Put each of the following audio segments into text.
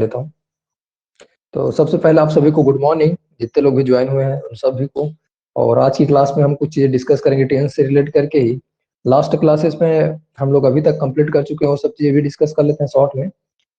लेता हूँ। तो सबसे पहले आप सभी को गुड मॉर्निंग, जितने लोग भी ज्वाइन हुए हैं उन सभी को। और आज की क्लास में हम कुछ चीज़ें डिस्कस करेंगे टेंस से रिलेट करके ही। लास्ट क्लासेस में हम लोग अभी तक कंप्लीट कर चुके हैं, वो सब चीज़ें भी डिस्कस कर लेते हैं शॉर्ट में।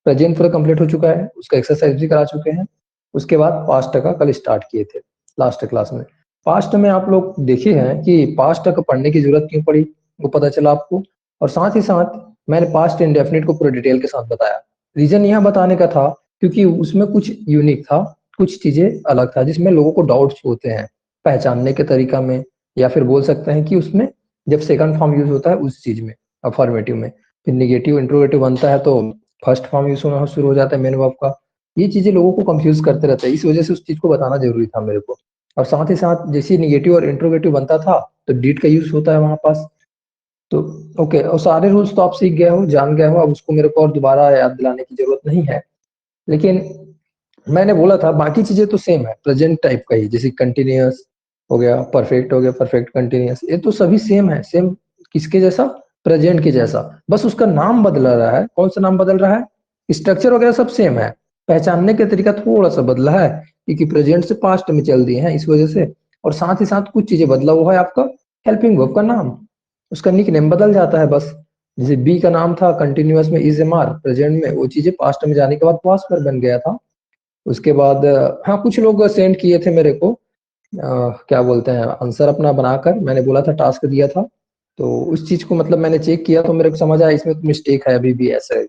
प्रेजेंट पूरा कंप्लीट हो चुका है, उसका एक्सरसाइज भी करा चुके हैं। उसके बाद पास्ट का कल स्टार्ट किए थे लास्ट क्लास में। पास्ट में आप लोग देखे हैं कि पास्ट का पढ़ने की जरूरत क्यों पड़ी, वो पता चला आपको। और साथ ही साथ मैंने पास्ट इंडेफिनिट को पूरे डिटेल के साथ बताया। रीजन यह बताने का था क्योंकि उसमें कुछ यूनिक था, कुछ चीजें अलग था जिसमें लोगों को डाउट्स होते हैं पहचानने के तरीका में, या फिर बोल सकते हैं कि उसमें जब सेकंड फॉर्म यूज होता है उस चीज में, अफर्मेटिव में, फिर निगेटिव इंट्रोगेटिव बनता है तो फर्स्ट फॉर्म यूज होना शुरू हो जाता है मेन वर्ब का। ये चीजें लोगों को कंफ्यूज करते रहते हैं, इस वजह से उस चीज को बताना जरूरी था मेरे को। और साथ ही साथ जैसे निगेटिव और इंट्रोगेटिव बनता था तो डीड का यूज होता है वहां पास। तो ओके, और सारे रूल्स तो आप सीख गए हो, जान गए हो, अब उसको मेरे को और दोबारा याद दिलाने की जरूरत नहीं है। लेकिन मैंने बोला था बाकी चीजें तो सेम है, प्रेजेंट टाइप का ही, जैसे कंटिन्यूअस हो गया, परफेक्ट हो गया, परफेक्ट कंटिन्यूअस, ये तो सभी सेम है। सेम किसके जैसा? प्रेजेंट के जैसा, बस उसका नाम बदल रहा है। कौन सा नाम बदल रहा है? स्ट्रक्चर वगैरह सब सेम है, पहचानने का तरीका थोड़ा सा बदला है क्योंकि प्रेजेंट से पास्ट में चल दिए हैं इस वजह से। और साथ ही साथ कुछ चीजें बदला हुआ है आपका हेल्पिंग वर्ब का नाम, उसका निक नेम बदल जाता है बस। जैसे बी का नाम था कंटिन्यूअस में इज एम आर, प्रेजेंट में वो चीजें पास्ट में जाने के बाद पास्ट पर बन गया था। उसके बाद हाँ, कुछ लोग सेंड किए थे मेरे को क्या बोलते हैं आंसर अपना बनाकर, मैंने बोला था टास्क दिया था, तो उस चीज को मतलब मैंने चेक किया तो मेरे को समझ आया इसमें तो मिस्टेक है अभी भी ऐसा है।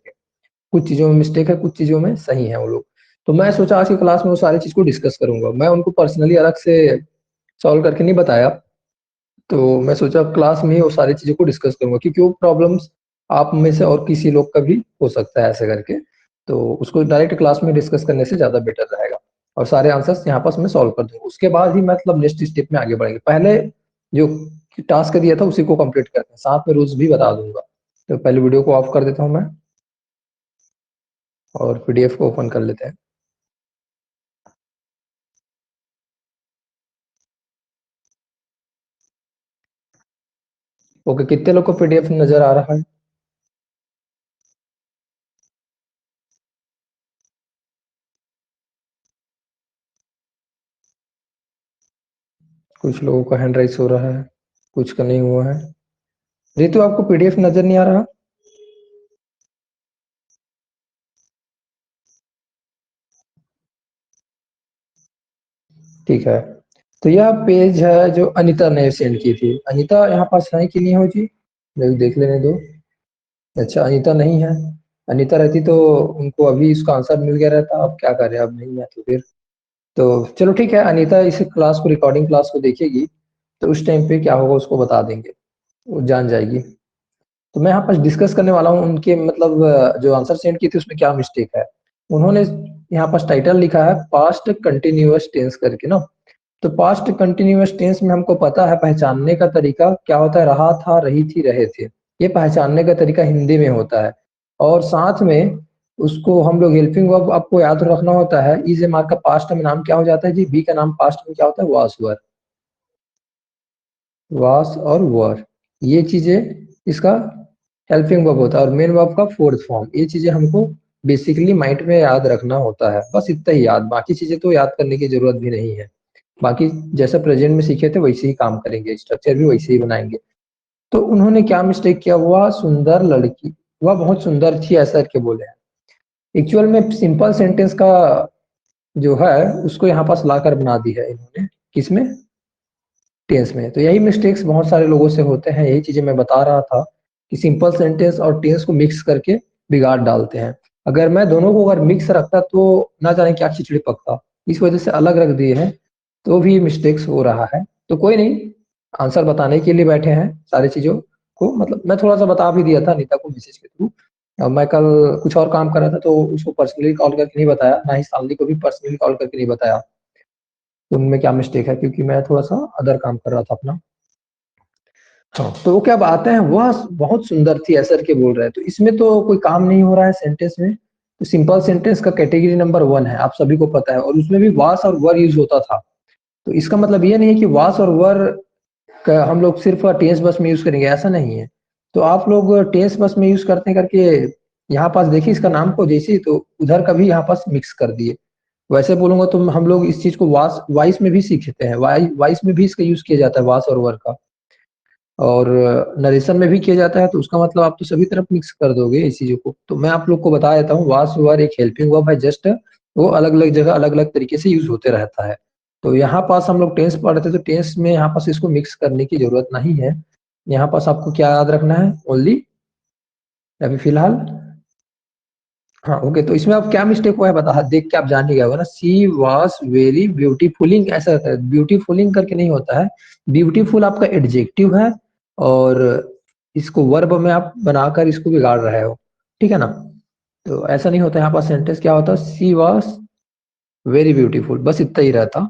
कुछ चीजों में मिस्टेक है, कुछ चीजों में सही है वो लोग। तो मैं सोचा आज की क्लास में वो सारी चीज को डिस्कस करूंगा। मैं उनको पर्सनली अलग से सॉल्व करके नहीं बताया, तो मैं सोचा क्लास में ही वो सारी चीजों को डिस्कस करूंगा क्योंकि वो प्रॉब्लम्स आप में से और किसी लोग का भी हो सकता है ऐसे करके। तो उसको डायरेक्ट क्लास में डिस्कस करने से ज्यादा बेटर रहेगा और सारे आंसर्स यहाँ पास मैं सॉल्व कर दूंगा। उसके बाद ही मतलब नेक्स्ट स्टेप में आगे बढ़ेंगे। पहले जो टास्क दिया था उसी को कंप्लीट करते हैं, साथ में रूल्स भी बता दूंगा। तो पहले वीडियो को ऑफ कर देता हूँ मैं और पीडीएफ को ओपन कर लेते हैं। ओके, कितने लोग को पीडीएफ नजर आ रहा है? कुछ लोगों का हैंड राइज हो रहा है, कुछ का नहीं हुआ है। रितु, आपको पीडीएफ नजर नहीं आ रहा? ठीक है, तो यह पेज है जो अनीता ने सेंड की थी। अनीता यहाँ पास है कि नहीं हो जी? मुझे देख लेने दो। अच्छा, अनीता नहीं है। अनीता रहती तो उनको अभी इसका आंसर मिल गया रहता। अब क्या करें, अब नहीं है तो फिर तो चलो ठीक है। अनीता इस क्लास को, रिकॉर्डिंग क्लास को देखेगी तो उस टाइम पे क्या होगा उसको बता देंगे, वो जान जाएगी। तो मैं यहाँ पर डिस्कस करने वाला हूँ उनके मतलब जो आंसर सेंड की थी उसमें क्या मिस्टेक है। उन्होंने यहाँ पास टाइटल लिखा है पास्ट कंटिन्यूअस टेंस करके ना। तो पास्ट कंटिन्यूअस टेंस में हमको पता है पहचानने का तरीका क्या होता है, रहा था, रही थी, रहे थे। ये पहचानने का तरीका हिंदी में होता है। और साथ में उसको हम लोग हेल्पिंग वर्ब आपको याद रखना होता है। इज ए मार्क का पास्ट में नाम क्या हो जाता है जी? बी का नाम पास्ट में क्या होता है? वास वर। वास और वर, ये चीजें इसका हेल्पिंग वर्ब होता है और मेन वर्ब का फोर्थ फॉर्म। ये चीजें हमको बेसिकली माइंड में याद रखना होता है, बस इतना ही याद। बाकी चीजें तो याद करने की जरूरत भी नहीं है। बाकी जैसा प्रेजेंट में सीखे थे वैसे ही काम करेंगे, स्ट्रक्चर भी वैसे ही बनाएंगे। तो उन्होंने क्या मिस्टेक किया? वह सुंदर लड़की, वह बहुत सुंदर थी ऐसा करके बोले हैं। एक्चुअल में सिंपल सेंटेंस का जो है उसको यहाँ पास लाकर बना दी है इन्होंने, किसमें? टेंस में। तो यही मिस्टेक्स बहुत सारे लोगों से होते हैं, यही चीजें मैं बता रहा था कि सिंपल सेंटेंस और टेंस को मिक्स करके बिगाड़ डालते हैं। अगर मैं दोनों को अगर मिक्स रखता तो ना जाने क्या खिचड़ी पकता, इस वजह से अलग रख दिए हैं तो भी मिस्टेक्स हो रहा है। तो कोई नहीं, आंसर बताने के लिए बैठे हैं सारी चीजों को। मतलब मैं थोड़ा सा बता भी दिया था नीता को मैसेज के थ्रू। मैं कल कुछ और काम कर रहा था तो उसको पर्सनली कॉल करके नहीं बताया, ना ही सालनी को भी पर्सनली कॉल करके नहीं बताया उनमें क्या मिस्टेक है, क्योंकि मैं थोड़ा सा अदर काम कर रहा था अपना। हाँ, तो वो क्या बात है, वह बहुत सुंदर थी ऐसा के बोल रहे हैं, तो इसमें तो कोई काम नहीं हो रहा है सेंटेंस में। तो सिंपल सेंटेंस का कैटेगरी नंबर 1 है, आप सभी को पता है, और उसमें भी वास और वर यूज होता था। तो इसका मतलब ये नहीं है कि वास और वर का हम लोग सिर्फ टेंस बस में यूज करेंगे, ऐसा नहीं है। तो आप लोग टेंस बस में यूज करते करके यहाँ पास देखिए इसका नाम को जैसे तो उधर का भी यहाँ पास मिक्स कर दिए। वैसे बोलूंगा तो हम लोग इस चीज को वास वाइस में भी सीखते हैं, वाइस में भी इसका यूज किया जाता है वास और वर का, और नरेशन में भी किया जाता है। तो उसका मतलब आप तो सभी तरफ मिक्स कर दोगे इस चीजों को। तो मैं आप लोग को बता देता हूँ, वास वर एक हेल्पिंग वर्ब है, जस्ट वो अलग अलग जगह अलग अलग तरीके से यूज होते रहता है। तो यहाँ पास हम लोग टेंस पढ़ते थे, तो टेंस में यहाँ पास इसको मिक्स करने की जरूरत नहीं है। यहाँ पास आपको क्या याद रखना है, ओनली अभी फिलहाल। हाँ ओके, तो इसमें अब क्या मिस्टेक हुआ है बता, देख के आप जान ही गए होगा ना, सी वॉज वेरी ब्यूटीफुलिंग ऐसा होता है, ब्यूटीफुलिंग करके नहीं होता है। ब्यूटीफुल आपका एडजेक्टिव है, और इसको वर्ब में आप बनाकर इसको बिगाड़ रहे हो, ठीक है ना। तो ऐसा नहीं होता, यहाँ पास सेंटेंस क्या होता, सी वॉज वेरी ब्यूटीफुल, बस इतना ही रहता।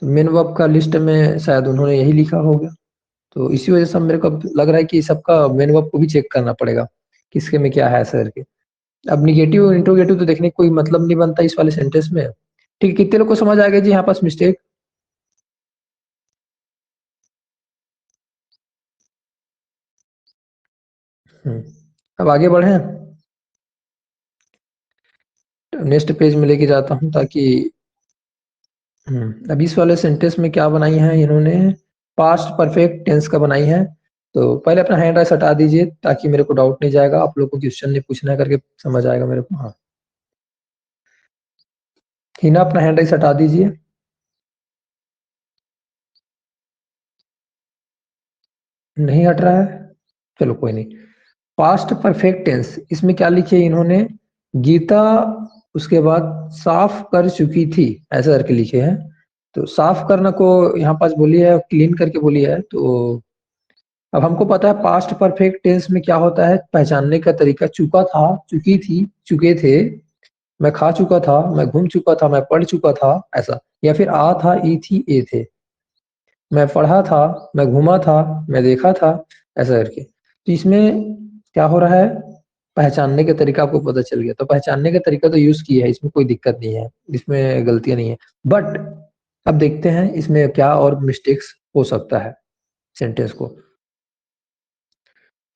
तो मेन वर्ब का लिस्ट में शायद उन्होंने यही लिखा होगा। तो इसी वजह से मेरे को अब लग रहा है कि सबका मेन वर्ब को भी चेक करना पड़ेगा, किसके में क्या है ऐसा करके। अब निगेटिव और इंट्रोगेटिव तो देखने का कोई मतलब नहीं बनता इस वाले सेंटेंस में। ठीक है, कितने लोग को समझ आ गया जी यहाँ पास मिस्टेक। अब आगे बढ़े, नेक्स्ट पेज में लेके जाता हूँ ताकि अब इस वाले सेंटेंस में क्या बनाई है इन्होंने, पास्ट परफेक्ट टेंस का बनाई है। तो पहले अपना हैंड राइस हटा दीजिए ताकि मेरे को डाउट नहीं जाएगा, आप लोग को क्वेश्चन नहीं पूछना है करके समझ आएगा मेरे को। हाँ, हिना अपना हैंड राइस हटा दीजिए। नहीं हट रहा है, चलो कोई नहीं। पास्ट परफेक्ट टेंस इसमें क्या लिखे इन्होंने, गीता उसके बाद साफ कर चुकी थी, ऐसा करके लिखे हैं। तो साफ करना को यहाँ पास बोली है, क्लीन करके बोली है। तो अब हमको पता है पास्ट परफेक्ट टेंस में क्या होता है, पहचानने का तरीका, चुका था, चुकी थी, चुके थे, मैं खा चुका था, मैं घूम चुका था, मैं पढ़ चुका था, ऐसा। या फिर आ था, ई थी, ए थे, मैं पढ़ा था, मैं घूमा था, मैं देखा था, ऐसा करके। तो इसमें क्या हो रहा है, पहचानने का तरीका आपको पता चल गया। तो पहचानने का तरीका तो यूज किया है, इसमें कोई दिक्कत नहीं है, इसमें गलतियां नहीं है। बट अब देखते हैं इसमें क्या और मिस्टेक्स हो सकता है सेंटेंस को।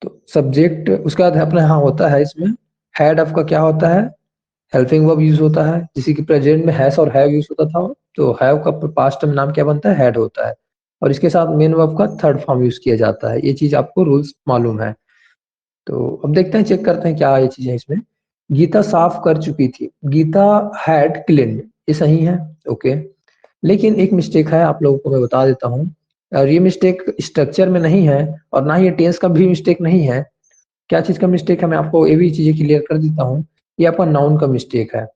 तो सब्जेक्ट उसका बाद अपना हाँ होता है इसमें, हैड ऑफ का क्या होता है, हेल्पिंग वर्ब यूज होता है, जिसी के प्रेजेंट में हैज और हैव यूज होता था। तो हैव का पास्ट में नाम क्या बनता है, हैड होता है। और इसके साथ मेन वर्ब का थर्ड फॉर्म यूज किया जाता है, ये चीज आपको रूल्स मालूम है। तो अब देखते हैं, चेक करते हैं क्या ये चीजें इसमें। गीता साफ कर चुकी थी, गीता हैड क्लीन्ड, ये सही है, ओके। लेकिन एक मिस्टेक है, आप लोगों को मैं बता देता हूँ। और ये मिस्टेक स्ट्रक्चर में नहीं है, और ना ही ये टेंस का भी मिस्टेक नहीं है। क्या चीज का मिस्टेक है, मैं आपको ये भी चीजें क्लियर कर देता हूँ। ये आपका नाउन का मिस्टेक है।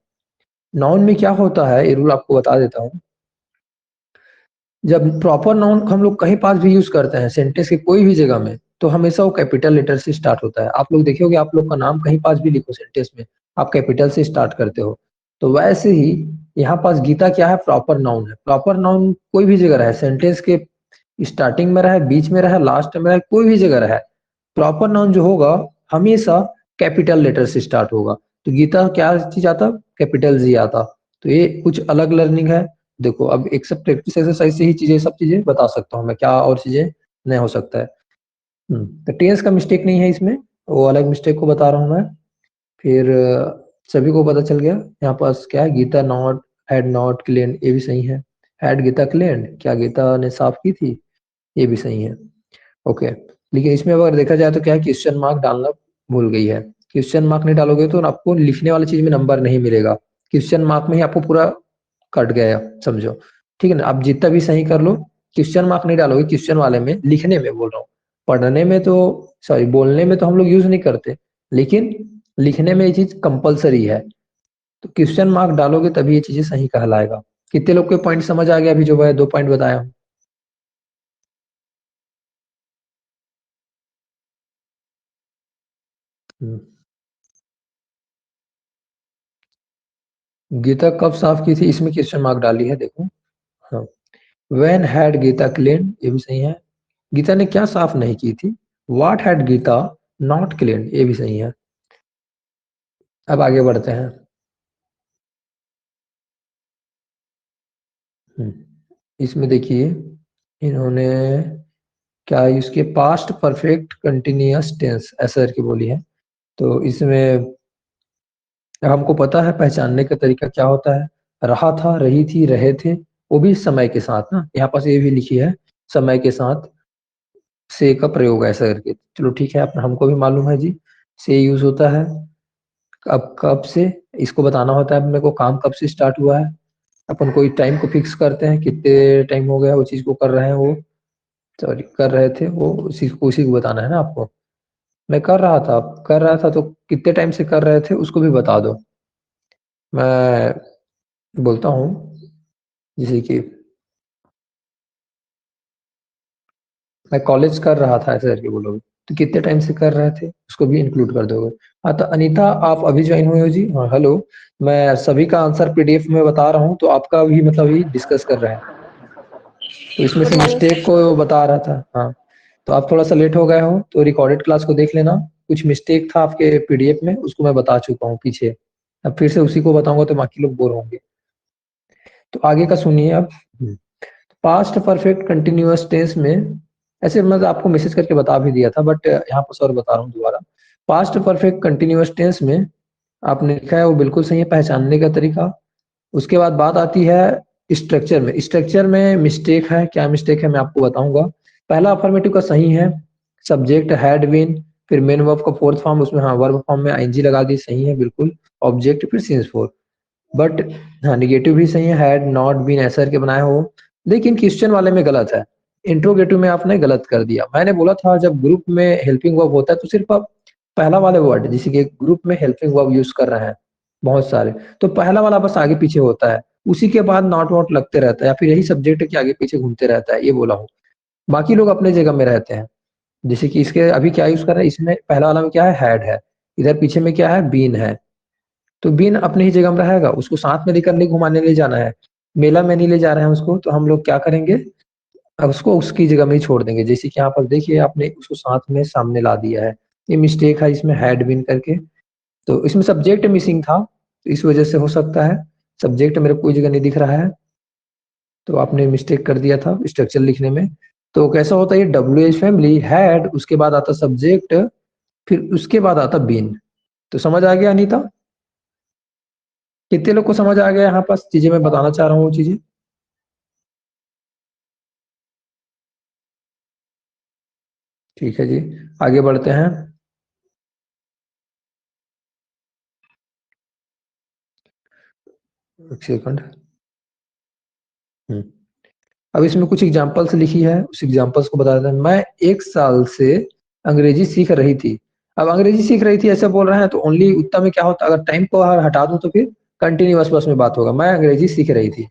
नाउन में क्या होता है, ये रूल आपको बता देता हूँ। जब प्रॉपर नाउन हम लोग कहीं पास भी यूज करते हैं सेंटेंस के कोई भी जगह में, तो हमेशा वो कैपिटल लेटर से स्टार्ट होता है। आप लोग देखोगे, आप लोग का नाम कहीं पास भी लिखो सेंटेंस में, आप कैपिटल से स्टार्ट करते हो। तो वैसे ही यहाँ पास गीता क्या है, प्रॉपर नाउन है। प्रॉपर नाउन कोई भी जगह रहे, सेंटेंस के स्टार्टिंग में रहे, बीच में रहे, लास्ट में रहे, कोई भी जगह रहे, प्रॉपर नाउन जो होगा हमेशा कैपिटल लेटर से स्टार्ट होगा। तो गीता क्या चीज आता, कैपिटल जी आता। तो ये कुछ अलग लर्निंग है। देखो अब एक सब प्रैक्टिस एक्सरसाइज से ही चीजें, सब चीजें बता सकता हूँ मैं, क्या और चीजें नहीं हो सकता है। तो टेंस का मिस्टेक नहीं है इसमें, वो अलग मिस्टेक को बता रहा हूँ मैं। फिर सभी को पता चल गया यहाँ पास क्या है, Gita not had not clean, ये भी सही है। हैड गीता क्लीन, क्या गीता ने साफ की थी, ये भी सही है, ओके। लेकिन इसमें अगर देखा जाए तो क्या है, क्वेश्चन मार्क डालना भूल गई है। क्वेश्चन मार्क नहीं डालोगे तो आपको लिखने वाली चीज में नंबर नहीं मिलेगा, क्वेश्चन मार्क में ही आपको पूरा कट गया, समझो। ठीक है ना, आप जितना भी सही कर लो, क्वेश्चन मार्क नहीं डालोगे क्वेश्चन वाले में, लिखने में बोल रहा हूँ। पढ़ने में तो, सॉरी, बोलने में तो हम लोग यूज नहीं करते, लेकिन लिखने में ये चीज कंपलसरी है। तो क्वेश्चन मार्क डालोगे तभी ये चीजें सही कहलाएगा। कितने लोग के पॉइंट समझ आ गया अभी जो मैं 2 पॉइंट बताया हूँ। हम्म, गीता कब साफ की थी, इसमें क्वेश्चन मार्क डाली है, देखो। हाँ, व्हेन हैड गीता क्लीन, ये भी सही है। गीता ने क्या साफ नहीं की थी, what had Gita not clean, ये भी सही है। अब आगे बढ़ते हैं। इसमें देखिए इन्होंने क्या इसके पास्ट परफेक्ट कंटिन्यूअस टेंस ऐसा करके बोली है। तो इसमें हमको पता है पहचानने का तरीका क्या होता है, रहा था, रही थी, रहे थे, वो भी समय के साथ ना, यहाँ पास ये भी लिखी है समय के साथ से का प्रयोग ऐसा करके। चलो ठीक है, अपना हमको भी मालूम है जी, से यूज होता है अब कब से, इसको बताना होता है अपने को काम कब से स्टार्ट हुआ है। अपन कोई टाइम को फिक्स करते हैं, कितने टाइम हो गया वो चीज को कर रहे हैं, वो सॉरी कर रहे थे, वो उसी को बताना है ना आपको। मैं कर रहा था तो कितने टाइम से कर रहे थे उसको भी बता दो। मैं बोलता हूँ जैसे कि मैं कॉलेज कर रहा था ऐसे करके बोलोगे, तो कितने टाइम से कर रहे थे उसको भी इंक्लूड कर दोगे। हाँ तो अनीता आप अभी ज्वाइन हुए हो जी, हाँ हेलो। मैं सभी का आंसर पीडीएफ में बता रहा हूँ, तो आपका भी मतलब ही डिस्कस कर रहे हैं, तो इसमें गुड से मॉर्निंग मिस्टेक सर। को बता रहा था। हाँ तो आप थोड़ा सा लेट हो गए हो तो रिकॉर्डेड क्लास को देख लेना, कुछ मिस्टेक था आपके पीडीएफ में उसको मैं बता चुका हूँ पीछे, अब फिर से उसी को बताऊंगा तो बाकी लोग बोर होंगे। तो आगे का सुनिए अब। पास्ट परफेक्ट कंटिन्यूअस टेंस में, ऐसे मैं आपको मैसेज करके बता भी दिया था बट यहाँ पर और बता रहा हूँ दोबारा। पास्ट परफेक्ट कंटिन्यूअस टेंस में आपने लिखा है वो बिल्कुल सही है, पहचानने का तरीका। उसके बाद बात आती है स्ट्रक्चर में, स्ट्रक्चर में मिस्टेक है, क्या मिस्टेक है मैं आपको बताऊंगा। पहला अफर्मेटिव का सही है, सब्जेक्ट हैड बीन, फिर मेन वर्ब का फोर्थ फॉर्म, उसमें हाँ वर्ब फॉर्म में आईएनजी लगा दी, सही है बिल्कुल। ऑब्जेक्ट फिर सिंस फोर, बट हाँ निगेटिव भी सही है, हैड नॉट बीन ऐसा करके बनाया हो, लेकिन क्वेश्चन वाले में गलत है। इंट्रोगेटिव में आपने गलत कर दिया। मैंने बोला था जब ग्रुप में हेल्पिंग वर्ब होता है तो सिर्फ आप पहला वाले वर्ड, जैसे कि ग्रुप में हेल्पिंग वर्ब यूज कर रहे हैं बहुत सारे, तो पहला वाला बस आगे पीछे होता है, उसी के बाद नॉट वॉट लगते रहता है या फिर यही सब्जेक्ट के आगे पीछे घूमते रहता है, ये बोला हूँ। बाकी लोग अपने जगह में रहते हैं, जैसे कि इसके अभी क्या यूज कर रहे हैं, इसमें पहला वाला में क्या है, हैड है, इधर पीछे में क्या है, बीन है। तो बीन अपनी ही जगह में रहेगा, उसको साथ में लेकर नहीं घुमाने ले जाना है, मेला में नहीं ले जा रहे हैं उसको, तो हम लोग क्या करेंगे, अब उसको उसकी जगह में ही छोड़ देंगे। जैसे कि यहाँ पर देखिए आपने उसको साथ में सामने ला दिया है, ये मिस्टेक है इसमें हैड बीन करके। तो इसमें सब्जेक्ट मिसिंग था, तो इस वजह से हो सकता है सब्जेक्ट मेरे को कोई जगह नहीं दिख रहा है, तो आपने मिस्टेक कर दिया था स्ट्रक्चर लिखने में। तो कैसा होता है, ये डब्ल्यू एच फैमिली हैड, उसके बाद आता सब्जेक्ट, फिर उसके बाद आता बीन। तो समझ आ गया अनीता, कितने लोग को समझ आ गया यहाँ पास चीजें मैं बताना चाह रहा हूँ वो चीजें। ठीक है जी, आगे बढ़ते हैं। एक सेकंड। हम्म, अब इसमें कुछ एग्जांपल्स लिखी है, उस एग्जांपल्स को बता देते हैं। मैं 1 साल से अंग्रेजी सीख रही थी। अब अंग्रेजी सीख रही थी ऐसे बोल रहे हैं, तो ओनली उत्तर में क्या होता, अगर टाइम को हटा दूं तो फिर कंटिन्यूअस बस में बात होगा, मैं अंग्रेजी सीख रही थी।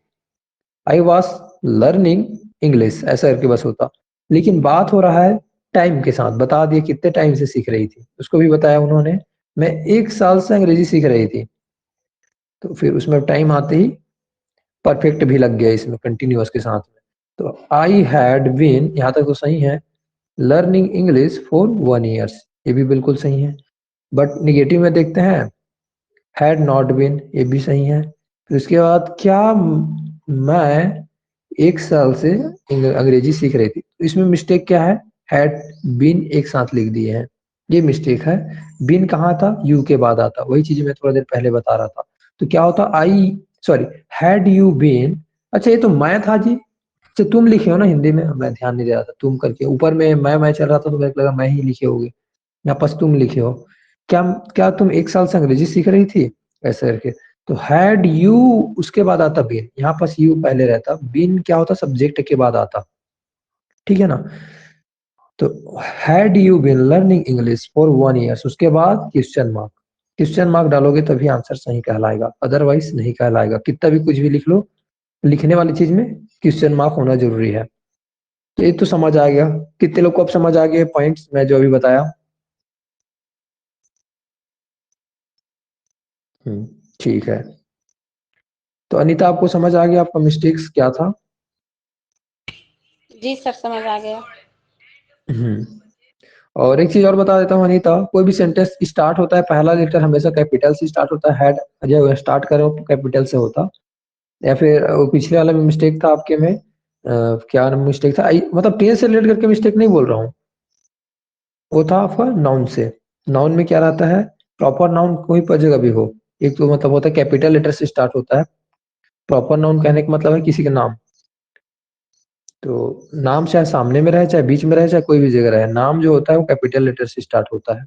आई वॉज लर्निंग इंग्लिश ऐसा करके बस होता, लेकिन बात हो रहा है टाइम के साथ, बता दिए कितने टाइम से सीख रही थी, उसको भी बताया उन्होंने। मैं 1 साल से अंग्रेजी सीख रही थी, तो फिर उसमें टाइम आते ही परफेक्ट भी लग गया इसमें कंटिन्यूअस के साथ में। तो आई हैड बीन, यहाँ तक तो सही है, लर्निंग इंग्लिश फॉर 1 ईयर्स, ये भी बिल्कुल सही है। बट निगेटिव में देखते हैं, हैड नॉट बीन, ये भी सही है। फिर उसके बाद क्या मैं 1 साल से अंग्रेजी सीख रही थी, तो इसमें मिस्टेक क्या है, हैड बीन एक साथ लिख दिए हैं, ये मिस्टेक है। बीन कहाँ था, यू के बाद आता, वही चीज मैं थोड़ा देर पहले बता रहा था। तो क्या होता, I sorry had you been, अच्छा ये तो मैं था जी, अच्छा तुम लिखे हो ना हिंदी में, मैं ध्यान नहीं दे रहा था, तुम करके ऊपर में मैं चल रहा था तो मेरे को लगा मैं ही लिखे होगे, यहाँ पास तुम लिखे हो। क्या क्या तुम 1 साल से अंग्रेजी सीख रही थी ऐसे करके। तो हैड यू, उसके बाद आता बीन, यहाँ पास यू पहले रहता, बीन क्या होता, सब्जेक्ट के बाद आता, ठीक है ना। तो had you been learning English for 1 year, उसके बाद क्वेश्चन मार्क, क्वेश्चन मार्क डालोगे तभी आंसर सही कहलाएगा, अदरवाइज नहीं कहलाएगा, कितना भी कुछ भी लिख लो, लिखने वाली चीज में क्वेश्चन मार्क होना जरूरी है। तो ये तो समझ आ गया, कितने लोग को अब समझ आ गए पॉइंट्स मैं जो अभी बताया। ठीक है, तो अनीता आपको समझ आ गया आपका मिस्टेक्स क्या था। जी सर, समझ आ गया। हम्म, और एक चीज और बता देता हूँ अनीता, कोई भी सेंटेंस स्टार्ट होता है पहला लेटर हमेशा कैपिटल से स्टार्ट होता है, हेड जब स्टार्ट करो कैपिटल से होता, या फिर वो पिछले वाला में मिस्टेक था आपके में, क्या मिस्टेक था, मतलब टेंस से रिलेट करके मिस्टेक नहीं बोल रहा हूँ, वो था आपका नाउन से। नाउन में क्या रहता है, प्रॉपर नाउन कोई पर जगह भी हो, एक तो मतलब होता है कैपिटल लेटर से स्टार्ट होता है। प्रॉपर नाउन कहने का मतलब है किसी का नाम, तो नाम चाहे सामने में रहे, चाहे बीच में रहे, चाहे कोई भी जगह रहे, नाम जो होता है वो कैपिटल लेटर से स्टार्ट होता है।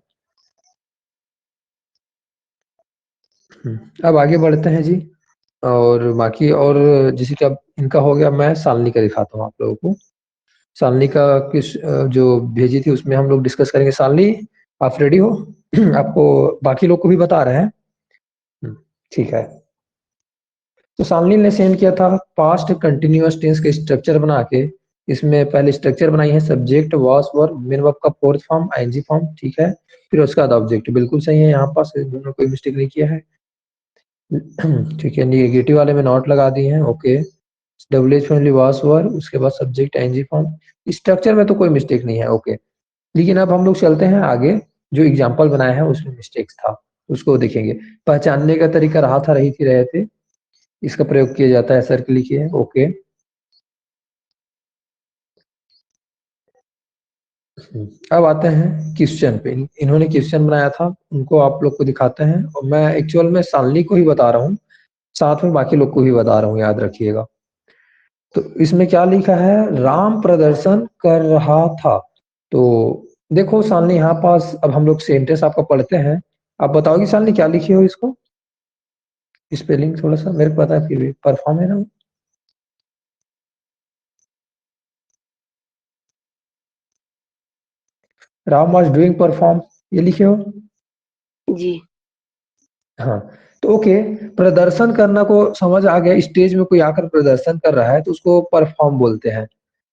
अब आगे बढ़ते हैं जी। और बाकी और जैसे कि अब इनका हो गया, मैं सालनी का दिखाता हूँ आप लोगों को। सालनी का किस जो भेजी थी उसमें हम लोग डिस्कस करेंगे। सालनी, आप रेडी हो? आपको बाकी लोग को भी बता रहे हैं। ठीक है। तो सालनी ने सेंड किया था पास्ट कंटिन्यूअस टेंस के स्ट्रक्चर बना के। इसमें पहले स्ट्रक्चर बनाई है, subject, was, verb, main verb का फोर्थ फॉर्म, आईएनजी फॉर्म, ठीक है। फिर उसके बाद ऑब्जेक्ट, बिल्कुल सही है, यहाँ पास दोनों कोई मिस्टेक नहीं किया है। ठीक है, निगेटिव वाले में नॉट लगा दिए हैं, okay. WH family was verb, उसके बाद सब्जेक्ट, आईएनजी फॉर्म। स्ट्रक्चर में तो कोई मिस्टेक नहीं है, ओके। लेकिन अब हम लोग चलते हैं आगे, जो एग्जाम्पल बनाया है उसमें मिस्टेक्स था, उसको देखेंगे। पहचानने का तरीका रहा था, रही थी, रहे थे, इसका प्रयोग किया जाता है, सर्कल लिखिए, ओके। अब आते हैं क्वेश्चन पे। इन्होंने क्वेश्चन बनाया था, उनको आप लोग को दिखाते हैं, और मैं एक्चुअल में सालनी को ही बता रहा हूँ, साथ में बाकी लोग को भी बता रहा हूँ, याद रखिएगा। तो इसमें क्या लिखा है, राम प्रदर्शन कर रहा था। तो देखो सालनी यहाँ पास, अब हम लोग सेंटेंस आपका पढ़ते हैं, आप बताओगे सालनी क्या लिखी हो इसको, स्पेलिंग थोड़ा सा मेरे को पता है, फिर भी परफॉर्म है ना। राम वॉज डूइंग परफॉर्म, ये लिखे हो? जी। हाँ। तो ओके, प्रदर्शन करना को समझ आ गया, स्टेज में कोई आकर प्रदर्शन कर रहा है तो उसको परफॉर्म बोलते हैं।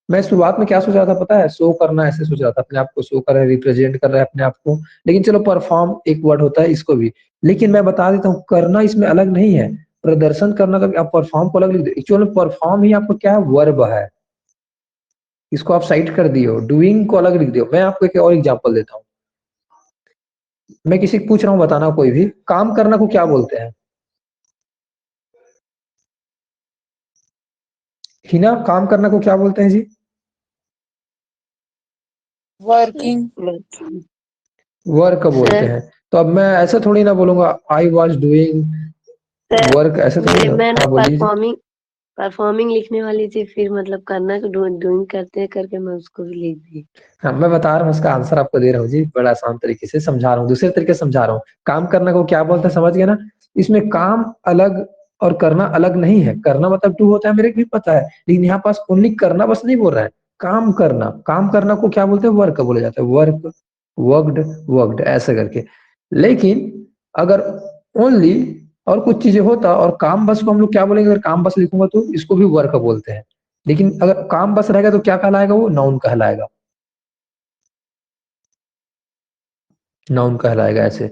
मैं शुरुआत में क्या सोच रहा था पता है, शो करना, ऐसे सोच रहा था, अपने आप को शो कर रहा है, रिप्रेजेंट कर रहा है अपने आप को। लेकिन चलो परफॉर्म एक वर्ड होता है, इसको भी। लेकिन मैं बता देता हूँ, करना इसमें अलग नहीं है। प्रदर्शन करना का आप परफॉर्म को अलग लिख दो, एक्चुअली परफॉर्म ही आपको क्या है, वर्ब है। इसको आप साइड कर दियो, डूइंग को अलग लिख दियो। मैं आपको एक और एग्जांपल देता हूँ। मैं किसी को पूछ रहा हूँ, बताना कोई भी, काम करना को क्या बोलते हैं? हिना, काम करना को क्या बोलते हैं जी? वर्किंग। वर्क बोलते सर हैं। तो अब मैं ऐसे थोड़ी ना बोलूंगा I was doing sir work, ऐसे थोड़ी ना। मैं ना हाँ बोलिए जी। परफॉर्मिंग लिखने वाली थी, फिर मतलब करना को डूइंग करते करके मैं उसको भी लिख दी। हाँ मैं बता रहा हूँ, उसका आंसर आपको दे रहा हूँ जी, बड़ा आसान तरीके से समझा रहा हूँ, दूसरे तरीके से समझा रहा हूँ। काम करने को क्या बोलते हैं, समझ गए ना? इसमें काम अलग और करना अलग नहीं है। करना मतलब टू होता है, मेरे को भी पता है, लेकिन यहाँ पास ओनली करना बस नहीं बोल रहा है, काम करना। काम करना को क्या बोलते हैं, वर्क बोला जाता है, वर्क, वर्कड, वर्कड, ऐसे करके। लेकिन अगर ओनली और कुछ चीजें होता और काम बस को हम लोग क्या बोलेंगे, अगर काम बस लिखूंगा तो इसको भी वर्क बोलते हैं। लेकिन अगर काम बस रहेगा तो क्या कहलाएगा, वो नाउन कहलाएगा, नाउन कहलाएगा ऐसे।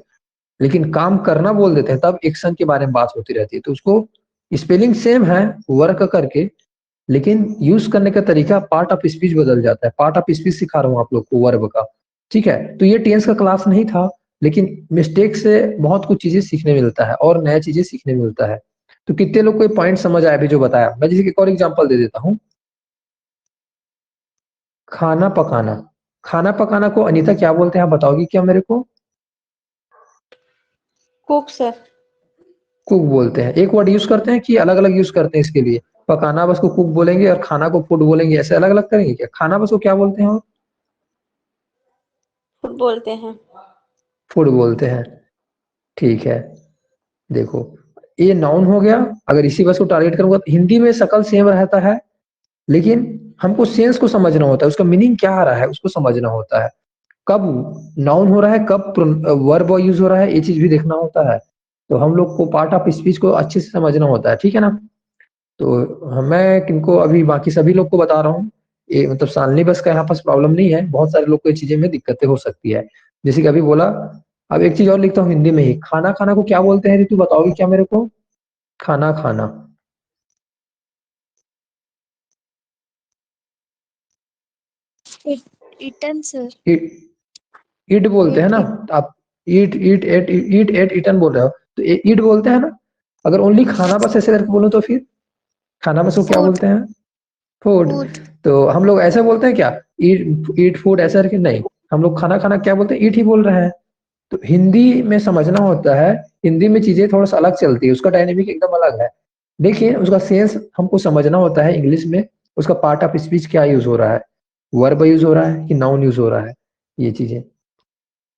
लेकिन काम करना बोल देते हैं तब एक्शन के बारे में बात होती रहती है, तो उसको स्पेलिंग सेम है वर्क करके, लेकिन यूज करने का तरीका, पार्ट ऑफ स्पीच बदल जाता है। पार्ट ऑफ स्पीच सिखा रहा हूँ आप लोग को वर्ब का, ठीक है। तो ये टेंस का क्लास नहीं था, लेकिन मिस्टेक से बहुत कुछ चीजें सीखने मिलता है और नया चीजें सीखने मिलता है। तो कितने लोग को पॉइंट समझ आया अभी जो बताया? मैं जैसे एक और एग्जांपल दे देता हूँ। खाना पकाना, खाना पकाना को अनीता क्या बोलते हैं, आप बताओगी क्या मेरे को? Cook sir. कुक बोलते हैं। एक वर्ड यूज करते हैं कि अलग अलग यूज करते हैं इसके लिए? पकाना बस को कुक बोलेंगे और खाना को फूड बोलेंगे, ऐसे अलग अलग करेंगे क्या? खाना बस को क्या बोलते हैं और फूड बोलते हैं। फूड बोलते हैं, ठीक है। देखो, ये नाउन हो गया। अगर इसी बस को टारगेट करूंगा तो हिंदी में शकल सेम रहता है, लेकिन हमको सेंस को समझना होता है, उसका मीनिंग क्या आ रहा है उसको समझना होता है। कब नाउन हो रहा है, कब वर्ब यूज हो रहा है, ये चीज भी देखना होता है। तो हम लोग को पार्ट ऑफ स्पीच को अच्छे से समझना होता है, ठीक है ना। तो मैं किनको अभी बाकी सभी लोग को बता रहा हूँ, ये मतलब सालनी बस का यहाँ पास प्रॉब्लम नहीं है, बहुत सारे लोग को ये चीजें में दिक्कतें हो सकती है, जैसे कि अभी बोला। अब एक चीज और लिखता हूँ हिंदी में ही, खाना खाना को क्या बोलते हैं रितु, बताओगी क्या मेरे को? खाना खाना, इटन सर। ईट, ईट बोलते हैं इट ना। इट आप ईट ईट एट ईट एट ईटन बोल रहे हो, तो ईट बोलते हैं ना। अगर ओनली खाना बस ऐसे करके बोलो तो फिर खाना बस को क्या फूड बोलते हैं? फूड। फूड तो हम लोग ऐसे बोलते हैं क्या, ईट ईट फूड ऐसा करके? नहीं, हम लोग खाना खाना क्या बोलते हैं, ईट ही बोल रहे हैं। तो हिंदी में समझना होता है, हिंदी में चीजें थोड़ा सा अलग चलती है, उसका डायनेमिक एकदम अलग है। देखिए उसका सेंस हमको समझना होता है इंग्लिश में, उसका पार्ट ऑफ स्पीच क्या यूज हो रहा है, वर्ब यूज हो रहा है कि नाउन यूज हो रहा है, ये चीजें।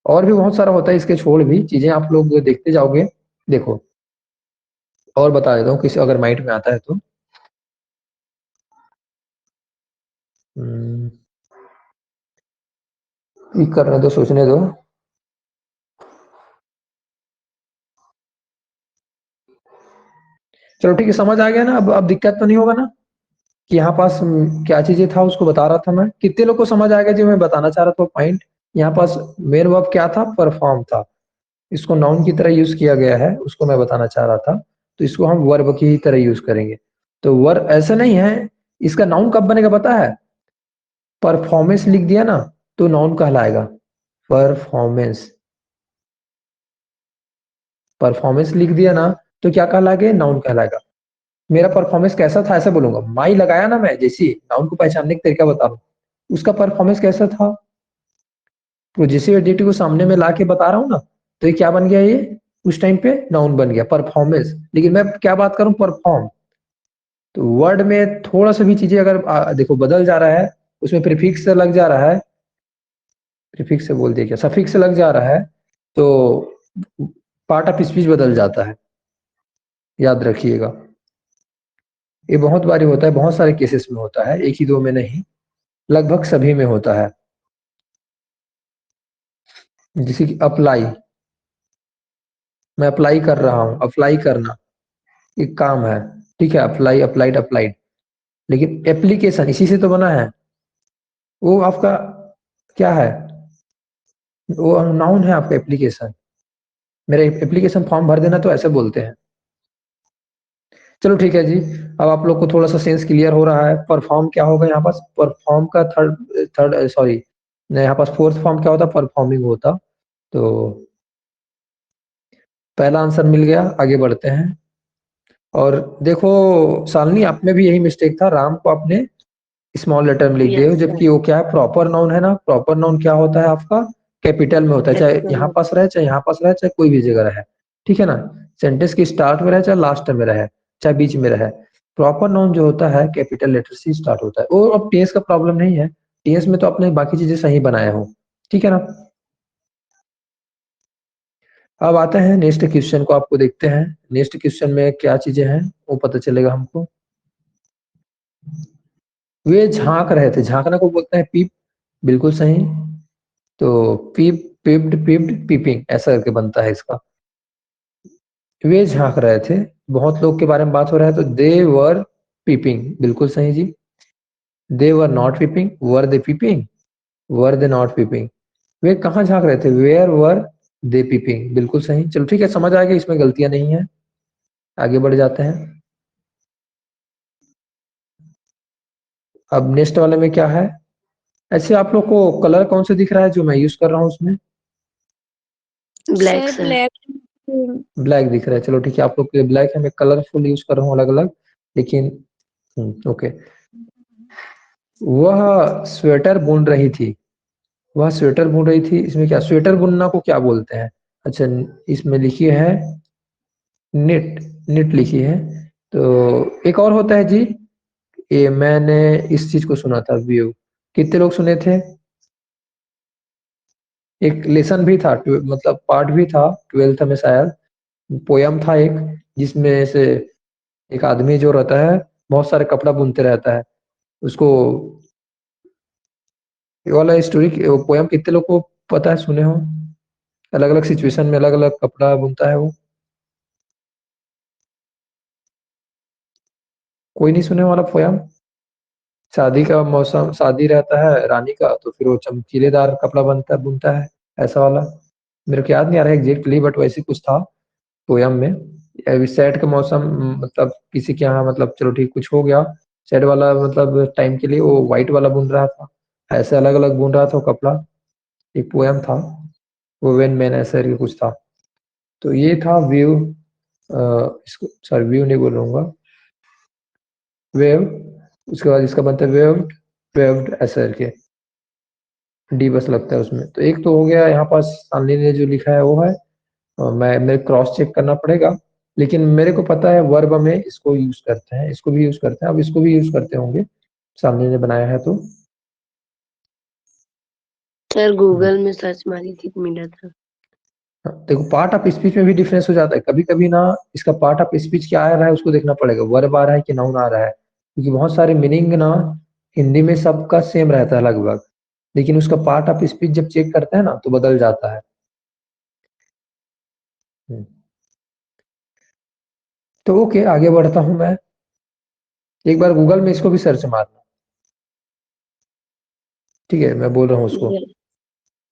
और भी बहुत सारा होता है, इसके छोड़ भी चीजें आप लोग देखते जाओगे। देखो और बता देता हूँ किसी अगर माइंड में आता है तो। ठीक करने दो, सोचने दो। चलो ठीक है, समझ आ गया ना, अब दिक्कत तो नहीं होगा ना कि यहाँ पास क्या चीजें था उसको बता रहा था मैं। कितने लोग को समझ आ गया जो मैं बताना चाह रहा था पॉइंट। यहाँ पास मेन वर्ब क्या था, परफॉर्म था, इसको नाउन की तरह यूज किया गया है, उसको मैं बताना चाह रहा था। तो इसको हम वर्ब की तरह यूज करेंगे। तो वर्ब ऐसा नहीं है, इसका नाउन कब बनेगा पता है, परफॉर्मेंस लिख दिया ना तो नाउन कहलाएगा। परफॉर्मेंस, परफॉर्मेंस लिख दिया ना तो क्या कहलाएगा, नाउन कहलाएगा। मेरा परफॉर्मेंस कैसा था ऐसा बोलूंगा, माई लगाया ना मैं, जैसे नाउन को पहचानने का तरीका बता रहा हूँ, उसका परफॉर्मेंस कैसा था। प्रोजेसिव एडिटिव को सामने में ला के बता रहा हूँ ना, तो ये क्या बन गया, ये उस टाइम पे नाउन बन गया परफॉर्मेंस। लेकिन मैं क्या बात करूं, परफॉर्म। तो वर्ड में थोड़ा सा भी चीजें अगर देखो बदल जा रहा है, उसमें प्रीफिक्स से लग जा रहा है, प्रीफिक्स से बोल दिया क्या, सफिक्स से लग जा रहा है, तो पार्ट ऑफ स्पीच बदल जाता है, याद रखिएगा। ये बहुत बारी होता है, बहुत सारे केसेस में होता है, एक ही दो में नहीं, लगभग सभी में होता है। जैसे कि अप्लाई, मैं अप्लाई कर रहा हूं, अप्लाई करना एक काम है, ठीक है, अप्लाई, अप्लाइड, अप्लाइड। लेकिन एप्लीकेशन इसी से तो बना है, वो आपका क्या है, वो नाउन है आपका एप्लीकेशन। मेरा एप्लीकेशन फॉर्म भर देना तो ऐसे बोलते हैं। चलो ठीक है जी, अब आप लोग को थोड़ा सा सेंस क्लियर हो रहा है। परफॉर्म क्या होगा यहाँ पास, परफॉर्म का थर्ड थर्ड सॉरी, यहाँ पास फोर्थ फॉर्म क्या होता, परफॉर्मिंग होता। तो पहला आंसर मिल गया, आगे बढ़ते हैं। और देखो शालिनी, आप में भी यही मिस्टेक था, राम को आपने स्मॉल लेटर में लिख दिए हो, यस सर, जबकि वो क्या है, प्रॉपर नाउन है ना। प्रॉपर नाउन क्या होता है आपका, कैपिटल में होता है, चाहे कैपिटल यहाँ में। पास रहे, चाहे यहाँ पास रहे, चाहे कोई भी जगह रहे, ठीक है ना। सेंटेंस के स्टार्ट में रहे, चाहे लास्ट में रहे, चाहे बीच में रहे, प्रॉपर नाउन जो होता है कैपिटल लेटर से स्टार्ट होता है। वो अब टेंस का प्रॉब्लम नहीं है, टेंस में तो आपने बाकी चीजें सही बनाए हो, ठीक है ना। अब आते हैं नेक्स्ट क्वेश्चन को, आपको देखते हैं नेक्स्ट क्वेश्चन में क्या चीजें हैं, वो पता चलेगा हमको। वे झांक रहे थे, झांकना को बोलते हैं पीप, बिल्कुल सही। तो पीप, पिप्ड, पिप्ड, पीपिंग, ऐसा करके बनता है इसका। वे झांक रहे थे, बहुत लोग के बारे में बात हो रहा है, तो दे वर पीपिंग, बिल्कुल सही जी। They were not peeping, were they peeping, were they not peeping. वे कहाँ झांक रहे थे, वेयर वर दे पीपिंग, बिल्कुल सही। चलो ठीक है, समझ आ गया, इसमें गलतियां नहीं है। आगे बढ़ जाते हैं। अब नेक्स्ट वाले में क्या है, ऐसे आप लोग को कलर कौन से दिख रहा है जो मैं यूज कर रहा हूँ उसमें, black sir sir. Black. Black दिख रहा है। चलो ठीक है, आप लोग के ब्लैक है, मैं कलरफुल यूज कर रहा हूँ अलग अलग, लेकिन ओके। वह स्वेटर बुन रही थी, वह स्वेटर बुन रही थी, इसमें क्या, स्वेटर बुनना को क्या बोलते हैं। अच्छा, इसमें लिखी है निट, निट लिखी है। तो एक और होता है जी, ये मैंने इस चीज को सुना था, व्यू, कितने लोग सुने थे। एक लेसन भी था, मतलब पार्ट भी था ट्वेल्थ में शायद, पोयम था एक, जिसमें से एक आदमी जो रहता है बहुत सारे कपड़ा बुनते रहता है, उसको, ये वाला स्टोरी पोयम कितने लोग को पता है, सुने हो। अलग अलग सिचुएशन में अलग अलग कपड़ा बुनता है वो, कोई नहीं सुने वाला पोयम। शादी का मौसम, शादी रहता है रानी का, तो फिर वो चमकीलेदार कपड़ा बनता बुनता है, ऐसा वाला। मेरे को याद नहीं आ रहा है एग्जैक्टली, बट वैसे कुछ था पोयम में। अभी सैड का मौसम, मतलब किसी के यहाँ, मतलब चलो ठीक कुछ हो गया सैड वाला, मतलब टाइम के लिए वो व्हाइट वाला बुन रहा था, ऐसे अलग अलग बुन रहा था वो कपड़ा। एक पोयम था, वुमेन मैन ऐसे करके कुछ था। तो ये था व्यू, इसको सॉरी व्यू नहीं बोलूंगा, वेव। उसके बाद इसका बनता है वेव्ड, वेव्ड ऐसे करके। डी बस लगता है उसमें। तो एक तो हो गया यहाँ पास शालिनी ने जो लिखा है वो है, और मैं मेरे क्रॉस चेक करना पड़ेगा, लेकिन मेरे को पता है वर्ब में इसको यूज करते हैं, इसको भी यूज करते हैं, अब इसको भी यूज करते होंगे, शालिनी ने बनाया है तो। सर गूगल में सर्च मारी थी तो मिला था। देखो पार्ट ऑफ स्पीच में भी डिफरेंस हो जाता है कभी कभी ना, इसका पार्ट ऑफ स्पीच क्या आ रहा है उसको देखना पड़ेगा, वर्ब आ रहा है कि नाउन आ रहा है, क्योंकि बहुत सारे मीनिंग ना हिंदी में सबका सेम रहता है लगभग, लेकिन उसका पार्ट ऑफ स्पीच जब चेक करते हैं ना तो बदल जाता है। हम्म। तो ओके, आगे बढ़ता हूं मैं, एक बार गूगल में इसको भी सर्च मारना, ठीक है, मैं बोल रहा हूँ उसको।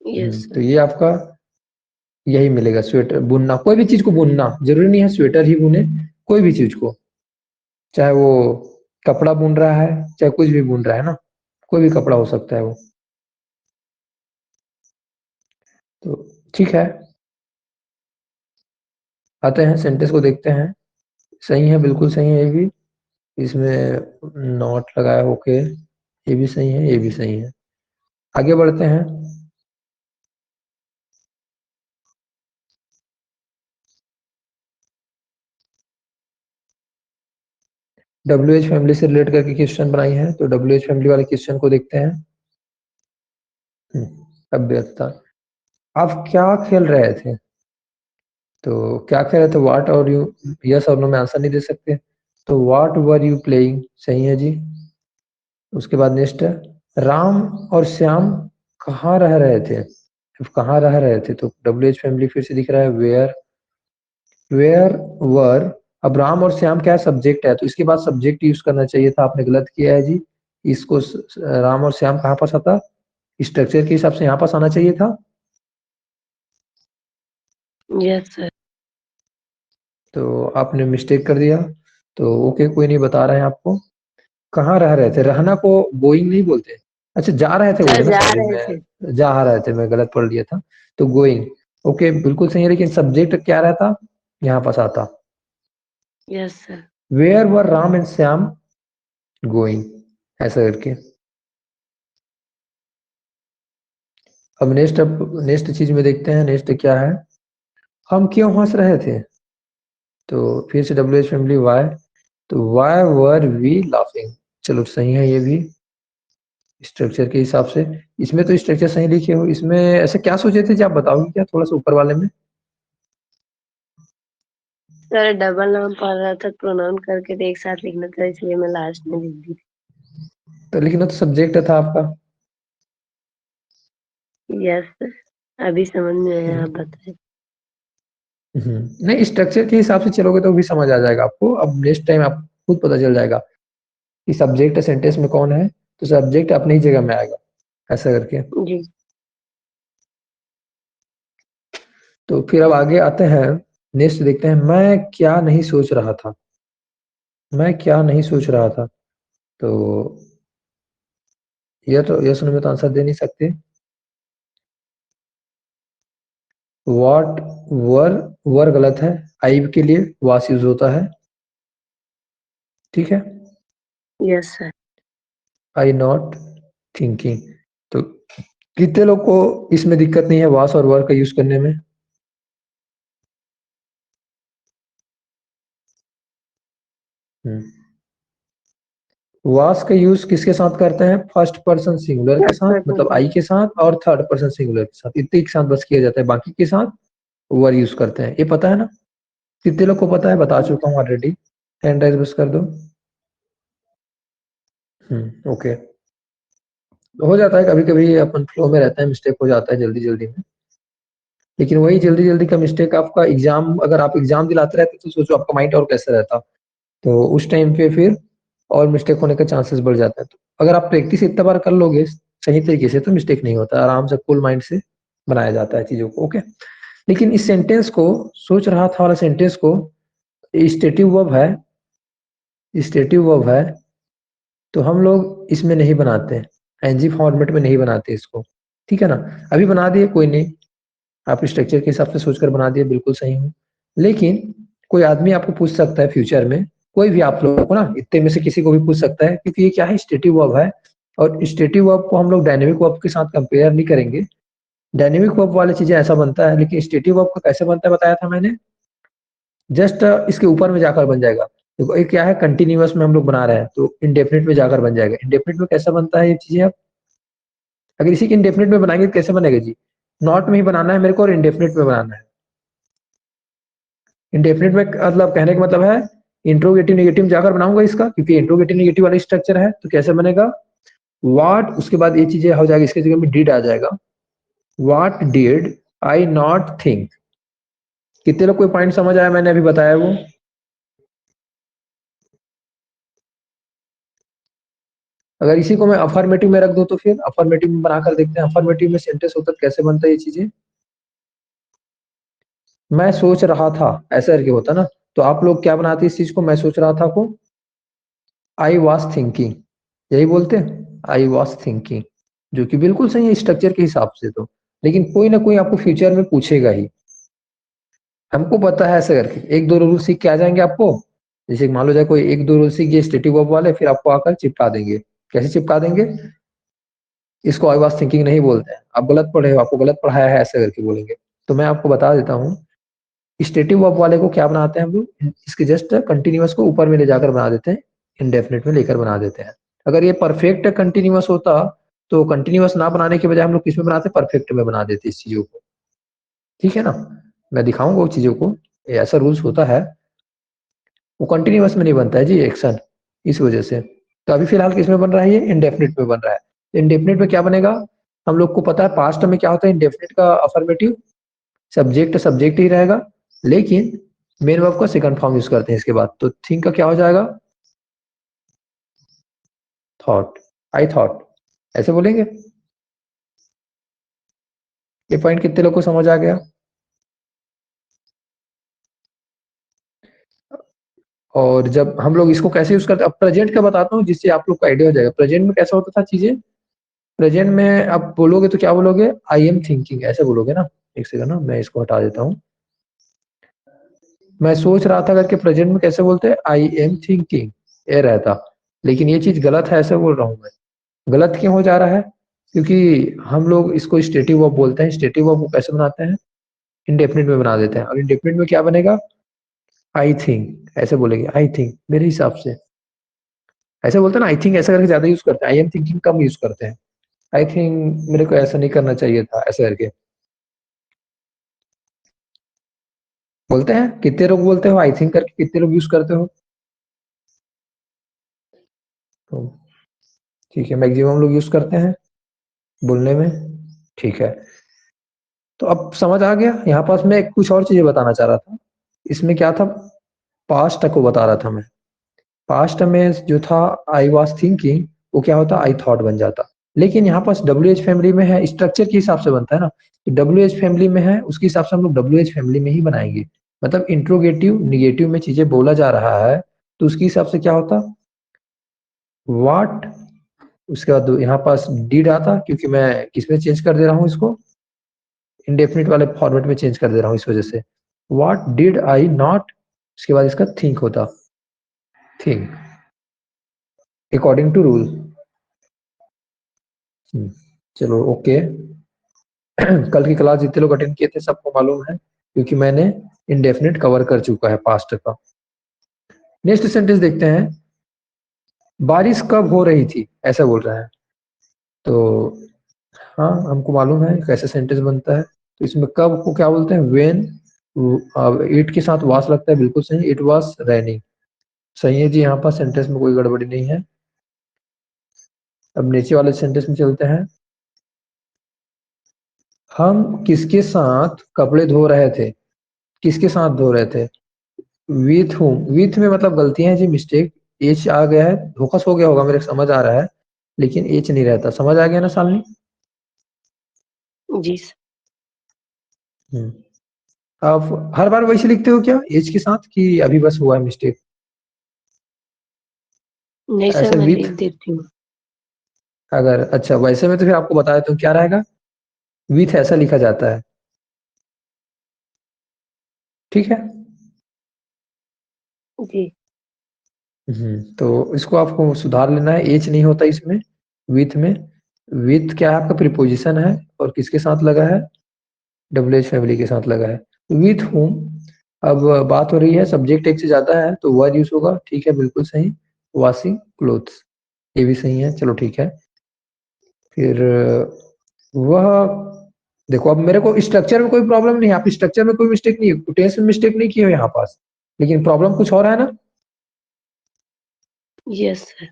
यस तो सर। ये आपका यही मिलेगा, स्वेटर बुनना, कोई भी चीज को बुनना, जरूरी नहीं है स्वेटर ही बुने, कोई भी चीज को, चाहे वो कपड़ा बुन रहा है, चाहे कुछ भी बुन रहा है ना, कोई भी कपड़ा हो सकता है वो। तो ठीक है, आते हैं सेंटेंस को देखते हैं। सही है, बिल्कुल सही है ये भी, इसमें नॉट लगाया, ओके, ये भी सही है, ये भी सही है। आगे बढ़ते हैं। WH फैमिली से रिलेट करके क्वेश्चन बनाई है, तो WH फैमिली वाले क्वेश्चन को देखते हैं। अभ्यर्थता, आप क्या खेल रहे थे, तो क्या खेल रहे थे, व्हाट और यू, यस और नो में आंसर नहीं दे सकते, तो व्हाट वर यू प्लेइंग, सही है जी। उसके बाद नेक्स्ट है, राम और श्याम कहाँ रह रहे थे, अब कहाँ रह रहे थे, तो WH फैमिली फिर से दिख रहा है, वेयर वर, अब राम और श्याम क्या सब्जेक्ट है, तो इसके बाद सब्जेक्ट यूज करना चाहिए था, आपने गलत किया है जी। इसको राम और श्याम कहाँ पास आता, स्ट्रक्चर के हिसाब से यहाँ पास आना चाहिए था। Yes sir. तो आपने मिस्टेक कर दिया, तो ओके, कोई नहीं, बता रहे हैं आपको। कहाँ रह रहे थे, रहना को गोइंग नहीं बोलते, अच्छा जा रहे थे सर बोले ना, जा सॉरी रहे थे। मैं जा रहे थे, मैं गलत पढ़ लिया था, तो गोइंग, ओके बिल्कुल सही है, लेकिन सब्जेक्ट क्या रहता, यहाँ पास आता, yes sir. Where were Ram and Shyam going, ऐसा करके। अब नेक्स्ट चीज में देखते हैं, नेक्स्ट क्या है, हम क्यों हंस रहे थे, तो फिर से WH फैमिली वाई, तो वाई वर वी लाफिंग, चलो सही है ये भी स्ट्रक्चर के हिसाब से, इसमें तो स्ट्रक्चर सही लिखे हो, इसमें ऐसे क्या सोचे थे जी, आप बताओगे क्या थोड़ा सा ऊपर वाले में। सर डबल नाम पढ़ रहा था, प्रोनाउन करके तो एक साथ लिखना था, इसलिए मैं लास्ट में लिख दी। तो लिखना तो सब्जेक्ट था आपका। यस सर, अभी समझ में आया, आप बताएं। नहीं, स्ट्रक्चर के हिसाब से चलोगे तो भी समझ आ जाएगा आपको, अब नेक्स्ट टाइम आप खुद पता चल जाएगा कि सब्जेक्ट सेंटेंस में कौन है, तो सब्जेक्ट अपनी ही जगह में आएगा, ऐसा करके। जी। तो फिर अब आगे आते हैं, नेक्स्ट देखते हैं, मैं क्या नहीं सोच रहा था, मैं क्या नहीं सोच रहा था, तो यह तो यस में तो आंसर दे नहीं सकते, वॉट वर, वर गलत है, आई के लिए वास यूज होता है, ठीक है, yes sir. I not thinking, तो कितने लोग को इसमें दिक्कत नहीं है वास और वर का यूज करने में। वास का यूज किसके साथ करते हैं, फर्स्ट पर्सन सिंगुलर के साथ, मतलब आई के साथ, और थर्ड पर्सन सिंगुलर के साथ, इतने के साथ बस किया जाता है, बाकी के साथ वर यूज करते हैं, ये पता है ना, कितने लोग को पता है, बता चुका हूँ ऑलरेडी, हैंड राइज बस कर दो। ओके, हो जाता है कभी कभी, अपन फ्लो में रहता है, मिस्टेक हो जाता है जल्दी जल्दी में, लेकिन वही जल्दी जल्दी का मिस्टेक आपका एग्जाम, अगर आप एग्जाम दिलाते रहते तो सोचो आपका माइंड और कैसे रहता, तो उस टाइम पे फिर और मिस्टेक होने का चांसेस बढ़ जाता है, तो अगर आप प्रैक्टिस इतना बार कर लोगे सही तरीके से तो मिस्टेक नहीं होता, आराम से कूल माइंड से बनाया जाता है चीजों को, ओके। लेकिन इस सेंटेंस को, सोच रहा था वाला सेंटेंस को, स्टेटिव वर्ब है, स्टेटिव वर्ब है, तो हम लोग इसमें नहीं बनाते, एनजी फॉर्मेट में नहीं बनाते इसको, ठीक है ना, अभी बना दिए कोई नहीं, आप स्ट्रक्चर के हिसाब से सोचकर बना दिए, बिल्कुल सही हूँ, लेकिन कोई आदमी आपको पूछ सकता है फ्यूचर में, कोई भी आप लोगों को ना, इतने में से किसी को भी पूछ सकता है, क्योंकि ये क्या है, स्टेटिव वर्ब है, और स्टेटिव वर्ब को हम लोग डायनेमिक वर्ब के साथ कंपेयर नहीं करेंगे। डायनेमिक वर्ब वाली चीजें ऐसा बनता है, लेकिन स्टेटिव वर्ब का कैसे बनता है बताया था मैंने, जस्ट इसके ऊपर में जाकर बन जाएगा। देखो एक क्या है, कंटिन्यूअस में हम लोग बना रहे हैं तो इंडेफिनिट में जाकर बन जाएगा। इंडेफिनिट में कैसा बनता है ये चीजें, अब अगर इसी के इंडेफिनिट में बनाएंगे तो कैसे बनेगा जी, नॉट में ही बनाना है मेरे को और इंडेफिनिट में बनाना है। इंडेफिनिट में मतलब कहने का मतलब है इंट्रोगेटिव नेगेटिव जाकर बनाऊंगा इसका, क्योंकि इंट्रोगेटिव नेगेटिव वाला स्ट्रक्चर है। तो कैसे बनेगा, व्हाट, उसके बाद ये चीजें हो जाएगी, इसके जगह में डिड आ जाएगा। What did I not think. कितने लोग कोई पॉइंट समझ आया मैंने अभी बताया वो? अगर इसी को मैं अफर्मेटिव में रख दूं तो फिर अफर्मेटिव में बनाकर देखते हैं, अफर्मेटिव में सेंटेंस होता है कैसे बनता है ये चीजें। मैं सोच रहा था ऐसा करके होता ना, तो आप लोग क्या बनाते इस चीज को, मैं सोच रहा था को आई वॉज थिंकिंग, यही बोलते हैं आई वॉज थिंकिंग, जो कि बिल्कुल सही है स्ट्रक्चर के हिसाब से। तो लेकिन कोई ना कोई आपको फ्यूचर में पूछेगा ही, हमको पता है ऐसे करके एक दो रूल सीख के आ जाएंगे आपको। जैसे मान लो जाए कोई एक दो रूल सीख गए स्टेटिव वर्ब वाले, फिर आपको आकर चिपका देंगे। कैसे चिपका देंगे, इसको आई वाज थिंकिंग नहीं बोलते हैं, आप गलत पढ़े हो, आपको गलत पढ़ाया है ऐसे करके बोलेंगे। तो मैं आपको बता देता हूँ, स्टेटिव वर्ब वाले को क्या बनाते हैं हम लोग, इसके जस्ट कंटिन्यूअस को ऊपर में ले जाकर बना देते हैं, इंडेफिनिट में लेकर बना देते हैं। अगर ये परफेक्ट कंटिन्यूअस होता तो कंटिन्यूअस ना बनाने के बजाय हम लोग किसमें बनाते, परफेक्ट में बना देते इस चीजों को। ठीक है ना, मैं दिखाऊंगा वो चीजों को, ये ऐसा रूल्स होता है। वो कंटिन्यूअस में नहीं बनता है जी एक्शन, इस वजह से। तो अभी फिलहाल किस में बन रहा है, ये इंडेफिनिट में बन रहा है। इंडेफिनिट में क्या बनेगा, हम लोग को पता है पास्ट में क्या होता है, इंडेफिनिट का अफर्मेटिव सब्जेक्ट सब्जेक्ट ही रहेगा, लेकिन मेन वर्ब का सेकंड फॉर्म यूज करते हैं इसके बाद। तो थिंक का क्या हो जाएगा, थॉट, आई थॉट, ऐसे बोलेंगे। ये पॉइंट कितने लोग को समझ आ गया? और जब हम लोग इसको कैसे यूज करते हैं, अब प्रेजेंट का बताता हूँ जिससे आप लोग को आइडिया हो जाएगा। प्रेजेंट में कैसा होता था चीजें, प्रेजेंट में आप बोलोगे तो क्या बोलोगे, आई एम थिंकिंग ऐसे बोलोगे ना। एक सेकंड ना, मैं इसको हटा देता हूँ। मैं सोच रहा था करके प्रेजेंट में कैसे बोलते हैं, आई एम थिंकिंग, ये रहता। लेकिन ये चीज गलत है ऐसे बोल रहा हूँ मैं। गलत क्यों हो जा रहा है, क्योंकि हम लोग इसको स्टेटिव वर्ब बोलते हैं। स्टेटिव वर्ब को कैसे बनाते हैं, इंडेफिनिट में बना देते हैं। और इंडेफिनिट में क्या बनेगा, आई थिंक, ऐसे बोलेंगे आई थिंक मेरे हिसाब से, ऐसे बोलते हैं ना। आई थिंक ऐसा करके ज्यादा यूज करते हैं, I am thinking come use करते हैं। आई थिंक मेरे को ऐसा नहीं करना चाहिए था, ऐसे करके बोलते हैं। कितने लोग बोलते हो आई थिंक करके, कितने लोग यूज करते हो? तो ठीक है, मैक्सिमम लोग यूज करते हैं बोलने में। ठीक है, तो अब समझ आ गया। यहाँ पास मैं कुछ और चीजें बताना चाह रहा था। इसमें क्या था, पास्ट को बता रहा था मैं। पास्ट में जो था आई वॉज थिंकिंग, वो क्या होता, आई थॉट बन जाता। लेकिन यहाँ पास डब्ल्यू एच फैमिली में है, स्ट्रक्चर के हिसाब से बनता है ना। तो डब्ल्यू एच फैमिली में है, उसके हिसाब से हम लोग डब्ल्यू एच फैमिली में ही बनाएंगे। मतलब इंट्रोगेटिव निगेटिव में चीजें बोला जा रहा है, तो उसके हिसाब से क्या होता, व्हाट, उसके बाद यहाँ पास डिड आता, क्योंकि मैं किसमें चेंज कर दे रहा हूँ इसको, इंडेफिनिट वाले फॉर्मेट में चेंज कर दे रहा हूँ इस वजह से। व्हाट डिड आई नॉट, उसके बाद इसका थिंक होता, थिंक अकॉर्डिंग टू रूल। चलो ओके। कल की क्लास जितने लोग अटेंड किए थे सबको मालूम है, क्योंकि मैंने इंडेफिनिट कवर कर चुका है पास्ट का। नेक्स्ट सेंटेंस देखते हैं, बारिश कब हो रही थी, ऐसा बोल रहा है। तो हाँ, हमको मालूम है कैसे सेंटेंस बनता है। तो इसमें कब को क्या बोलते हैं, वेन। इट के साथ वास लगता है, बिल्कुल सही, इट वाज रेनिंग, सही है जी। यहाँ पर सेंटेंस में कोई गड़बड़ी नहीं है। अब नीचे वाले सेंटेंस में चलते हैं, हम किसके साथ कपड़े धो रहे थे, किसके साथ धो रहे थे, विथ हूम। विथ में मतलब गलतियां हैं जी, मिस्टेक, एच आ गया है, धोखा हो गया होगा मेरे को समझ आ रहा है, लेकिन एच नहीं रहता। समझ आ गया ना शालिनी? जी सर। आप हर बार वैसे लिखते हो क्या एच के साथ, कि अभी बस हुआ है मिस्टेक? नहीं सर, ऐसे मैं विथ, लिख देती हूँ। अगर अच्छा वैसे में तो फिर आपको बता देता हूँ क्या रहेगा, विथ ऐसा लिखा जाता है। ठीक है। जी। तो इसको आपको सुधार लेना है, एच नहीं होता इसमें, विथ में, विथ क्या है आपका प्रीपोजिशन है और किसके साथ लगा है, डब्ल्यू एच फैमिली के साथ लगा है, विथ होम। अब बात हो रही है सब्जेक्ट एक से ज्यादा है तो वर यूज होगा, ठीक है बिल्कुल सही। वॉशिंग क्लोथ्स, ये भी सही है, चलो ठीक है। फिर वह देखो, अब मेरे को स्ट्रक्चर में कोई प्रॉब्लम नहीं है, आप स्ट्रक्चर में कोई मिस्टेक नहीं है, टेंस में मिस्टेक नहीं की हो यहाँ पास, लेकिन प्रॉब्लम कुछ और है ना। Yes sir.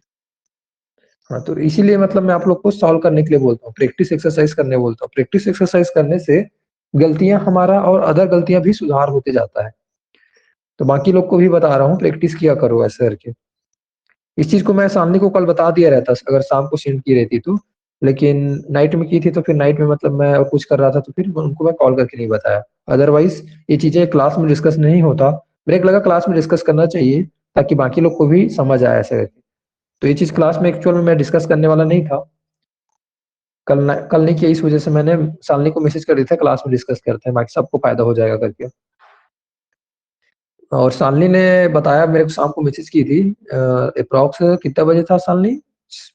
हाँ, तो इसीलिए मतलब मैं आप लोग को सॉल्व करने के लिए बोलता हूँ, प्रैक्टिस एक्सरसाइज करने बोलता हूँ। प्रैक्टिस एक्सरसाइज करने से गलतियां हमारा और अदर गलतियां भी सुधार होते जाता है। तो बाकी लोग को भी बता रहा हूँ, प्रैक्टिस किया करो ऐसे करके। इस चीज को मैं सामने को कल बता दिया रहता अगर शाम को सेंड की रहती तो, लेकिन नाइट में की थी तो फिर नाइट में मतलब मैं और कुछ कर रहा था तो फिर उनको मैं कॉल करके नहीं बताया। अदरवाइज ये चीजें क्लास में डिस्कस नहीं होता, ब्रेक लगा क्लास में डिस्कस करना चाहिए ताकि बाकी लोग को भी समझ आए ऐसे करके। तो ये चीज क्लास में एक्चुअल में मैं डिस्कस करने वाला नहीं था, कल नहीं किया, इस वजह से मैंने सालनी को मैसेज कर दिया था क्लास में डिस्कस करते हैं, बाकी सबको फायदा हो जाएगा करके। और सालनी ने बताया मेरे को, शाम को मैसेज की थी, अप्रोक्स कितना बजे था सालनी,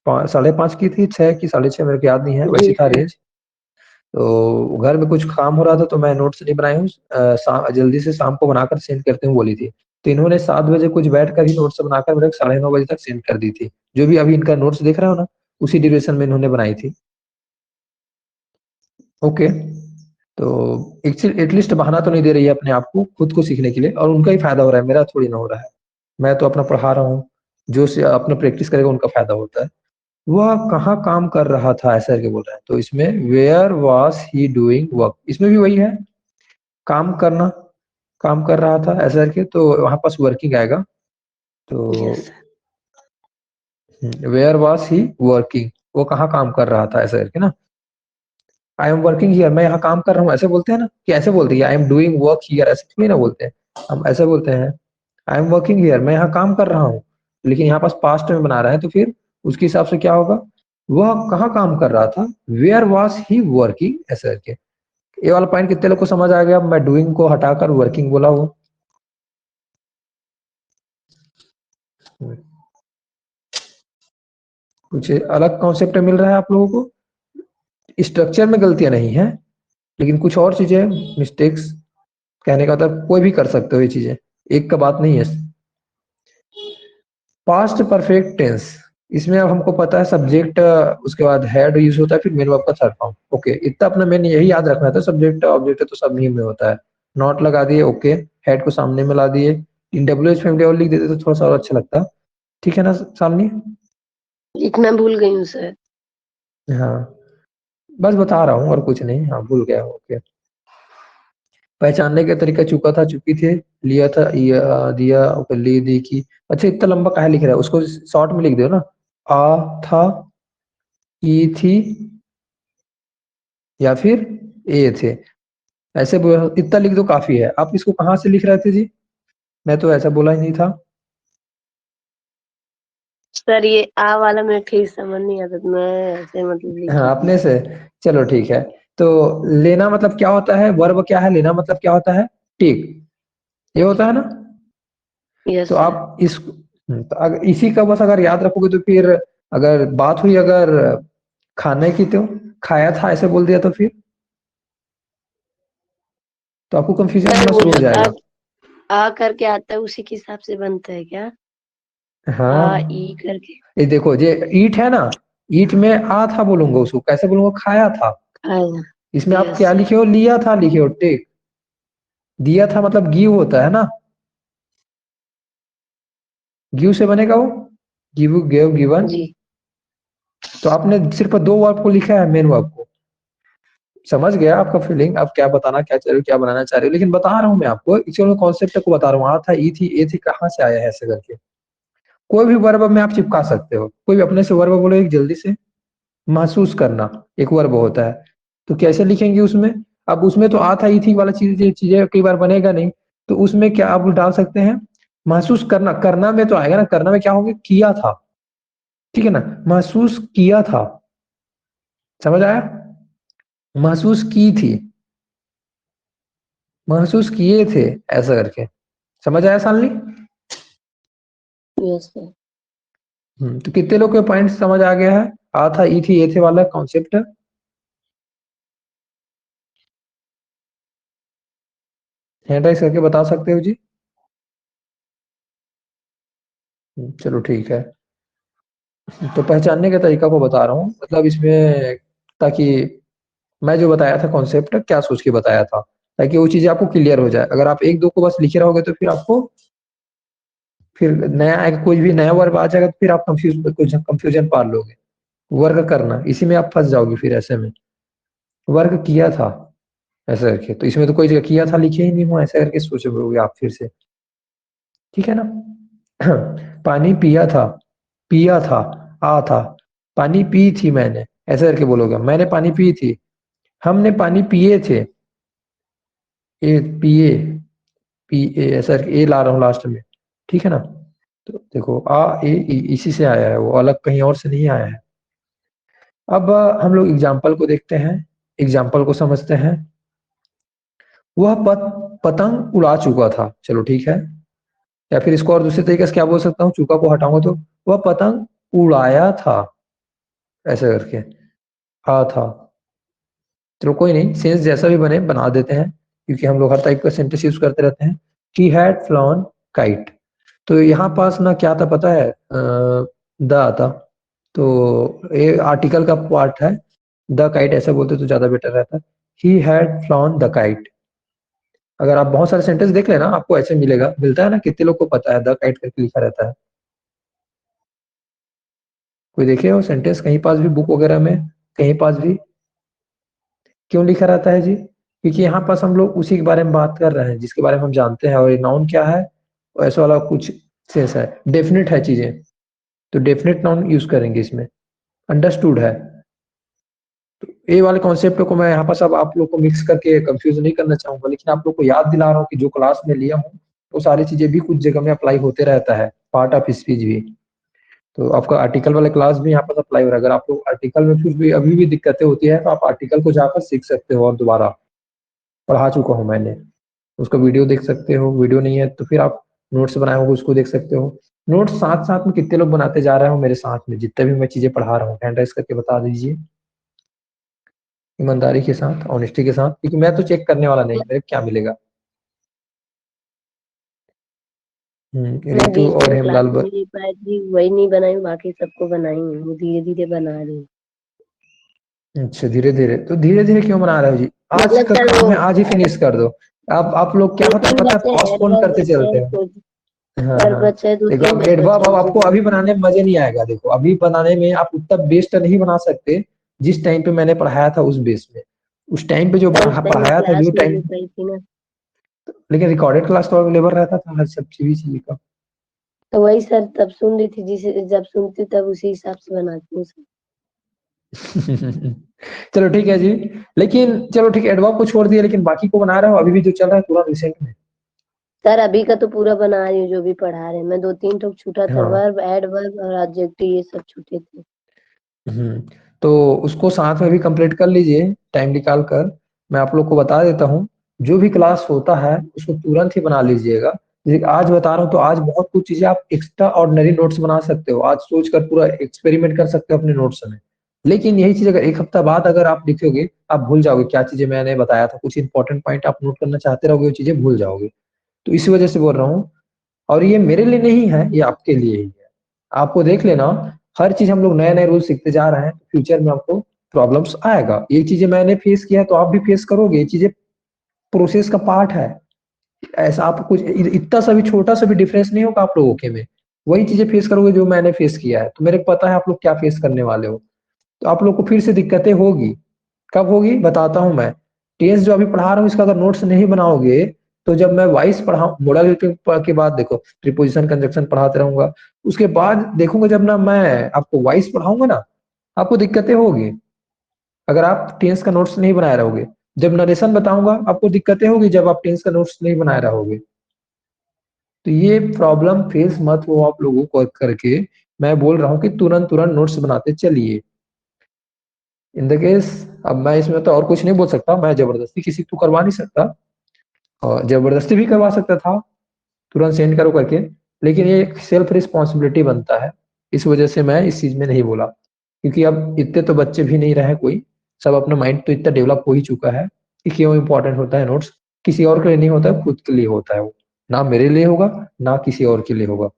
5:30 की थी, 6 की 6:30 मेरे को याद नहीं है, जी वैसी था सर। रेंज। तो घर में कुछ काम हो रहा था तो मैं नोट्स नहीं बनाई हूँ, जल्दी से शाम को बनाकर सेंड करते हूँ बोली थी। तो इन्होंने 7 बजे कुछ बैठ कर ही नोट्स बनाकर मेरे को 9:30 बजे तक सेंड कर दी थी। जो भी अभी इनका नोट्स देख रहे हो ना, उसी ड्यूरेशन में इन्होंने बनाई थी। ओके, तो एटलीस्ट बहाना तो नहीं दे रही है अपने आप को खुद को सीखने के लिए, और उनका ही फायदा हो रहा है, मेरा थोड़ी ना हो रहा है। मैं तो अपना पढ़ा रहा हूँ, जो से अपना प्रैक्टिस करेगा उनका फायदा होता है। वह कहाँ काम कर रहा था ऐसा करके बोल रहा है, तो इसमें where was he doing work, इसमें भी वही है, काम करना, काम कर रहा था ऐसा करके, तो वहां पास वर्किंग आएगा। तो yes sir. Where was he working, वो कहाँ काम कर रहा था ऐसा करके ना। आई एम वर्किंग हियर, मैं यहाँ काम कर रहा हूँ ऐसे बोलते हैं ना, कि ऐसे बोलते हैं I am doing work here, ऐसे थोड़ी ना बोलते हैं, हम ऐसे बोलते हैं आई एम वर्किंग हियर, मैं यहाँ काम कर रहा हूँ। लेकिन यहाँ पास पास्ट में बना रहा है तो फिर उसके हिसाब से क्या होगा, वह कहाँ काम कर रहा था, वेयर वॉज ही वर्किंग ऐसे करके। ये वाला पॉइंट कितने लोग को समझ आ गया, मैं डूइंग को हटाकर वर्किंग बोला हूँ। कुछ अलग कॉन्सेप्ट मिल रहा है आप लोगों को, स्ट्रक्चर में गलतियां नहीं है, लेकिन कुछ और चीजें मिस्टेक्स, कहने का मतलब कोई भी कर सकते हो ये चीजें, एक का बात नहीं है। पास्ट परफेक्ट टेंस, इसमें अब हमको पता है सब्जेक्ट, उसके बाद हेड यूज होता है, फिर मेन वर्ब का थर्ड फॉर्म। ओके, इतना अपना मेन यही याद रखना था, सब्जेक्ट ऑब्जेक्ट तो सब में होता है। नॉट लगा दिए, ओके, हेड को सामने में ला दिए, इन डब्ल्यू एच फैमिली और लिख देते तो थोड़ा सा और अच्छा लगता। ठीक है ना सामने। लिखना भूल गई हूँ सर। हाँ, बस बता रहा हूँ और कुछ नहीं, हाँ भूल गया, ओके। पहचानने का तरीका चुका था चुकी थे, लिया था दिया, ओके, ली दी की। अच्छा, इतना लंबा काहे लिख रहा है, उसको शॉर्ट में लिख दो ना, आ था, ई थी, या फिर ए थे, ऐसे इतना लिख दो काफी है। आप इसको कहाँ से लिख रहे थे जी, मैं तो ऐसा बोला ही नहीं था। सर ये आ वाला मेरे ठीक समझ नहीं आता, तो मैं ऐसे मतलब लिख हाँ, रही थी। अपने से, चलो ठीक है। तो लेना मतलब क्या होता है, वर्ब क्या है, लेना मतलब क्या होता है, टेक, ये होता है ना। तो यस सर। आप इस, तो अगर इसी का बस अगर याद रखोगे तो फिर, अगर बात हुई अगर खाने की, तो खाया था ऐसे बोल दिया तो आपको कंफ्यूजन सर होना वो शुरू हो जो जाएगा। आ करके आता है उसी के हिसाब से बनता है क्या? आ हाँ, ई करके। ये देखो ये ईट है ना, ईट में आ था बोलूंगा, उसको कैसे बोलूंगा, खाया था। आया। इसमें आप यस क्या सर। लिखे हो, लिया था लिखे हो, टेक, दिया था मतलब गिव होता है ना, गिव से बनेगा वो, गिव गेव गिवन। जी। तो आपने सिर्फ दो वर्ब को लिखा है, मेन वर्ब को। समझ गया आपका फीलिंग, आप क्या बताना क्या चाह रहे हो, क्या बनाना चाह रहे हो, लेकिन बता रहा हूँ मैं आपको, एक्चुअल कॉन्सेप्ट को बता रहा हूँ। आ था, ई थी, ए थी, कहाँ से आया है ऐसे करके। कोई भी वर्ब में आप चिपका सकते हो, कोई भी अपने से वर्ब बोलो एक जल्दी से। महसूस करना एक वर्ब होता है, तो कैसे लिखेंगे उसमें। अब उसमें तो आ था, ई थी वाला चीजें कई बार बनेगा नहीं, तो उसमें क्या आप डाल सकते हैं, महसूस करना, करना में तो आएगा ना, करना में क्या होगा, किया था, ठीक है ना, महसूस किया था, समझ आया, महसूस की थी, महसूस किए थे, ऐसा करके। समझ आया सालनी। Yes sir. तो कितने लोग के पॉइंट समझ आ गया है? आ था, ई थी, ए थे वाला कॉन्सेप्ट हैंड राइज करके बता सकते हो जी? चलो ठीक है। तो पहचानने के तरीका को बता रहा हूँ, मतलब इसमें, ताकि मैं जो बताया था कॉन्सेप्ट क्या सोच के बताया था, ताकि वो चीजें आपको क्लियर हो जाए। अगर आप एक दो को बस लिखे रहोगे तो फिर आपको, फिर नया कोई भी नया वर्ब आ जाएगा तो फिर आप कंफ्यूजन पार लोगे। वर्क करना, इसी में आप फंस जाओगे फिर ऐसे में। वर्क किया था ऐसे करके, तो इसमें तो कोई जगह किया था लिखे ही नहीं हो, ऐसे करके सोचोगे आप फिर से। ठीक है ना? पानी पिया था, पिया था, आ था, पानी पी थी मैंने, ऐसे करके बोलोगे मैंने पानी पी थी, हमने पानी पिए थे, ए पिए, पी ए, ऐसा करके ए ला रहा हूँ लास्ट में। ठीक है ना? तो देखो आ ए ई इसी से आया है, वो अलग कहीं और से नहीं आया है। अब हम लोग एग्जाम्पल को देखते हैं, एग्जाम्पल को समझते हैं। वह पतंग उड़ा चुका था, चलो ठीक है। या फिर इसको और दूसरे तरीके से क्या बोल सकता हूँ, चूका को हटाऊंगा तो वह पतंग उड़ाया था, ऐसे करके आ था। चलो कोई नहीं, सेंस जैसा भी बने बना देते हैं, क्योंकि हम लोग हर टाइप का सेंटेंस यूज करते रहते हैं। शी हैड फ्लॉन काइट, तो यहाँ पास ना क्या था पता है, द आता, तो ये आर्टिकल का पार्ट है, द काइट ऐसा बोलते तो ज्यादा बेटर रहता। He had flown the kite. अगर आप बहुत सारे सेंटेंस देख लेना आपको ऐसे मिलेगा, मिलता है ना, कितने लोग को पता है द काइट करके लिखा रहता है? कोई देखे हो सेंटेंस कहीं पास भी बुक वगैरह में, कहीं पास भी? क्यों लिखा रहता है जी? क्योंकि यहाँ पास हम लोग उसी के बारे में बात कर रहे हैं जिसके बारे में हम जानते हैं, और ये नाउन क्या है, ऐसा वाला कुछ सेंस है, डेफिनेट है चीजें, तो डेफिनेट नाउन यूज करेंगे इसमें। अंडरस्टूड है। तो ये वाले कॉन्सेप्ट को मैं यहाँ पर सब आप लोग को मिक्स करके कंफ्यूज नहीं करना चाहूंगा, लेकिन आप लोग को याद दिला रहा हूँ कि जो क्लास में लिया हूँ वो सारी चीजें भी कुछ जगह में अप्लाई होते रहता है, पार्ट ऑफ स्पीच भी। तो आपका आर्टिकल वाले क्लास भी यहाँ पर अप्लाई हो रहा है। अगर आप लोग आर्टिकल में फिर भी अभी भी दिक्कतें होती है तो आप आर्टिकल को जाकर सीख सकते हो, और दोबारा पढ़ा चुका हूँ मैंने, उसका वीडियो देख सकते हो। वीडियो नहीं है तो फिर आप नोट्स बनाए होंगे उसको देख सकते हो। नोट्स साथ साथ में कितने लोग बनाते जा रहे हो मेरे साथ में, जितने भी मैं चीजें पढ़ा रहा हूँ हैंड राइज करके बता दीजिए, ईमानदारी के साथ, ऑनेस्टी के साथ, क्योंकि मैं तो चेक करने वाला नहीं, मेरे क्या मिलेगा। मैं रितु बीच और में क्लास हेमलाल में नहीं पाई थी, वही नहीं बनाई, बाकी सबको बनाई हूँ, धीरे धीरे बना रही हूँ। अच्छा धीरे धीरे, तो धीरे धीरे क्यों बना रहे हो जी? आज मतलब का चलो, काम है आज ही फिनिश कर दो। आप लोग क्या दो होता है तीन पता है, बच्चे हैं, पोस्टपोन एडवर्ब करते बच्चे चलते हैं, हो। तो हाँ वर्ब हाँ। बच्चे हैं, दो देखो तीन अब बच्चे एडवर्ब अब हैं आपको तो अभी बनाने में मजे नहीं आएगा, देखो अभी बनाने में आप उतना बेस्ट नहीं बना सकते जिस टाइम पे मैंने पढ़ाया था उस बेस में। उस टाइम पे जो उस टाइम मैं पढ़ाया था क्लास जो में टाइम, नहीं पाई थी ना। लेकिन रिकॉर्डेड क्लास तो अवेलेबल रहता था हर सब चीज का। तो वही सर तब सुन रही थी, जिसे जब सुनती तब उसी हिसाब से बनाती हूँ सर। चलो ठीक है जी। लेकिन चलो ठीक है, एडवर्ब को छोड़ दिया, लेकिन बाकी को बना रहे हो अभी भी जो चल रहा है पूरा रिसेंट में? सर अभी का तो पूरा बना रही हूँ, जो भी पढ़ा रहे हैं। मैं दो तीन ठोक छूटा था, हाँ। वर्ब एडवर्ब और एडजेक्टिव, ये सब छूटे थे। हम्म, तो उसको साथ में भी कंप्लीट कर लीजिए टाइम निकाल कर। मैं आप लोग को बता देता हूँ, जो भी क्लास होता है उसको तुरंत ही बना लीजिएगा। जैसे आज बता रहा हूँ तो आज बहुत कुछ चीजें आप एक्स्ट्रा ऑर्डिनरी नोट्स बना सकते हो, आज सोच कर पूरा एक्सपेरिमेंट कर सकते हो अपने नोट्स में। लेकिन यही चीज अगर एक हफ्ता बाद अगर आप लिखोगे, आप भूल जाओगे क्या चीजें मैंने बताया था, कुछ इंपॉर्टेंट पॉइंट आप नोट करना चाहते रहोगे, वो चीजें भूल जाओगे। तो इसी वजह से बोल रहा हूँ, और ये मेरे लिए नहीं है, ये आपके लिए ही है। आपको देख लेना, हर चीज हम लोग नए नए रूल सीखते जा रहे हैं, फ्यूचर में आपको प्रॉब्लम्स आएगा। ये चीजें मैंने फेस किया तो आप भी फेस करोगे, ये चीजें प्रोसेस का पार्ट है। ऐसा आप कुछ इतना सा भी छोटा सा भी डिफरेंस नहीं होगा आप लोगों के में, वही चीजें फेस करोगे जो मैंने फेस किया है, तो मेरे को पता है आप लोग क्या फेस करने वाले हो। तो आप लोग को फिर से दिक्कतें होगी, कब होगी बताता हूँ मैं। टेंस जो अभी पढ़ा रहा हूँ इसका अगर नोट्स नहीं बनाओगे, तो जब मैं वाइस पढ़ाऊँ मोडल के बाद देखो प्रीपोजिशन कंजक्शन पढ़ाते रहूंगा, उसके बाद देखूंगा जब ना मैं आपको वाइस पढ़ाऊंगा ना, आपको दिक्कतें होगी। अगर आप टेंस का नोट्स नहीं बनाए रहोगे, जब नरेशन बताऊंगा आपको दिक्कतें होगी, जब आप टेंस का नोट्स नहीं बनाए रहोगे। तो ये प्रॉब्लम फेस मत हो आप लोगों को करके मैं बोल रहा हूँ कि तुरंत तुरंत नोट्स बनाते चलिए। इन द केस, अब मैं इसमें तो और कुछ नहीं बोल सकता, मैं जबरदस्ती किसी को करवा नहीं सकता, और जबरदस्ती भी करवा सकता था तुरंत सेंड करो करके, लेकिन ये एक सेल्फ रिस्पॉन्सिबिलिटी बनता है इस वजह से मैं इस चीज में नहीं बोला, क्योंकि अब इतने तो बच्चे भी नहीं रहे कोई, सब अपना माइंड तो इतना डेवलप हो ही चुका है कि क्यों इंपॉर्टेंट होता है नोट्स, किसी और के लिए नहीं होता है, खुद के लिए होता है वो, ना मेरे लिए होगा ना किसी और के लिए होगा,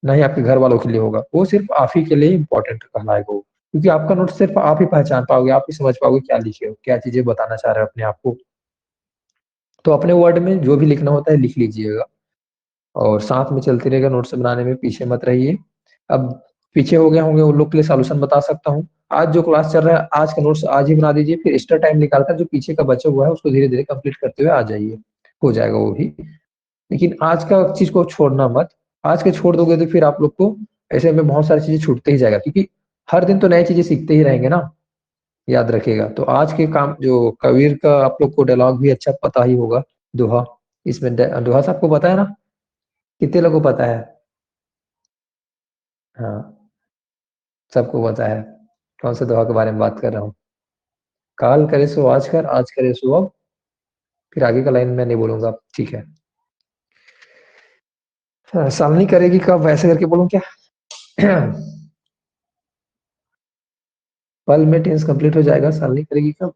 ना ही आपके घर वालों के लिए होगा, वो सिर्फ आप ही के लिए इंपॉर्टेंट कहलाएगा वो, क्योंकि आपका नोट सिर्फ आप ही पहचान पाओगे, आप ही समझ पाओगे क्या लिखे हो, क्या चीजें बताना चाह रहे हो अपने आप को। तो अपने वर्ड में जो भी लिखना होता है लिख लीजिएगा, और साथ में चलते रहेगा नोट्स बनाने में, पीछे मत रहिए। अब पीछे हो गए होंगे उन लोग के लिए सॉल्यूशन बता सकता हूँ। आज जो क्लास चल रहा है आज का नोट्स आज ही बना दीजिए, फिर एक्स्ट्रा टाइम निकालकर जो पीछे का बचा हुआ है उसको धीरे धीरे कंप्लीट करते हुए आ जाइए, हो जाएगा वो भी। लेकिन आज का चीज को छोड़ना मत, आज के छोड़ दोगे तो फिर आप लोग को ऐसे में बहुत सारी चीजें छूटते ही जाएगा, क्योंकि हर दिन तो नई चीजें सीखते ही रहेंगे ना, याद रखिएगा। तो आज के काम जो कबीर का आप लोग को डायलॉग भी अच्छा पता ही होगा, दोहा, इसमें दोहा सबको पता है ना, कितने लोगों को पता है? हाँ, सबको पता है। कौन से दोहा के बारे में बात कर रहा हूँ? काल करे सो आज कर, आज करे सो अब, फिर आगे का लाइन मैं नहीं बोलूंगा, ठीक है। सालनी करेगी कब, वैसे करके बोलूं क्या? पल में टेंस कंप्लीट हो जाएगा, सालनी करेगी कब।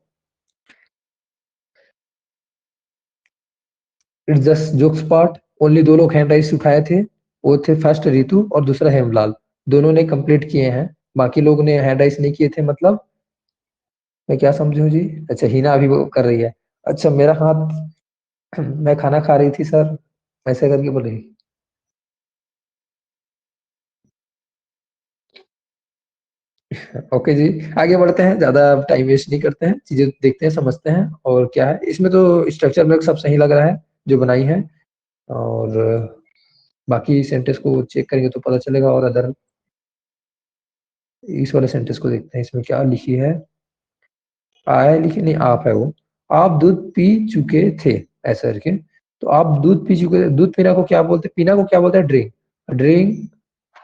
It's just jokes part. Only दो लोग हैंड राइज उठाए थे, वो थे फर्स्ट रितु और दूसरा हेमलाल, दोनों ने कंप्लीट किए हैं, बाकी लोग ने हैंड राइज नहीं किए थे, मतलब मैं क्या समझूं जी? अच्छा, हिना अभी वो कर रही है। अच्छा, मेरा हाथ, मैं खाना खा रही थी सर, ऐसे करके बोल रही। ओके जी, आगे बढ़ते हैं, ज्यादा टाइम वेस्ट नहीं करते हैं, चीजें देखते हैं समझते हैं। और क्या है इसमें, तो स्ट्रक्चर में सब सही लग रहा है जो बनाई है, और बाकी सेंटेंस को चेक करेंगे तो पता चलेगा। और अदर इस वाले सेंटेंस को देखते हैं, इसमें क्या लिखी है, आया लिखी नहीं, आप है वो। आप दूध पी चुके थे, ऐसा करके। तो आप दूध पी चुके थे, दूध पीना को क्या बोलते हैं, पीना को क्या बोलते हैं? ड्रिंक, ड्रिंक,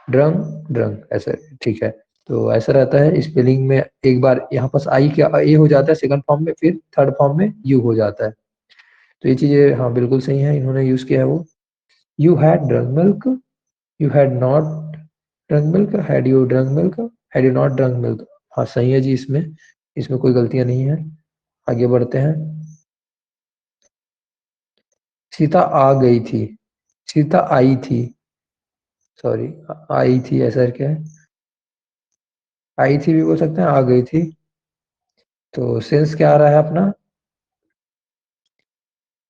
ड्रंक, ड्रंक, ऐसा, ठीक है। तो ऐसा रहता है स्पेलिंग में, एक बार यहाँ पास आई क्या ए हो जाता है सेकंड फॉर्म में, फिर थर्ड फॉर्म में यू हो जाता है। तो ये चीजें हाँ बिल्कुल सही है, इन्होंने यूज किया है वो। You had drunk milk, you had not drunk milk, had you drunk milk, had you not drunk milk. हाँ सही है जी, इसमें इसमें कोई गलतियां नहीं है। आगे बढ़ते हैं। सीता आ गई थी, सीता आई थी, सॉरी, आई थी ऐसा क्या है, आई थी भी बोल सकते हैं, आ गई थी। तो सेंस क्या आ रहा है अपना,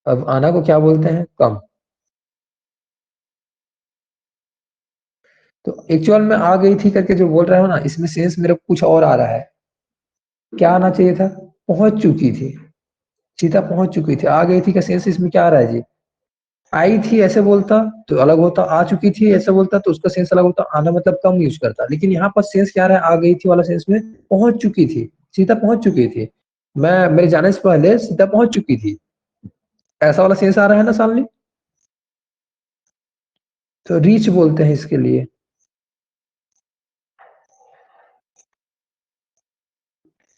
अब आना को क्या बोलते हैं? कम। तो एक्चुअल में आ गई थी करके जो बोल रहे हो ना, इसमें सेंस मेरे को कुछ और आ रहा है। क्या आना चाहिए था? पहुंच चुकी थी, सीता पहुंच चुकी थी। आ गई थी का सेंस इसमें क्या आ रहा है जी? आई थी ऐसे बोलता तो अलग होता, आ चुकी थी ऐसे बोलता तो उसका सेंस अलग होता, आना मतलब कम यूज करता। लेकिन यहाँ पर सेंस क्या आ रहा है, आ गई थी वाला सेंस में पहुंच चुकी थी, सीता पहुंच चुकी थी, मैं मेरे जाने से पहले सीता पहुंच चुकी थी, ऐसा वाला सेंस आ रहा है ना सामने। तो रीच बोलते हैं इसके लिए,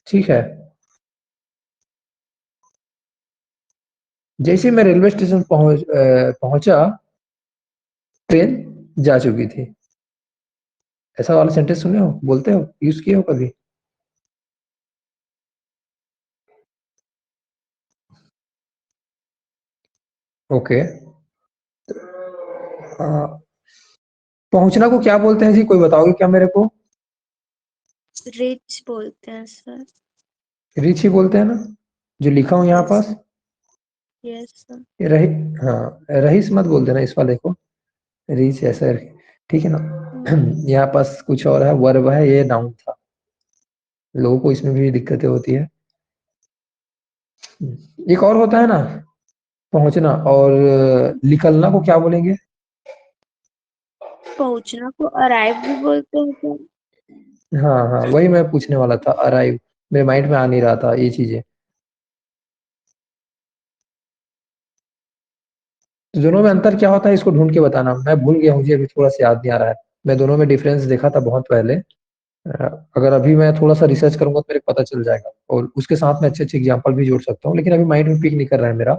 ठीक है। जैसे मैं रेलवे स्टेशन पहुंचा, ट्रेन जा चुकी थी, ऐसा वाला सेंटेंस सुने हो, बोलते हो, यूज किए हो कभी? ओके। पहुंचना को क्या बोलते हैं जी, कोई बताओगे क्या मेरे को? रिच बोलते हैं सर। रिच ही बोलते हैं ना, जो लिखा हूं यहाँ पास। Yes sir. ये रही, हाँ रईस मत बोल देना इस वाले को, रिच ऐसा है, ठीक है ना। यहाँ पास कुछ और है, वर्ब है, ये नाउन था, लोगों को इसमें भी दिक्कतें होती है। एक और होता है ना, पहुंचना, और निकलना को क्या बोलेंगे? पहुंचना को अराइव भी बोलते हैं क्या? हाँ हाँ, वही मैं पूछने वाला था, अराइव, मेरे माइंड में आ नहीं रहा था ये चीजें। तो दोनों में अंतर क्या होता है इसको ढूंढ के बताना, मैं भूल गया, मुझे अभी थोड़ा सा याद नहीं आ रहा है। मैं दोनों में डिफरेंस देखा था बहुत पहले, अगर अभी मैं थोड़ा सा रिसर्च करूंगा तो मेरे को पता चल जाएगा, और उसके साथ में अच्छे अच्छे एग्जाम्पल भी जोड़ सकता हूँ, लेकिन अभी माइंड में पिक नहीं कर रहा है मेरा।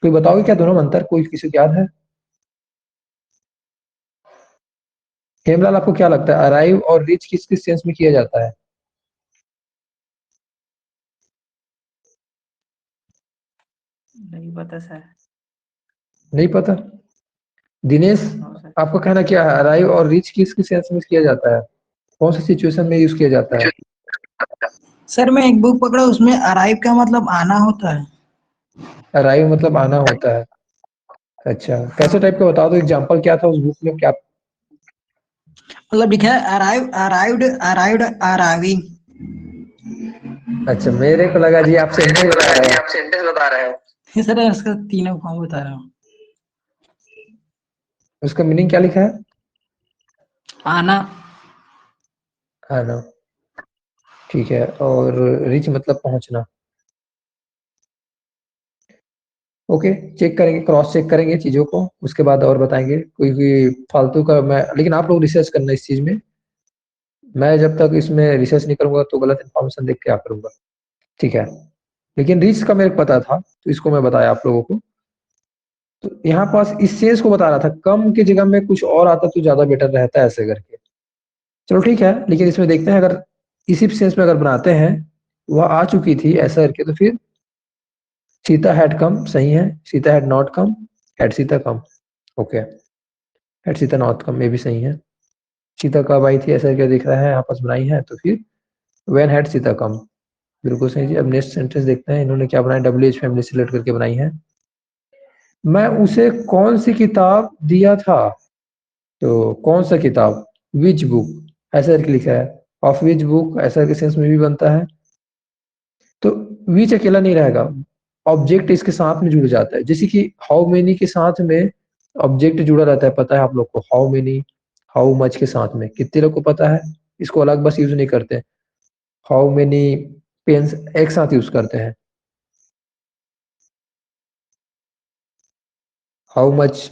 कोई बताओगे क्या दोनों में अंतर, कोई किसी को याद है? हेमलाल आपको क्या लगता है अराइव और रीच किस किस सेंस में किया जाता है? नहीं पता सर। नहीं पता। Dinesh no sir. आपका कहना क्या है अराइव और रीच किस किस सेंस में किया जाता है? कौन सी सिचुएशन में यूज किया जाता है? सर मैं एक बुक पकड़ा उसमें अराइव का मतलब आना होता है। अराइव मतलब आना होता है। अच्छा कैसे टाइप का बता दो, एग्जांपल क्या था उस बुक में, क्या? मतलब लिखा है अराइव अराइव्ड अराइव्ड अराइविंग। अच्छा मेरे को लगा जी आप सेंटेंस बता रहे हो। आप सेंटेंस बता रहे हो। सर इसका तीनों फॉर्म बता रहा हूँ। उसका मीनिंग क्या लिखा है? आना। आना, ठीक है। और रीच मतलब पहुंचना। ओके, चेक करेंगे, क्रॉस चेक करेंगे चीजों को, उसके बाद और बताएंगे। कोई भी फालतू का मैं, लेकिन आप लोग रिसर्च करना इस चीज में। मैं जब तक इसमें रिसर्च नहीं करूंगा तो गलत इन्फॉर्मेशन देख के क्या करूंगा, ठीक है। लेकिन रीच का मेरे को पता था तो इसको मैं बताया आप लोगों को। तो यहाँ पास इस सेंस को बता रहा था, कम की जगह में कुछ और आता तो ज्यादा बेटर रहता है ऐसे करके। चलो ठीक है, लेकिन इसमें देखते हैं अगर इसी सेंस में अगर बनाते हैं, वह आ चुकी थी ऐसा करके, तो फिर सीता हैड कम सही है, Sita had not come, had Sita come, okay. Had Sita not come में भी सही है। सीता कब आई थी ऐसा करके दिख रहा है, आपस बनाई है, तो फिर व्हेन हैड सीता कम, बिल्कुल सही जी। अब नेक्स्ट सेंटेंस देखते हैं इन्होंने क्या बनाया, WH फैमिली से रिलेट करके बनाई है। मैं उसे कौन सी किताब दिया था, तो कौन सा किताब, विच बुक ऐसा करके लिखा है। ऑफ विच बुक ऐसा के सेंस में भी बनता है। तो विच अकेला नहीं रहेगा, ऑब्जेक्ट इसके साथ में जुड़ जाता है, जैसे कि हाउ मेनी के साथ में ऑब्जेक्ट जुड़ा रहता है, पता है आप लोग को। हाउ मेनी, हाउ मच के साथ में कितने लोग को पता है, इसको अलग बस यूज नहीं करते। हाउ मेनी पेन्स एक साथ यूज करते हैं। How much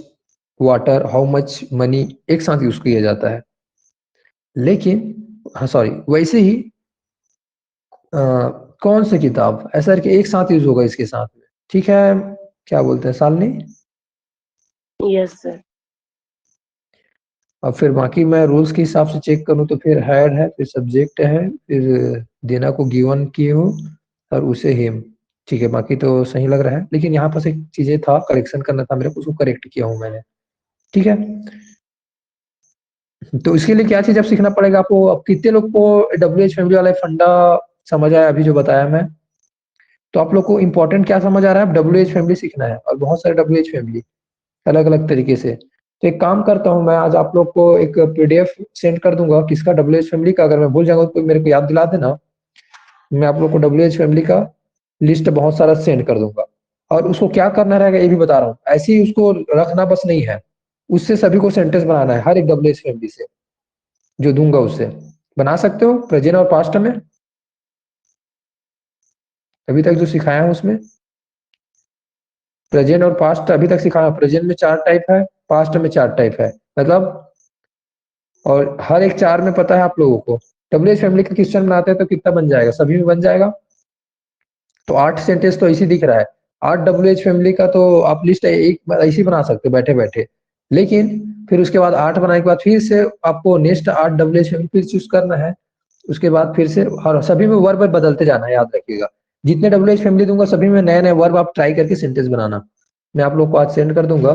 water, how much money एक साथ यूज किया जाता है। लेकिन हाँ सॉरी, वैसे ही कौन सी किताब ऐसा करके एक साथ यूज होगा इसके साथ में, ठीक है। क्या बोलते हैं सालनी? Yes sir. अब फिर बाकी मैं रूल्स के हिसाब से चेक करूं तो फिर हैड है, फिर सब्जेक्ट है, फिर देना को गिवन किए हो, और उसे हिम, ठीक है। बाकी तो सही लग रहा है, लेकिन यहाँ पास एक चीजें था, करेक्शन करना था मेरे को, उसको करेक्ट किया हूं मैंने, ठीक है। तो इसके लिए क्या चीज अब सीखना पड़ेगा आपको? अब कितने लोग को WH फैमिली वाला फंडा समझ आया अभी जो बताया मैं? तो आप लोग को इंपॉर्टेंट क्या समझ आ रहा है, WH फैमिली सीखना है, और बहुत सारे WH फैमिली अलग अलग तरीके से। तो एक काम करता हूं, मैं आज आप लोग को एक PDF सेंड कर दूंगा किसका, WH फैमिली का। अगर मैं भूल जाऊंगा तो मेरे को याद दिला देना। मैं आप लोग को WH फैमिली का लिस्ट बहुत सारा सेंड कर दूंगा, और उसको क्या करना रहेगा ये भी बता रहा हूँ। ऐसे ही उसको रखना बस नहीं है, उससे सभी को सेंटेंस बनाना है, हर एक WH फैमिली से जो दूंगा उससे बना सकते हो, प्रेजेंट और पास्ट में। अभी तक जो सिखाया है उसमें प्रेजेंट और पास्ट अभी तक सिखाया, प्रेजेंट में 4 टाइप है, पास्ट में 4 टाइप है, मतलब। और हर एक 4 में पता है आप लोगों को। WH फैमिली का क्वेश्चन बनाते हैं तो कितना बन जाएगा, सभी में बन जाएगा। तो 8 सेंटेंस तो इसी दिख रहा है। 8 WH फैमिली का तो आप लिस्ट एक ऐसी बना सकते हो बैठे बैठे। लेकिन फिर उसके बाद 8 बनाने के बाद फिर से आपको नेक्स्ट 8 WH फैमिली फिर चूज करना है। उसके बाद फिर से, और सभी में वर्ब बदलते जाना है, याद रखिएगा। जितने WH फैमिली दूंगा सभी में नए नए वर्ब आप ट्राई करके सेंटेंस बनाना। मैं आप लोग को आज सेंड कर दूंगा,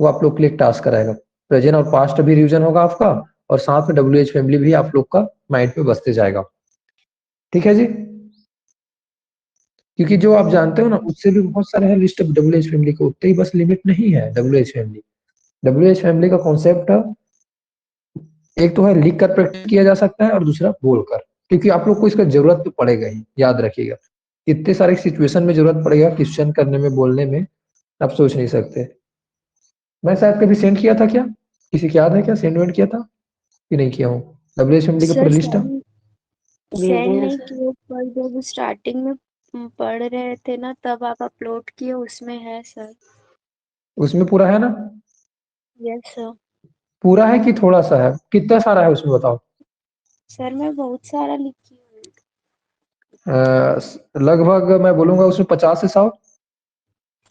वो आप लोग के लिए एक टास्क कराएगा। प्रेजेंट और पास्ट भी रिवीजन होगा आपका, और साथ में WH फैमिली भी आप लोग का माइंड में बसते जाएगा, ठीक है जी। क्योंकि जो आप जानते हो ना, उससे भी बहुत सारे हैं लिस्ट WH फैमिली के, उतने ही बस लिमिट नहीं है WH फैमिली। WH फैमिली का कॉन्सेप्ट एक तो है लिख कर प्रैक्टिस किया जा सकता है, और दूसरा बोलकर, क्योंकि आप लोग को इसका जरूरत तो पड़ेगा ही, याद रखिएगा। इतने सारे सिचुएशन में जरूरत पड़ेगा क्वेश्चन करने में, बोलने में, आप सोच नहीं सकते। मैं शायद कभी सेंड किया था क्या, किसी को याद है क्या, सेंड वेंड किया था कि नहीं किया हूँ? WH फैमिली का सर पूरा लिस्ट है। भेजे सेंड हैं नहीं सर। किए, पर जब स्टार्टिंग में पढ़ रहे थे ना तब आप अपलोड किए, उसमें है सर। उसमें पूरा है ना? Yes sir. पूरा है कि थोड़ा सा है, कितना सारा है उसमें बताओ? सर मैं बहुत सारा लिखी हूँ। लगभग मैं बोलूंगा उसमें 50 से 100।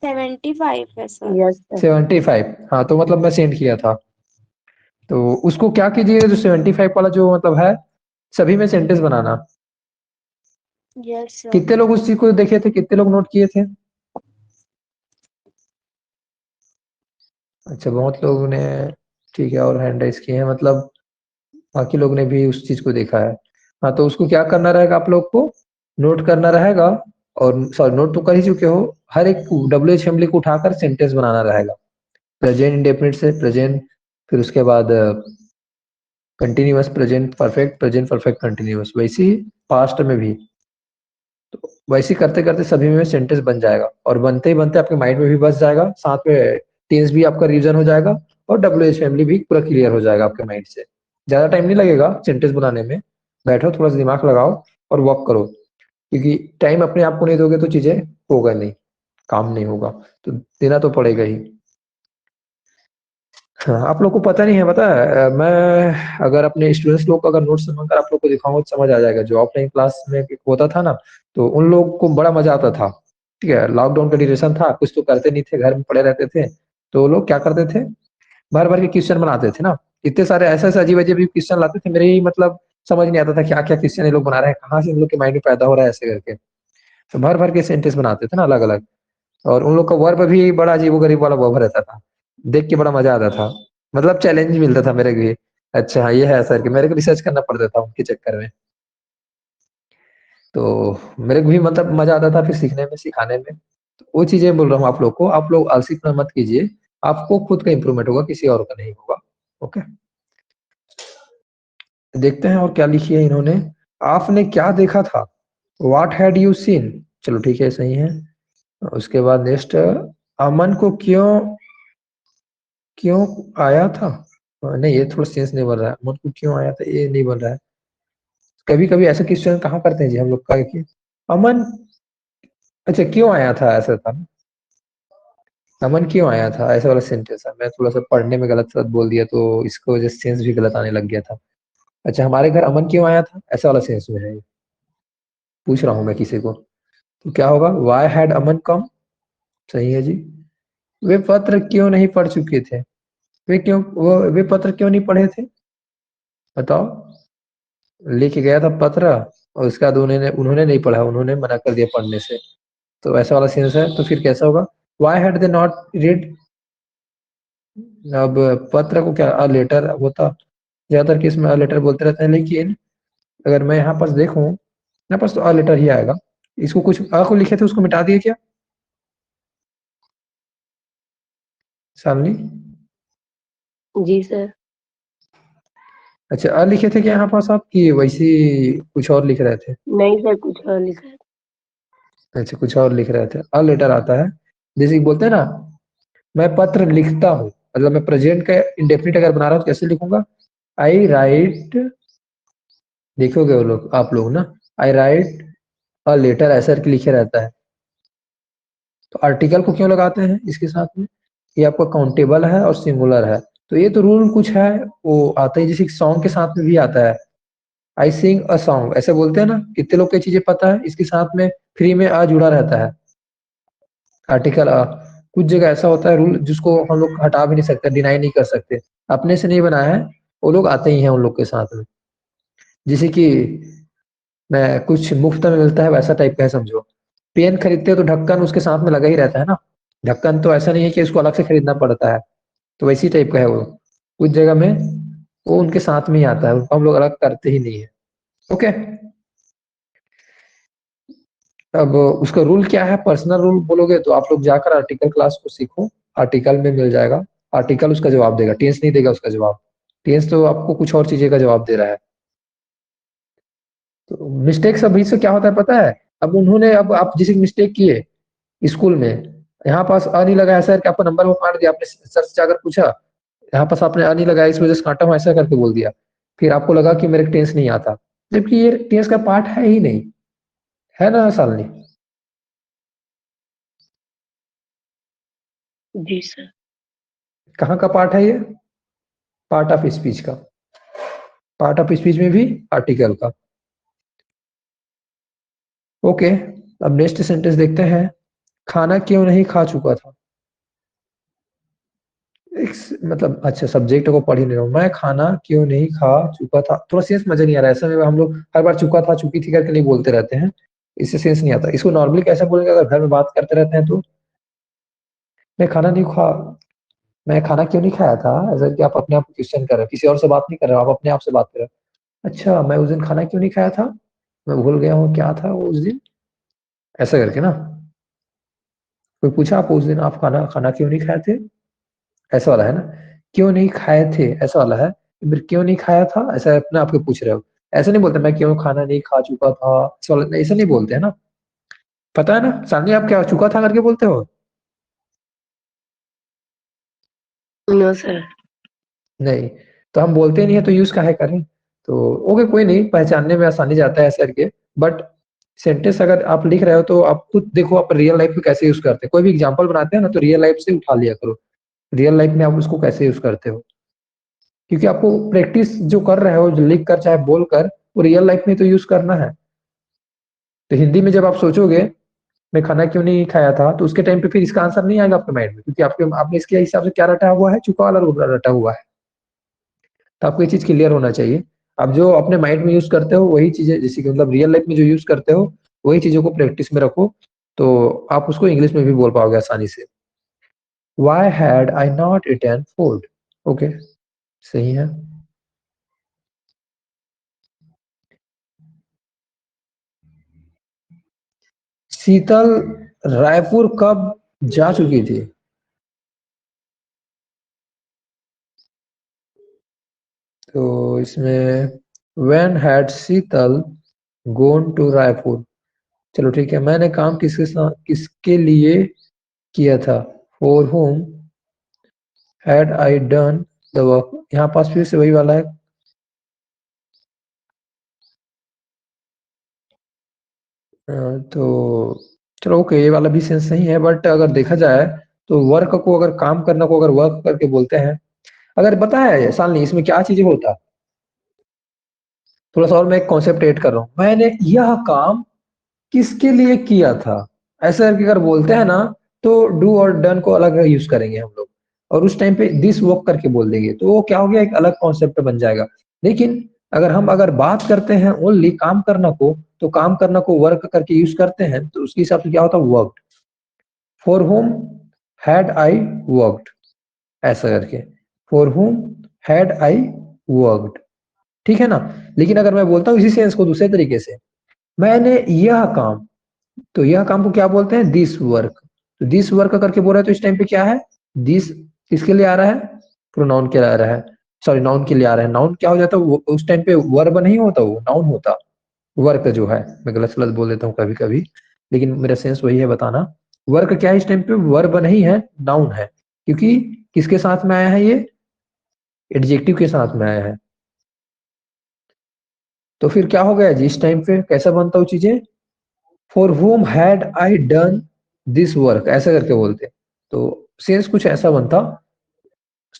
75 है सर। Yes sir. 75, हाँ, तो मतलब मैं सेंड किया था। तो उसको क्या कीजिएगा, जो 75 वाला जो मतलब है, सभी में सेंटेंस बनाना। Yes sir. कितने लोग उस चीज को देखे थे, कितने लोग नोट किए थे? अच्छा, बहुत लोगों ने, ठीक है, और हैंड राइज किए हैं, मतलब बाकी लोग ने भी उस चीज को देखा है। हाँ, तो उसको क्या करना रहेगा, आप लोग को नोट करना रहेगा, और सॉरी नोट तो कर ही चुके हो, हर एक WH फैमिली को उठाकर सेंटेंस बनाना रहेगा। प्रेजेंट इंडेफिनिट से प्रेजेंट, फिर उसके बाद कंटिन्यूअस, प्रेजेंट परफेक्ट कंटिन्यूअस, वैसे ही पास्ट में भी। तो वैसे करते करते सभी में सेंटेंस बन जाएगा, और बनते ही बनते आपके माइंड में भी बस जाएगा, साथ में टेंस भी आपका रिवीजन हो जाएगा, और WH फैमिली भी पूरा क्लियर हो जाएगा आपके माइंड से। ज्यादा टाइम नहीं लगेगा सेंटेंस बनाने में, बैठो थोड़ा सा दिमाग लगाओ और वर्क करो, क्योंकि टाइम अपने आप को नहीं दोगे तो चीजें होगा नहीं, काम नहीं होगा, तो देना तो पड़ेगा ही। हाँ, आप लोग को पता नहीं है, पता है, मैं अगर अपने स्टूडेंट्स लोग को अगर नोट्स बनकर आप लोग को दिखाऊंगा तो समझ आ जाएगा। जो ऑफलाइन क्लास में होता था ना, तो उन लोग को बड़ा मजा आता था। ठीक है, लॉकडाउन का ड्यूरेशन था, कुछ तो करते नहीं थे, घर में पड़े रहते थे, तो वो लोग क्या करते थे, भर भर के क्वेश्चन बनाते थे ना। इतने सारे ऐसे ऐसे अजीब अजीब क्वेश्चन लाते थे, मेरे ही मतलब समझ नहीं आता था क्या क्या क्वेश्चन ये लोग बना रहे हैं, कहाँ से इन लोग के माइंड में पैदा हो रहा है ऐसे करके। तो भर भर के सेंटेंस बनाते थे ना अलग अलग, और उन लोग का वर्ब भी बड़ा अजीब गरीब वाला वर्ब रहता था, देख के बड़ा मजा आता था, मतलब चैलेंज मिलता था मेरे को भी। अच्छा हाँ, ये है सर, कि मेरे को रिसर्च करना पड़ता था उनके चक्कर में, तो मेरे को भी मतलब मजा आता था फिर सीखने में सिखाने में। तो वो चीजें बोल रहा हूँ आप लोग को, आप लोग आलसीपना मत कीजिए, आपको खुद का इंप्रूवमेंट होगा, किसी और का नहीं होगा। ओके, देखते हैं और क्या लिखी है इन्होंने। आपने क्या देखा था, व्हाट हैड यू सीन, चलो ठीक है, सही है। उसके बाद नेक्स्ट, अमन को क्यों क्यों आया था, नहीं ये थोड़ा सेंस नहीं बन रहा है, अमन को क्यों आया था, ये नहीं बन रहा है। कभी कभी ऐसे क्वेश्चन कहाँ करते हैं जी हम लोग का, कि अमन, अच्छा क्यों आया था, ऐसा था ना? अमन क्यों आया था, ऐसा वाला सेंटेंस है, मैं थोड़ा सा पढ़ने में गलत सलत बोल दिया, तो इसको वजह से सेंस भी गलत आने लग गया था। अच्छा, हमारे घर अमन क्यों आया था, ऐसा वाला सेंस में है ये। पूछ रहा हूँ मैं किसी को, तो क्या होगा, वाई हैड अमन कम, सही है जी। वे पत्र क्यों नहीं पढ़ चुके थे, वे पत्र क्यों नहीं पढ़े थे, बताओ। लेके गया था पत्र, और उसके बाद उन्होंने उन्होंने नहीं पढ़ा, उन्होंने मना कर दिया पढ़ने से, तो ऐसा वाला सेंस है, तो फिर कैसा होगा, why had they not read. अब पत्र को क्या अ लेटर होता, ज्यादातर केस में अ लेटर बोलते रहते हैं, लेकिन अगर मैं यहाँ पास देखूं, यहाँ पास तो अ लेटर ही आएगा। इसको कुछ अ को लिखे थे उसको मिटा दिए क्या, सामने? जी सर। अच्छा, अ लिखे थे क्या यहाँ पास आप, कि वैसे ही कुछ और लिख रहे थे? नहीं सर, कुछ और लिखा है। अच्छा, कुछ और लिख रहे थे, अ लेटर आता है। जैसे कि बोलते हैं ना, मैं पत्र लिखता हूँ, मतलब मैं प्रेजेंट का इंडेफिनिट अगर बना रहा हूँ तो कैसे लिखूंगा, आई राइट, देखोगे वो लोग आप लोग ना, आई राइट अ लेटर ऐसा करके लिखे रहता है। तो आर्टिकल को क्यों लगाते हैं इसके साथ में, ये आपका काउंटेबल है और सिंगुलर है, तो ये तो रूल कुछ है, वो आता है, जैसे सॉन्ग के साथ में भी आता है, आई सिंग अ सॉन्ग, ऐसे बोलते हैं ना, कितने लोग को ये चीजें पता है, इसके साथ में फ्री में आ जुड़ा रहता है, आर्टिकल आ। कुछ जगह ऐसा होता है रूल जिसको हम लोग हटा भी नहीं सकते, डिनाई नहीं कर सकते, अपने से नहीं बना है, वो लोग आते ही हैं उन लोग के साथ में। जैसे कि मैं कुछ मुफ्त में मिलता है वैसा टाइप का है, समझो। पेन खरीदते हो तो ढक्कन उसके साथ में लगा ही रहता है ना, ढक्कन तो ऐसा नहीं है कि उसको अलग से खरीदना पड़ता है, तो वैसी टाइप का है वो। कुछ जगह में वो उनके साथ में ही आता है, उनको हम लोग अलग करते ही नहीं है। ओके, अब उसका रूल क्या है, पर्सनल रूल बोलोगे तो आप लोग जाकर आर्टिकल क्लास को सीखो, आर्टिकल में मिल जाएगा, आर्टिकल उसका जवाब देगा, टेंस नहीं देगा उसका जवाब, टेंस तो आपको कुछ और चीजें का जवाब दे रहा है। तो मिस्टेक्स अभी से क्या होता है पता है, अब उन्होंने, अब आप जिस मिस्टेक किए स्कूल में, यहाँ पास अ नहीं लगाया सर, कि आपका नंबर वो काट दिया, आपने सर से जाकर पूछा, यहाँ पास आपने अ नहीं लगाया इस वजह से काटा हूँ, ऐसा करके बोल दिया, फिर आपको लगा कि मेरे टेंस नहीं आता, जबकि ये टेंस का पार्ट है ही नहीं, है ना सालनी? जी सर। कहाँ का पार्ट है ये, पार्ट ऑफ स्पीच का, पार्ट ऑफ स्पीच में भी आर्टिकल का। ओके, अब नेक्स्ट सेंटेंस देखते हैं, खाना क्यों नहीं खा चुका था, मतलब अच्छा सब्जेक्ट को पढ़ ही नहीं रहा हूँ। मैं खाना क्यों नहीं खा चुका था, थोड़ा सेंस मजा नहीं आ रहा है। ऐसा में हम लोग हर बार चुका था चुकी थी करके नहीं बोलते रहते हैं, इससे सेंस नहीं आता। इसको नॉर्मली कैसे बोलेंगे अगर घर में बात करते रहते हैं तो, मैं खाना नहीं खा मैं खाना क्यों नहीं खाया था, ऐसा कि आप अपने आप को क्वेश्चन कर रहे हो, किसी और से बात नहीं कर रहे हो, आप अपने आप से बात कर रहे हो। अच्छा मैं उस दिन खाना क्यों नहीं खाया था, मैं भूल गया हूँ क्या था वो उस दिन, ऐसा करके ना। कोई पूछा आपको उस दिन आप खाना खाना क्यों नहीं खाए थे, ऐसा वाला है ना। क्यों नहीं खाए थे ऐसा वाला है, फिर क्यों नहीं खाया था ऐसा अपने आप को पूछ रहे हो। ऐसा नहीं बोलते मैं क्यों खाना नहीं खा चुका था, ऐसा नहीं बोलते है ना। पता है ना सामने आप क्या चुका था करके बोलते हो। No sir. नहीं, तो हम बोलते नहीं है तो यूज काहे करें। तो ओके कोई नहीं, पहचानने में आसानी जाता है ऐसे करके। बट सेंटेंस अगर आप लिख रहे हो तो आप खुद देखो आप रियल लाइफ में कैसे यूज करते हैं। कोई भी एग्जांपल बनाते हैं ना तो रियल लाइफ से उठा लिया करो, रियल लाइफ में आप उसको कैसे यूज करते हो। क्योंकि आपको प्रैक्टिस जो कर रहे हो, जो लिख कर चाहे बोल कर, वो रियल लाइफ में तो यूज करना है। तो हिंदी में जब आप सोचोगे मैं खाना क्यों नहीं खाया था, तो उसके टाइम पे फिर इसका आंसर नहीं आएगा आपके माइंड में, क्योंकि आपके आपने इसके हिसाब से क्या रटा हुआ है, चुका वाला रूप रटा हुआ है। तो आपको ये चीज क्लियर होना चाहिए। आप जो अपने माइंड में यूज करते हो वही चीजें, जैसे कि मतलब रियल लाइफ में जो यूज करते हो वही चीजों को प्रैक्टिस में रखो, तो आप उसको इंग्लिश में भी बोल पाओगे आसानी से। Why had I not eaten food? Okay सही है। शीतल रायपुर कब जा चुकी थी, तो इसमें when had Sheetal gone to Raipur. चलो ठीक है, मैंने काम किसके साथ किसके लिए किया था, for whom had I done the work। यहाँ पास फिर से वही वाला है। तो चलो ओके ये वाला भी सेंस नहीं है, बट अगर देखा जाए तो वर्क को अगर काम करना को अगर वर्क करके बोलते हैं, अगर पता है सालनी इसमें क्या चीजें होता। थोड़ा सा और मैं एक कॉन्सेप्ट ऐड कर रहा हूँ, मैंने यह काम किसके लिए किया था, ऐसा करके अगर बोलते हैं ना तो डू और डन को अलग यूज करेंगे हम लोग, और उस टाइम पे दिस वर्क करके बोल देंगे, तो वो क्या हो गया एक अलग कॉन्सेप्ट बन जाएगा। लेकिन अगर बात करते हैं ओनली काम करना को, तो काम करना को वर्क करके यूज करते हैं, तो उसके हिसाब से क्या होता है work. For home had I worked, ऐसा करके for home had I worked, ठीक है ना। लेकिन अगर मैं बोलता हूँ इसी सेंस को दूसरे तरीके से, मैंने यह काम, तो यह काम को क्या बोलते हैं दिस वर्क। तो दिस वर्क करके बोल रहा है तो इस टाइम पे क्या है, दिस किसके लिए आ रहा है, प्रोनाउन के लिए आ रहा है, सॉरी नाउन के लिए आ रहा है। नाउन क्या हो जाता है उस टाइम पे, वर्ब नहीं होता वो नाउन होता। वर्क जो है, मैं गलत गलत बोल देता हूँ कभी कभी, लेकिन मेरा सेंस वही है बताना। वर्क क्या है इस टाइम पे, वर्ब नहीं है नाउन है, क्योंकि किसके साथ में आया है ये, एडजेक्टिव के साथ में आया है। तो फिर क्या हो गया जी इस टाइम पे कैसा बनता वो चीजें, for whom had I done this work, ऐसा करके बोलते। तो सेंस कुछ ऐसा बनता।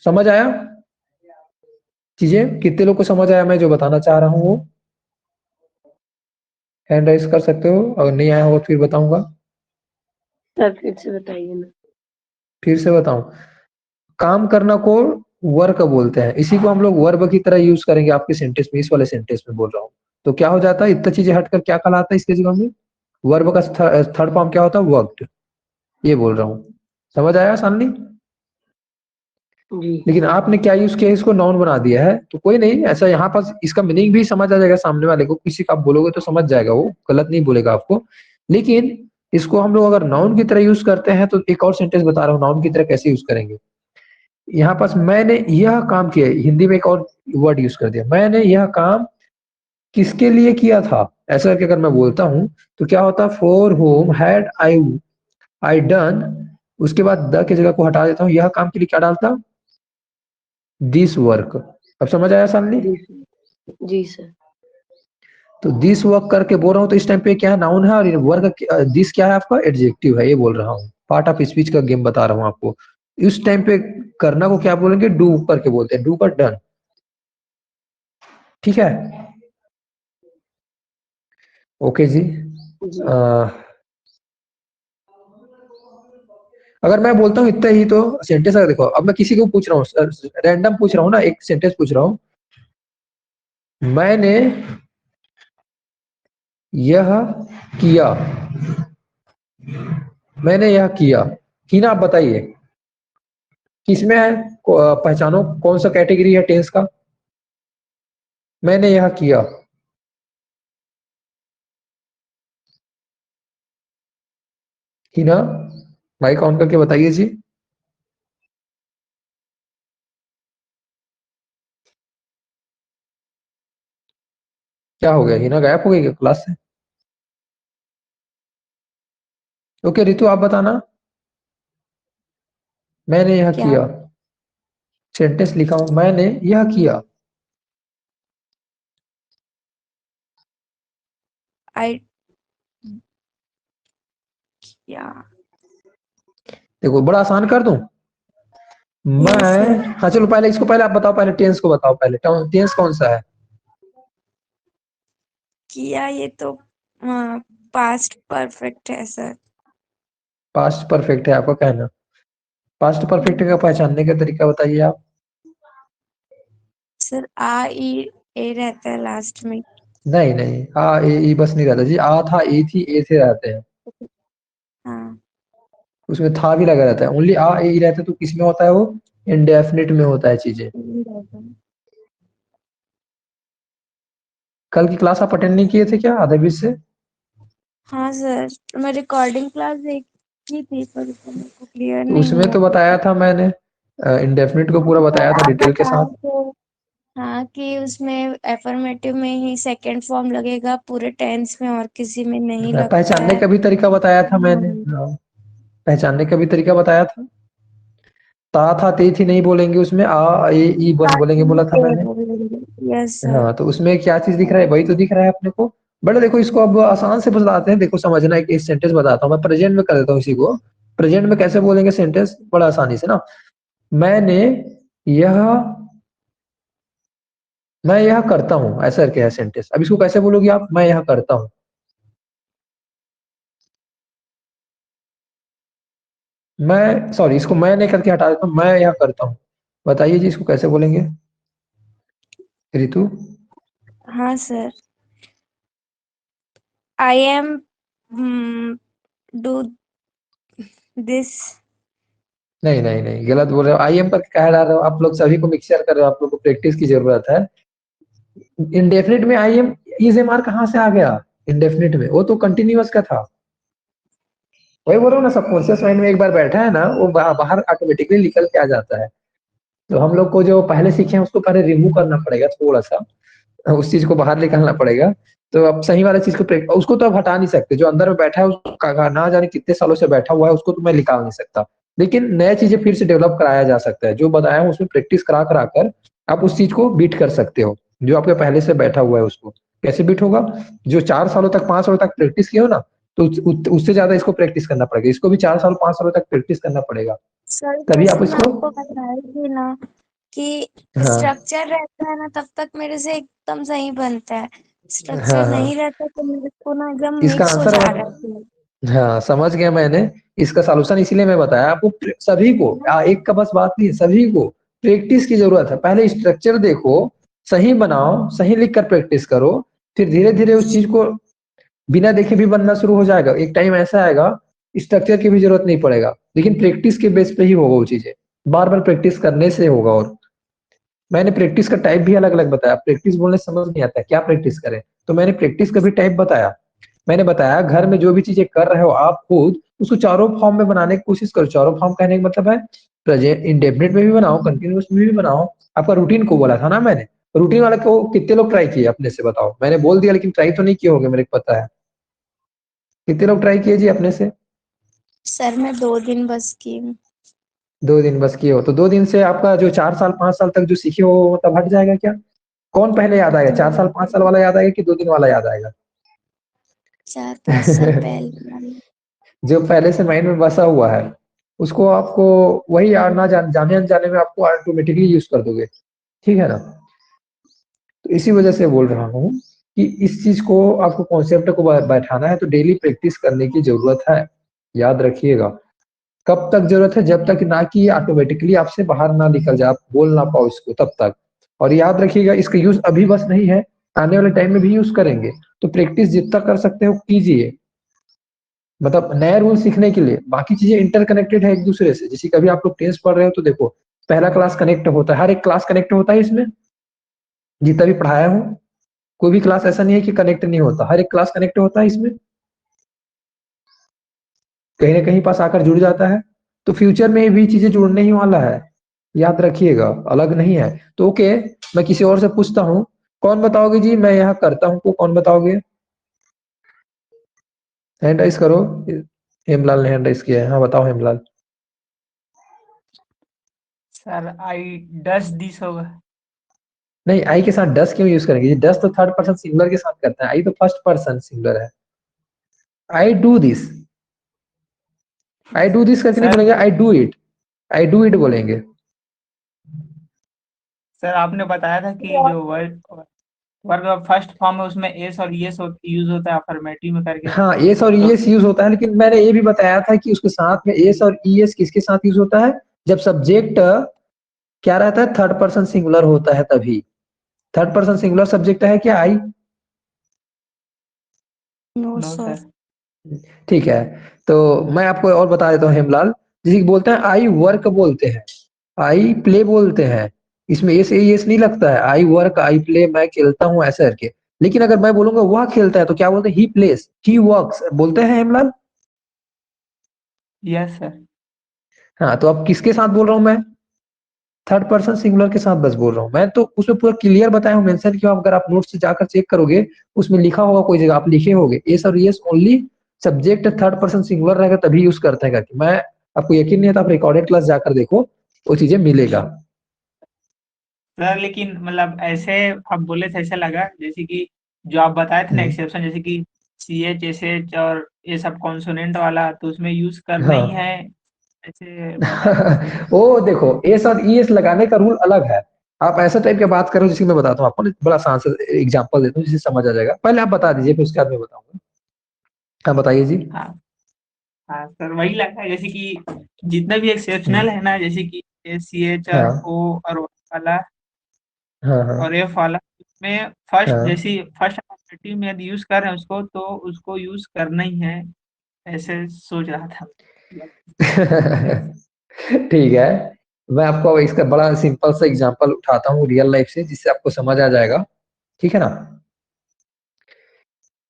समझ आया चीजें, कितने लोग को समझ आया मैं जो बताना चाह रहा हूँ वो, हैंड राइज कर सकते हो, अगर नहीं आया होगा तो फिर बताऊंगा। सर फिर से बताइए ना। फिर से बताऊं, काम करना को वर्क बोलते हैं, इसी को हम लोग वर्ब की तरह यूज करेंगे आपके सेंटेंस में, इस वाले सेंटेंस में बोल रहा हूँ। तो क्या हो जाता है इतना चीजें हटकर क्या कहलाता है इसके जगह में, वर्ब का थर्ड फॉर्म क्या होता है वर्कड, ये बोल रहा हूँ। समझ आया सामने। जी। लेकिन आपने क्या यूज किया, इसको नाउन बना दिया है, तो कोई नहीं ऐसा यहाँ पास इसका मीनिंग भी समझ आ जाएगा सामने वाले को, किसी का आप बोलोगे तो समझ जाएगा, वो गलत नहीं बोलेगा आपको। लेकिन इसको हम लोग अगर नाउन की तरह यूज करते हैं, तो एक और सेंटेंस बता रहा हूँ नाउन की तरह कैसे यूज करेंगे। यहाँ पास मैंने यह काम किया, हिंदी में एक और वर्ड यूज कर दिया, मैंने यह काम किसके लिए किया था, ऐसा करके अगर मैं बोलता हूँ तो क्या होता, for home had I done, उसके बाद द की जगह को हटा देता हूँ, यह काम के लिए क्या डालता, दिस वर्क। अब समझ आया सामने। जी सर। जी सर। तो दिस वर्क करके बोल रहा हूँ तो इस टाइम पे क्या है नाउन है, और वर्क दिस क्या है आपका एडजेक्टिव है, ये बोल रहा हूँ, पार्ट ऑफ स्पीच का गेम बता रहा हूँ आपको। इस टाइम पे करना को क्या बोलेंगे, डू करके बोलते हैं, डू का डन, ठीक है। ओके जी। जी। अगर मैं बोलता हूँ इतना ही तो सेंटेंस, अगर देखो अब मैं किसी को पूछ रहा हूँ, रैंडम पूछ रहा हूँ ना, एक सेंटेंस पूछ रहा हूँ, मैंने यह किया, मैंने यह किया, ही ना, आप बताइए किसमें है, पहचानो कौन सा कैटेगरी है टेंस का। मैंने यह किया, ही ना, माइक ऑन करके बताइए जी। क्या हो गया, हिना गायब हो गई क्या क्लास से? ओके रितु आप बताना। मैंने यह क्या? किया, सेंटेंस लिखा हूं, मैंने यह किया। आई क्या? देखो बड़ा आसान कर दूं यस मैं। सर। हाँ चलो पहले इसको, पहले आप बताओ, पहले टेंस को बताओ, पहले टेंस कौन सा है? किया ये तो पास्ट परफेक्ट है सर। पास्ट परफेक्ट है आपका कहना। पास्ट परफेक्ट का पहचानने का तरीका बताइए आप। सर आ ई ए रहता है लास्ट में। नहीं नहीं, आ ए ई बस नहीं रहता जी, आ था, ए थी, ए थे रहते हैं, हाँ उसमें था भी लगा रहता है। ओनली आ ए ई रहता है तो किस में होता है वो? इंडेफिनिट में होता है चीजें। कल की क्लास आप अटेंड नहीं किए थे क्या आधे बीच से? हाँ सर, मैं रिकॉर्डिंग क्लास देखी थी पर उसका मेरे को क्लियर तो नहीं उसमें हुआ तो बताया था मैंने, इंडेफिनिट को पूरा बताया था आप डिटेल के बताओ साथ। तो। हाँ कि उसमें एफर्मेटिव में ही सेकंड फॉर्म लगेगा पूरे टेंस में और किसी में नहीं लगता पहचानने है। का भी तरीका बताया था मैंने। हाँ। हाँ, पहचानने का भी तरीका बताया था। ता था ते थी नहीं बोलेंगे, उसमें आ ए ई बस बोलेंगे, बोला था मैंने। Yes sir. हाँ तो उसमें क्या चीज दिख रहा है, वही तो दिख रहा है अपने को। बड़ा देखो इसको अब आसान से बताते हैं, देखो समझना, एक सेंटेंस बताता हूँ मैं, प्रेजेंट में कर देता हूँ इसी को। प्रेजेंट में कैसे बोलेंगे सेंटेंस बड़ा आसानी से ना, मैंने यह, मैं यह करता हूँ, ऐसा क्या है सेंटेंस। अब इसको कैसे बोलोगे आप, मैं यह करता हूँ। मैं सॉरी, इसको मैं नहीं करके हटा देता हूँ, मैं यह करता हूँ। बताइए जी इसको कैसे बोलेंगे रितु? हाँ sir. I am do this. नहीं नहीं नहीं, गलत बोल रहे हो, आई एम करके कह डाल रहे हो आप लोग, सभी को मिक्सचर कर रहे हो, आप लोग को प्रैक्टिस की जरूरत है। इंडेफिनिट में I am is am are कहाँ से आ गया? इंडेफिनिट में वो तो कंटिन्यूअस का था। वही बोल रहा हूँ ना, सबकॉन्शियस माइंड में एक बार बैठा है ना, वो बाहर ऑटोमेटिकली निकल के आ जाता है। तो हम लोग को जो पहले सीखे हैं उसको पहले रिमूव करना पड़ेगा थोड़ा सा, उस चीज को बाहर निकालना पड़ेगा। तो अब सही वाला चीज को उसको तो अब हटा नहीं सकते, जो अंदर में बैठा है उसका ना जाने कितने सालों से बैठा हुआ है, उसको तो मैं निकाल नहीं सकता। लेकिन नया चीजें फिर से डेवलप कराया जा सकता है, जो बताया हूँ उसमें प्रैक्टिस करा करा कर आप उस चीज को बीट कर सकते हो, जो आपके पहले से बैठा हुआ है उसको। कैसे बीट होगा? जो 4 सालों तक 5 सालों तक प्रैक्टिस किया हो ना, तो उससे ज्यादा इसको प्रैक्टिस करना पड़ेगा, इसको भी 4 साल 5 सालों तक प्रैक्टिस करना पड़ेगा, सर तभी आप जैसे मैं इसको। आपको बताई थी ना कि हाँ स्ट्रक्चर रहता है ना तब तक मेरे से एकदम सही बनता है। स्ट्रक्चर हाँ हाँ, नहीं रहता तो मेरे को ना एकदम इसका मिक्स हो आंसर जा बता। रहा है। हाँ समझ गया मैंने। इसका सॉल्यूशन इसीलिए मैं बताया आपको, सभी को, एक का बस बात नहीं है, सभी को प्रैक्टिस की जरूरत है। पहले स्ट्रक्चर देखो, सही बनाओ, सही लिख कर प्रैक्टिस करो, फिर धीरे धीरे उस चीज को बिना देखे भी बनना शुरू हो जाएगा। एक टाइम ऐसा आएगा स्ट्रक्चर की भी जरूरत नहीं पड़ेगा, लेकिन प्रैक्टिस के बेस पे ही होगा वो चीजें, बार बार प्रैक्टिस करने से होगा। और मैंने प्रैक्टिस का टाइप भी अलग अलग बताया, प्रैक्टिस बोलने से समझ नहीं आता क्या प्रैक्टिस करें, तो मैंने प्रैक्टिस का भी टाइप बताया। मैंने बताया घर में जो भी चीजें कर रहे हो आप खुद, उसको चारों फॉर्म में बनाने की कोशिश करो। चारों फॉर्म कहने का मतलब है प्रेजेंट इंडेफिनिट में भी बनाओ, कंटिन्यूअस में भी बनाओ। आपका रूटीन को बोला था ना मैंने, रूटीन वाला को कितने लोग ट्राई किए अपने से बताओ? मैंने बोल दिया लेकिन ट्राई तो नहीं किए होंगे, मेरे को पता है। कितने लोग ट्राई किए जी अपने से? सर मैं 2 दिन बस की हूँ। 2 दिन बस किए हो तो 2 दिन से आपका जो 4 साल 5 साल तक जो सीखे हो वो मतलब हट जाएगा क्या? कौन पहले याद आएगा, 4 साल 5 साल वाला याद आएगा कि 2 दिन वाला याद आएगा? 4-5 साल पहले। जो पहले से माइंड में बसा हुआ है उसको आपको, वही यार ना जाने अनजाने में आपको ऑटोमेटिकली यूज कर दोगे, ठीक है ना। तो इसी वजह से बोल रहा हूँ कि इस चीज को आपको, कॉन्सेप्ट को बैठाना है तो डेली प्रैक्टिस करने की जरूरत है, याद रखिएगा। कब तक जरूरत है? जब तक ना कि ऑटोमेटिकली आपसे बाहर ना निकल जाए, आप बोल ना पाओ इसको, तब तक। और याद रखिएगा इसका यूज अभी बस नहीं है, आने वाले टाइम में भी यूज करेंगे। तो प्रैक्टिस जितना कर सकते हो कीजिए, मतलब नया रूल सीखने के लिए। बाकी चीजें इंटरकनेक्टेड है एक दूसरे से। जैसे कभी आप लोग टेंस पढ़ रहे हो तो देखो, पहला क्लास कनेक्ट होता है, हर एक क्लास कनेक्ट होता है इसमें, जितना भी पढ़ाया हूँ। कोई भी क्लास ऐसा नहीं है कि कनेक्ट नहीं होता, हर एक क्लास कनेक्ट होता है इसमें, कहीं ना कहीं पास आकर जुड़ जाता है। तो फ्यूचर में भी चीजें जुड़ने ही वाला है, याद रखिएगा, अलग नहीं है। तो ओके, मैं किसी और से पूछता हूँ, कौन बताओगे जी? मैं यहाँ करता हूँ को कौन बताओगे? हैंड राइज करो। हेमलाल ने हैंड राइज किया है, हाँ बताओ Hemlal. Sir I does this होगा। नहीं, आई के साथ डस क्यों यूज करेंगे जी? डस तो थर्ड पर्सन सिंगुलर के साथ करता है, आई तो फर्स्ट पर्सन सिंगुलर है। I do this, I do this करके नहीं सर बोलेंगे, I do it, I do it बोलेंगे। सर आपने बताया था कि जो वर्ड वर्ग का फर्स्ट फॉर्म है उसमें एस और ईएस यूज होता है अफर्मेटिव में करके। हाँ, एस और तो ईएस यूज होता है, लेकिन मैंने ये भी बताया था कि उसके साथ में एस और ईएस किसके साथ यूज होता है? जब सब्जेक्ट क्या रहता है? थर्ड पर्सन सिंगुलर होता है तभी। थर्ड पर्सन सिंगुलर सब्जेक्ट है क्या I? No no sir. Sir. ठीक है, तो मैं आपको और बता देता हूँ हेमलाल। जैसे कि बोलते हैं आई वर्क बोलते हैं, आई प्ले बोलते हैं, इसमें एस एस नहीं लगता है। आई वर्क, आई प्ले, मैं खेलता हूँ ऐसा करके। लेकिन अगर मैं बोलूंगा वह खेलता है तो क्या बोलते हैं? ही प्लेस, ही वर्क्स बोलते हैं हेमलाल। Yes sir. हाँ, तो अब किसके साथ बोल रहा हूँ मैं? थर्ड पर्सन सिंगुलर के साथ बस बोल रहा हूँ मैं, तो उसमें पूरा क्लियर बताया हूँ, मेंशन किया। अगर आप नोट से जाकर चेक करोगे, उसमें लिखा होगा कोई जगह, आप लिखे होगे एस और yes only subject third person singular रहेगा तभी यूज करते हैं करके। मैं आपको यकीन नहीं है तो आप रिकॉर्डेड क्लास जाकर देखो, वो चीजें मिलेगा। सर लेकिन मतलब ऐसे आप बोले थे ऐसा लगा जैसे कि जो आप बताए थे ना एक्सेप्शन, जैसे कि सी एच एस एच और ये सब कॉन्सोनेंट वाला, तो उसमें यूज करना ही हाँ। है ऐसे बताया था सर। वो देखो, एस और ई एस लगाने का रूल अलग है। आप ऐसा टाइप की बात करो जिसकी मैं बताता हूँ आपको ना, बड़ा आसान से एग्जांपल देता हूँ जिससे समझ आ जाएगा। पहले आप बता दीजिए, फिर उसके बाद मैं बताऊंगा। हाँ बताइए जी। हाँ हाँ सर, वही लगा जैसे कि जितना भी एक्सेप्शनल हम्म, है ना, जैसे कि एस सी एच और हाँ ओ और वाला हाँ हाँ और एफ वाला, में फर्स्ट हाँ। जैसे फर्स्ट अफर्मेटिव में यदि यूज कर रहे हैं उसको, तो उसको यूज करना ही है, ऐसे सोच रहा था। ठीक है, मैं आपको इसका बड़ा सिंपल सा एग्जांपल उठाता हूँ रियल लाइफ से, जिससे आपको समझ आ जाएगा। ठीक है ना?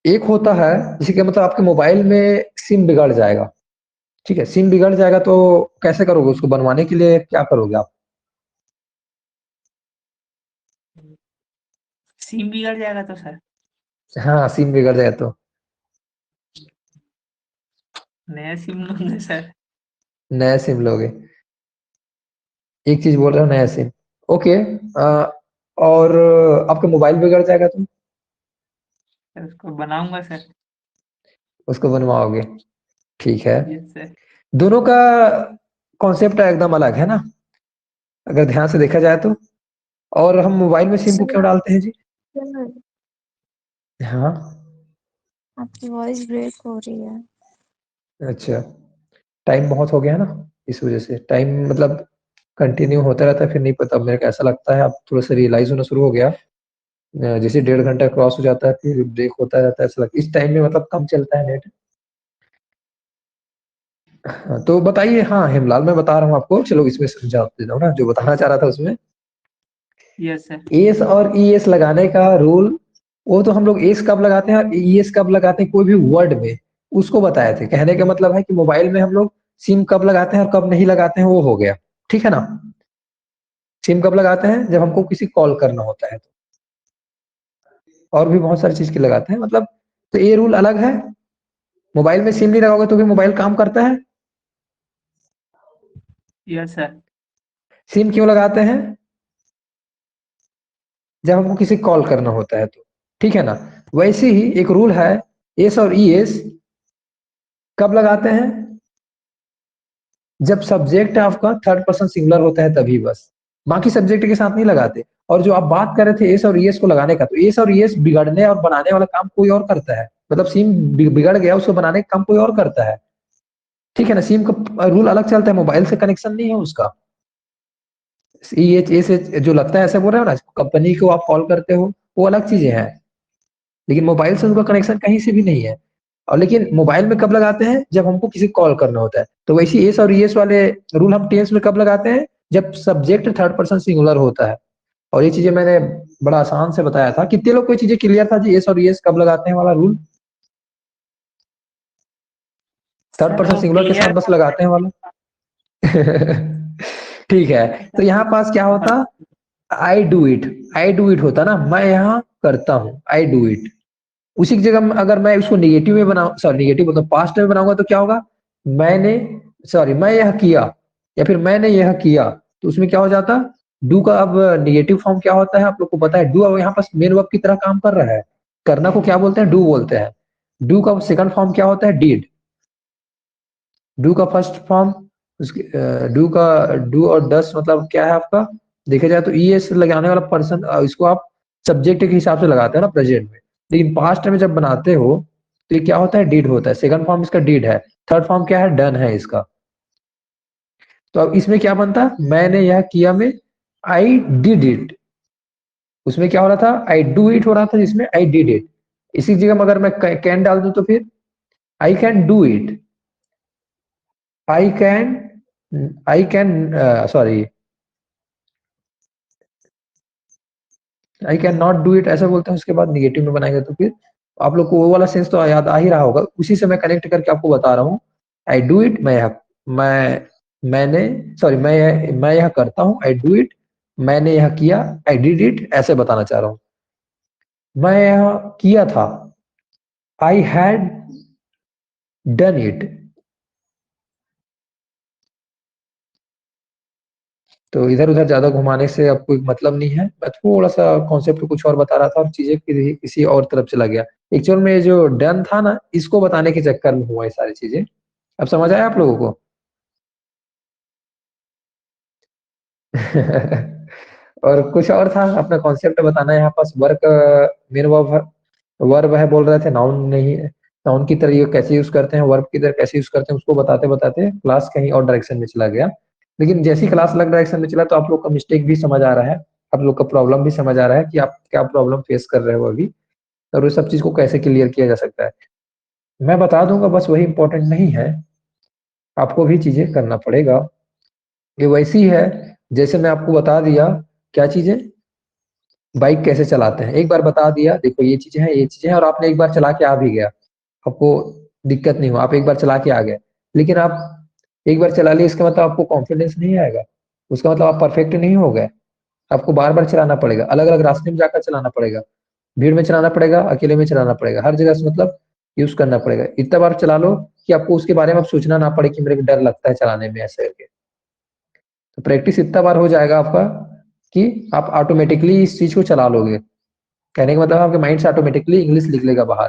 एक होता है, जैसे कि मतलब आपके मोबाइल में सिम बिगड़ जाएगा। ठीक है, सिम बिगड़ जाएगा तो कैसे करोगे? उसको बनवाने के लिए क्या करोगे आप? सिम बिगड़ जाएगा तो सर हाँ, सिम बिगड़ जाएगा तो नया सिम लूंगा सर। नया सिम लोगे। एक चीज बोल रहे हो, नया सिम। ओके। और आपका मोबाइल बिगड़ जाएगा तो सर उसको बनाऊंगा सर। उसको बनवाओगे। ठीक है, यस सर। दोनों का कॉन्सेप्ट एकदम अलग है ना, अगर ध्यान से देखा जाए तो। और हम मोबाइल में सिम को सर क्यों डालते हैं जी? सर, हाँ। आपकी वॉइस ब्रेक हो रही है। अच्छा, टाइम बहुत हो गया ना, इस वजह से। टाइम मतलब कंटिन्यू होता रहता है, फिर नहीं पता मेरे को, ऐसा लगता है अब थोड़ा सा रियलाइज होना शुरू हो गया। जैसे 1.5 घंटा क्रॉस हो जाता है फिर ब्रेक होता रहता है, ऐसा लगता है इस टाइम में मतलब कम चलता है नेट। हाँ, तो बताइए। हाँ हेमलाल, मैं बता रहा हूँ आपको, चलो इसमें समझा देता हूँ ना जो बताना चाह रहा था उसमें। Yes sir. एस और ई एस लगाने का रूल, वो तो हम लोग एस कब लगाते हैं और ई एस कब लगाते हैं कोई भी वर्ड में, उसको बताए थे। कहने का मतलब है कि मोबाइल में हम लोग सिम कब लगाते हैं और कब नहीं लगाते हैं, वो हो गया। ठीक है ना? सिम कब लगाते हैं? जब हमको किसी कॉल करना होता है तो। और भी बहुत सारी चीज की लगाते हैं मतलब। तो ये रूल अलग है। मोबाइल में सिम नहीं लगाओगे तो भी मोबाइल काम करता है। Yes sir. सिम क्यों लगाते हैं? जब हमको किसी कॉल करना होता है तो। ठीक है ना? वैसे ही एक रूल है, एस और ई एस कब लगाते हैं? जब सब्जेक्ट आपका थर्ड पर्सन सिंगुलर होता है तभी बस, बाकी सब्जेक्ट के साथ नहीं लगाते। और जो आप बात कर रहे थे एस और ईएस को लगाने का, तो एस और ईएस बिगड़ने और बनाने वाला काम कोई और करता है। मतलब सिम बिगड़ गया, उसको बनाने का काम कोई और करता है। ठीक है ना, सिम का रूल अलग चलता है, मोबाइल से कनेक्शन नहीं है उसका। ये से जो लगता है ऐसे बोल रहे हो ना, कंपनी को आप कॉल करते हो वो अलग चीजें हैं, लेकिन मोबाइल से उनका कनेक्शन कहीं से भी नहीं है। और लेकिन मोबाइल में कब लगाते हैं, जब हमको किसी को कॉल करना होता है। तो वैसे एस और ईएस वाले रूल हम टेंस में कब लगाते हैं, जब सब्जेक्ट थर्ड पर्सन सिंगुलर होता है। और ये चीजें मैंने बड़ा आसान से बताया था। कितने लोग कोई चीजें क्लियर था जी, एस और ईएस कब लगाते हैं वाला रूल, थर्ड पर्सन सिंगुलर के साथ बस लगाते हैं वाला। ठीक है, तो यहाँ पास क्या होता, I do it, I do it होता ना, मैं यहाँ करता हूँ, आई डू इट। उसी की जगह अगर मैं इसको निगेटिव में बनाऊं, सॉरी निगेटिव बोलता हूँ, पास्ट में बनाऊंगा तो क्या होगा, मैंने, सॉरी मैं यह किया, या फिर मैंने यह किया, तो उसमें क्या हो जाता, डू का अब निगेटिव फॉर्म क्या होता है आप लोग को पता है। डू अब यहाँ पर मेन वर्ब की तरह काम कर रहा है, करना को क्या बोलते हैं, डू बोलते हैं। डू का सेकंड फॉर्म क्या होता है, डीड। डू का फर्स्ट फॉर्म, उसके डू का, डू और डस मतलब क्या है आपका, देखा जाए तो ईएस लगाने वाला पर्सन, इसको आप सब्जेक्ट के हिसाब से लगाते हो ना प्रेजेंट में, लेकिन पास्ट में जब बनाते हो तो ये क्या होता है, डीड होता है। सेकंड फॉर्म इसका डीड है, थर्ड फॉर्म क्या है, डन है इसका। तो अब इसमें क्या बनता, मैंने यह किया में आई डिड इट, उसमें क्या हो रहा था, आई डू इट हो रहा था, जिसमें आई डिड इट। इसी जगह में अगर मैं कैन डाल दूं तो फिर I can do it, I can, I can, sorry I can not do it ऐसा बोलते हैं। उसके बाद निगेटिव में बनाएंगे तो फिर आप लोग को वो वाला सेंस तो याद आ ही रहा होगा, उसी से मैं कनेक्ट करके आपको बता रहा हूँ। आई डू इट, मैंने, सॉरी मैं यह करता हूँ, आई डू इट, मैंने यह किया, आई डिड इट, ऐसे बताना चाह रहा हूँ। मैं यह किया था, आई हैड डन इट। तो इधर उधर ज्यादा घुमाने से अब कोई मतलब नहीं है, मैं थोड़ा सा कॉन्सेप्ट कुछ और बता रहा था और चीजें किसी और तरफ चला गया। एक्चुअल में जो डन था ना, इसको बताने के चक्कर में हुआ ये सारी चीजें। अब समझ आया आप लोगों को? और कुछ और था, अपना कॉन्सेप्ट बताना है यहाँ पास। वर्क मेन वर्ब, वर्ब है बोल रहे थे, नाउन नहीं है। नाउन की तरह ये कैसे यूज करते हैं, वर्ब की तरह कैसे यूज करते हैं, उसको बताते बताते क्लास कहीं और डायरेक्शन में चला गया। लेकिन जैसी क्लास अलग डायरेक्शन में चला तो आप लोग का मिस्टेक भी समझ आ रहा है, आप लोग का प्रॉब्लम भी समझ आ रहा है कि आप क्या प्रॉब्लम फेस कर रहे हो अभी, और उस सब चीज को कैसे क्लियर किया जा सकता है। मैं बता दूंगा, बस वही इंपॉर्टेंट नहीं है, आपको भी चीजें करना पड़ेगा। ये वैसी है जैसे मैं आपको बता दिया, क्या चीजें, बाइक कैसे चलाते हैं, एक बार बता दिया देखो ये चीजें हैं, ये चीजें हैं, और आपने एक बार चला के आ भी गया, आपको दिक्कत नहीं हुआ, आप एक बार चला के आ गए। लेकिन आप एक बार चला लिए, इसका मतलब आपको कॉन्फिडेंस नहीं आएगा, उसका मतलब आप परफेक्ट नहीं हो गए। आपको बार बार चलाना पड़ेगा, अलग अलग रास्ते में जाकर चलाना पड़ेगा, भीड़ में चलाना पड़ेगा, अकेले में चलाना पड़ेगा, हर जगह से मतलब यूज करना पड़ेगा। इतना बार चला लो कि आपको उसके बारे में अब सोचना ना पड़े कि मेरे को डर लगता है चलाने में ऐसे करके। तो प्रैक्टिस इतना बार हो जाएगा आपका कि आप ऑटोमेटिकली इस चीज को चला लोगे। कहने का मतलब आपके माइंड से ऑटोमेटिकली इंग्लिश लिख लेगा बाहर,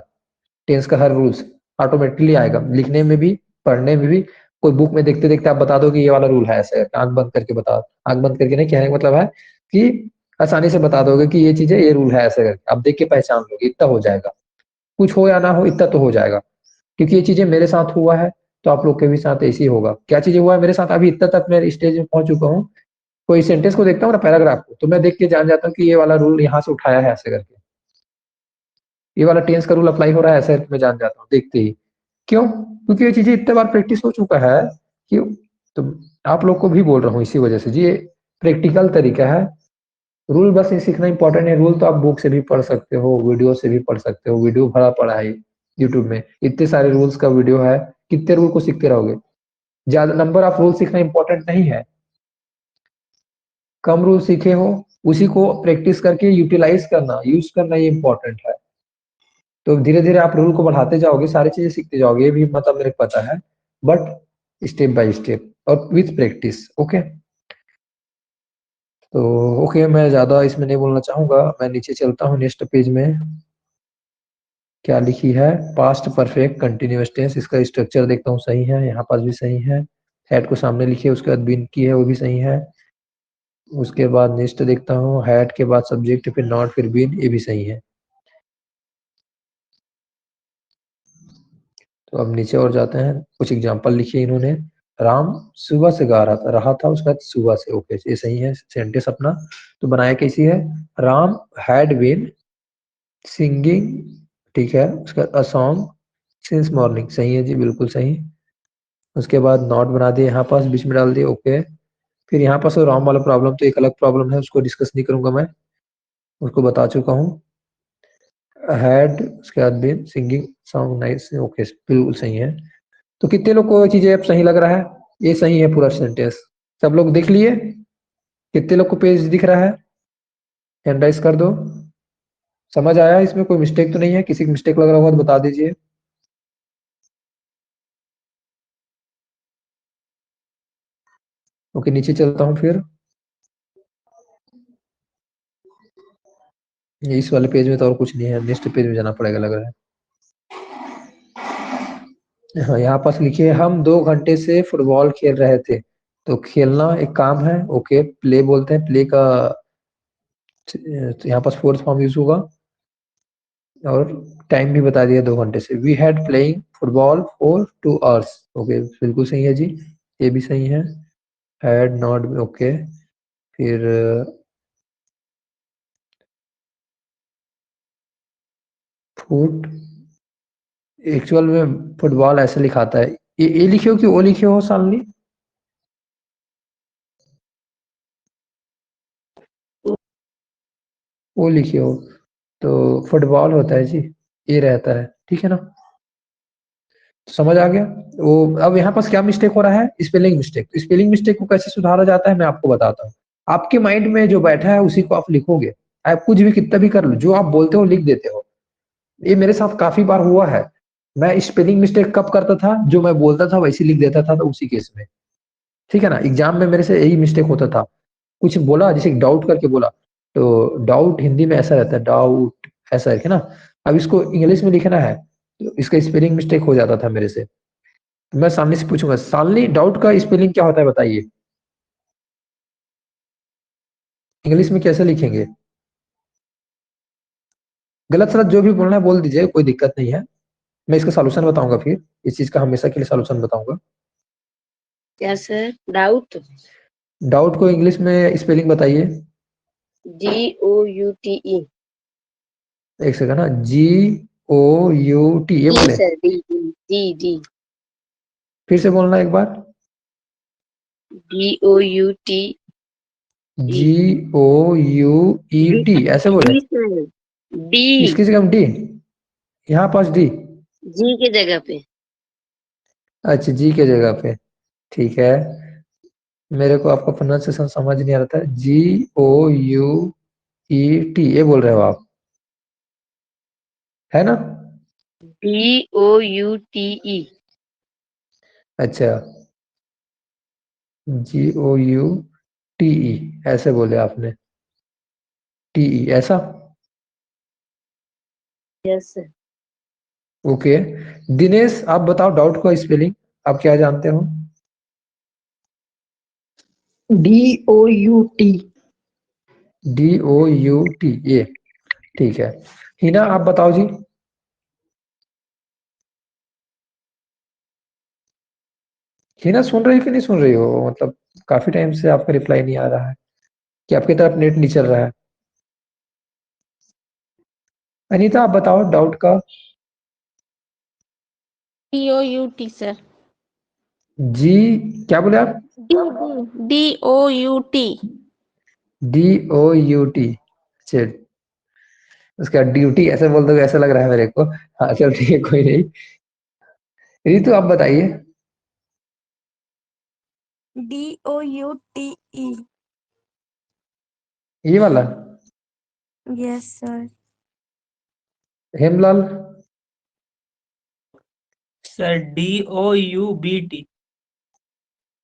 टेंस का हर रूल्स ऑटोमेटिकली आएगा, लिखने में भी पढ़ने में भी। कोई बुक में देखते देखते आप बता दो कि ये वाला रूल है ऐसे, आंख बंद करके बता, आंख बंद करके नहीं, कहने का मतलब है कि आसानी से बता दोगे कि ये चीज है, ये रूल है ऐसे करके, आप देख के पहचान लोगे, इतना हो जाएगा। कुछ हो या ना हो, इतना तो हो जाएगा, क्योंकि ये चीजें मेरे साथ हुआ है, तो आप लोग के भी साथ ऐसे ही होगा। क्या चीजें हुआ है मेरे साथ, अभी इतना तक मैं स्टेज में पहुंच चुका हूँ, कोई सेंटेंस को देखता हूँ ना, पैराग्राफ को, तो मैं देख के जान जाता हूँ कि ये वाला रूल यहाँ से उठाया है ऐसे करके, ये वाला टेंस का रूल अप्लाई हो रहा है ऐसे, मैं जान जाता हूँ देखते ही। क्यों? क्योंकि ये चीजें इतने बार प्रैक्टिस हो चुका है कि, तो आप लोग को भी बोल रहा हूँ इसी वजह से जी, ये प्रैक्टिकल तरीका है। रूल बस ये सीखना इंपॉर्टेंट है। रूल तो आप बुक से भी पढ़ सकते हो, वीडियो से भी पढ़ सकते हो, वीडियो भरा पड़ा है यूट्यूब में, इतने सारे रूल्स का वीडियो है, कितने रूल को सीखते रहोगे। ज्यादा नंबर ऑफ रूल सीखना इंपॉर्टेंट नहीं है, कम रूल सीखे हो उसी को प्रैक्टिस करके यूटिलाइज करना, यूज करना, ये इंपॉर्टेंट है। तो धीरे धीरे आप रूल को बढ़ाते जाओगे, सारी चीजें सीखते जाओगे, ये भी मतलब मेरे को पता है, बट स्टेप बाय स्टेप और विथ प्रैक्टिस। ओके, तो ओके, मैं ज्यादा इसमें नहीं बोलना चाहूंगा, मैं नीचे चलता हूँ नेक्स्ट पेज में। क्या लिखी है, पास्ट परफेक्ट कंटिन्यूअस टेंस, इसका स्ट्रक्चर देखता हूँ सही है, यहाँ पास भी सही है, हेड को सामने लिखिए, उसके बाद बीन की है वो भी सही है। उसके बाद नेक्स्ट देखता हूँ, हेड के बाद सब्जेक्ट, फिर नॉट, फिर बीन, ये भी सही है। तो अब नीचे और जाते हैं, कुछ एग्जांपल लिखिए इन्होंने। राम सुबह से गा रहा था, उसके बाद सुबह से, ओके ये सही है सेंटेंस अपना। तो बनाया कैसी है, राम हैड बीन सिंगिंग, ठीक है, उसके बाद अ सॉन्ग सिंस मॉर्निंग, सही है जी, बिल्कुल सही। उसके बाद नॉट बना दिए यहाँ पास, बीच में डाल दिए, ओके। फिर यहाँ पास राम वाला प्रॉब्लम तो एक अलग प्रॉब्लम है, उसको डिस्कस नहीं करूंगा मैं, उसको बता चुका हूँ। हैड, उसके बाद been singing song nice, okay बिल्कुल सही है। तो कितने लोग को ये चीजें अब सही लग रहा है, ये सही है पूरा सेंटेंस, सब लोग देख लिए, कितने लोग को पेज दिख रहा है, हैंड राइज कर दो। समझ आया, इसमें कोई मिस्टेक तो नहीं है, किसी की मिस्टेक लग रहा होगा तो बता दीजिए। ओके नीचे चलता हूँ फिर, इस वाले पेज में तो और कुछ नहीं है, नेक्स्ट पेज में जाना पड़ेगा लग रहा है। हाँ यहाँ पास लिखिए, हम 2 घंटे से फुटबॉल खेल रहे थे। तो खेलना एक काम है, ओके, प्ले बोलते हैं, प्ले का तो यहाँ पास फोर्थ फॉर्म यूज होगा, और टाइम भी बता दिया 2 घंटे से। We had playing football for 2 hours, okay बिल्कुल सही है जी, ये भी सही है। Had not, okay. फिर फुट, एक्चुअल में फुटबॉल ऐसे लिखाता है, ये लिखे हो कि वो लिखे हो सालनी, वो लिखे हो, तो फुटबॉल होता है जी, ये रहता है, ठीक है ना। तो समझ आ गया वो। अब यहाँ पास क्या मिस्टेक हो रहा है, स्पेलिंग मिस्टेक। स्पेलिंग मिस्टेक को कैसे सुधारा जाता है मैं आपको बताता हूँ। आपके माइंड में जो बैठा है उसी को आप लिखोगे, आप कुछ भी कितना भी कर लो, जो आप बोलते हो लिख देते हो। ये मेरे साथ काफी बार हुआ है। मैं स्पेलिंग मिस्टेक कब करता था, जो मैं बोलता था वैसे लिख देता था, तो उसी केस में, ठीक है ना। एग्जाम में मेरे से यही मिस्टेक होता था, कुछ बोला जैसे डाउट करके बोला, तो डाउट हिंदी में ऐसा रहता है, डाउट ऐसा है ना। अब इसको इंग्लिश में लिखना है, तो इसका स्पेलिंग मिस्टेक हो जाता था मेरे से। मैं सामने से पूछूंगा, सालनी डाउट का स्पेलिंग क्या होता है बताइए, इंग्लिश में कैसे लिखेंगे। गलत सलत जो भी बोलना है बोल दीजिए, कोई दिक्कत नहीं है, मैं इसका सॉल्यूशन बताऊंगा, फिर इस चीज का हमेशा के लिए सॉल्यूशन बताऊंगा। क्या सर, डाउट? डाउट को इंग्लिश में स्पेलिंग बताइए। DOUTE। एक सेकंड ना, GOUT, ये डी बोले, sir, D D D D. फिर से बोलना एक बार। DOUTE। GOUET ऐसे बोले, डी सर, डी। इसकी जगह डी, यहाँ पास डी, जी के जगह पे। अच्छा जी के जगह पे, ठीक है। मेरे को आपका प्रोनाउंसिएशन समझ नहीं आ रहा था, GOUET ये बोल रहे हो आप, है ना। DOUTE। अच्छा, GOUTE ऐसे बोले आपने, TE ऐसा, यस सर। ओके। दिनेश आप बताओ डाउट का स्पेलिंग, आप क्या जानते हो। DOUT। DOUT ये, ठीक है। हिना आप बताओ जी। हिना सुन रही हो कि नहीं सुन रही हो, मतलब काफी टाइम से आपका रिप्लाई नहीं आ रहा है, कि आपकी तरफ नेट नहीं चल रहा है। अनीता आप बताओ डाउट का। DOUT sir. जी, क्या बोले आप। DOUT। DOUT, चल उसका ड्यूटी ऐसे बोल दो, ऐसा लग रहा है मेरे को। हाँ चल ठीक है, कोई नहीं। रितु आप बताइए। DOUTE। ये वाला, yes sir. Hemlal. Sir DOUBT।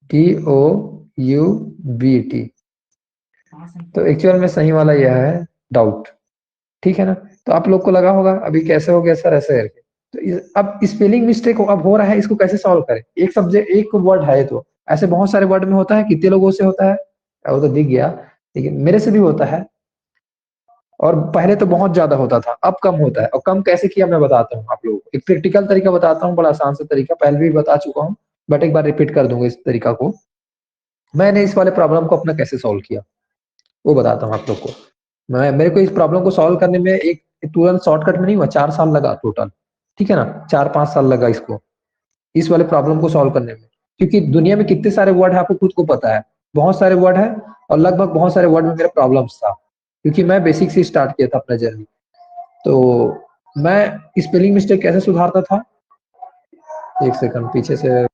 DOUBT, तो एक्चुअल में सही वाला यह है डाउट, ठीक है ना। तो आप लोग को लगा होगा अभी कैसे हो गया सर ऐसे करके, तो अब स्पेलिंग मिस्टेक अब हो रहा है, इसको कैसे सॉल्व करें। एक सब्जेक्ट एक वर्ड है, तो ऐसे बहुत सारे वर्ड में होता है, कितने लोगों से होता है वो तो दिख गया, लेकिन मेरे से भी होता है। और पहले तो बहुत ज्यादा होता था, अब कम होता है। और कम कैसे किया मैं बताता हूँ आप लोगों को, एक प्रैक्टिकल तरीका बताता हूँ, बड़ा आसान सा तरीका, पहले भी बता चुका हूँ बट एक बार रिपीट कर दूंगा इस तरीका को। मैंने इस वाले प्रॉब्लम को अपना कैसे सॉल्व किया वो बताता हूँ आप लोग को। मेरे को इस प्रॉब्लम को सॉल्व करने में एक तुरंत शॉर्टकट में नहीं हुआ, 4 साल लगा टोटल, ठीक है ना, 4-5 साल लगा इसको, इस वाले प्रॉब्लम को सॉल्व करने में। क्योंकि दुनिया में कितने सारे वर्ड है आपको खुद को पता है, बहुत सारे वर्ड है, और लगभग बहुत सारे वर्ड में मेरा प्रॉब्लम्स था, क्योंकि मैं बेसिक से स्टार्ट किया था अपना जर्नी। तो मैं स्पेलिंग मिस्टेक कैसे सुधारता था, एक सेकंड पीछे से,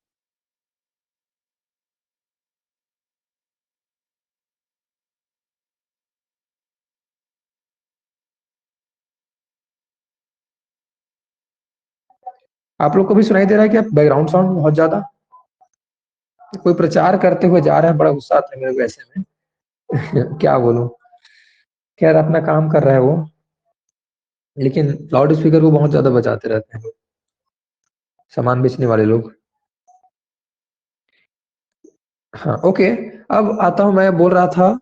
आप लोग को भी सुनाई दे रहा है क्या बैकग्राउंड साउंड बहुत ज्यादा? कोई प्रचार करते हुए जा रहा है, बड़ा गुस्सा आता है मेरे को ऐसे में क्या बोलूं, खैर अपना काम कर रहा है वो, लेकिन लाउड स्पीकर को बहुत ज्यादा बजाते रहते हैं लोग, सामान बेचने वाले लोग। हाँ ओके, अब आता हूं, मैं बोल रहा था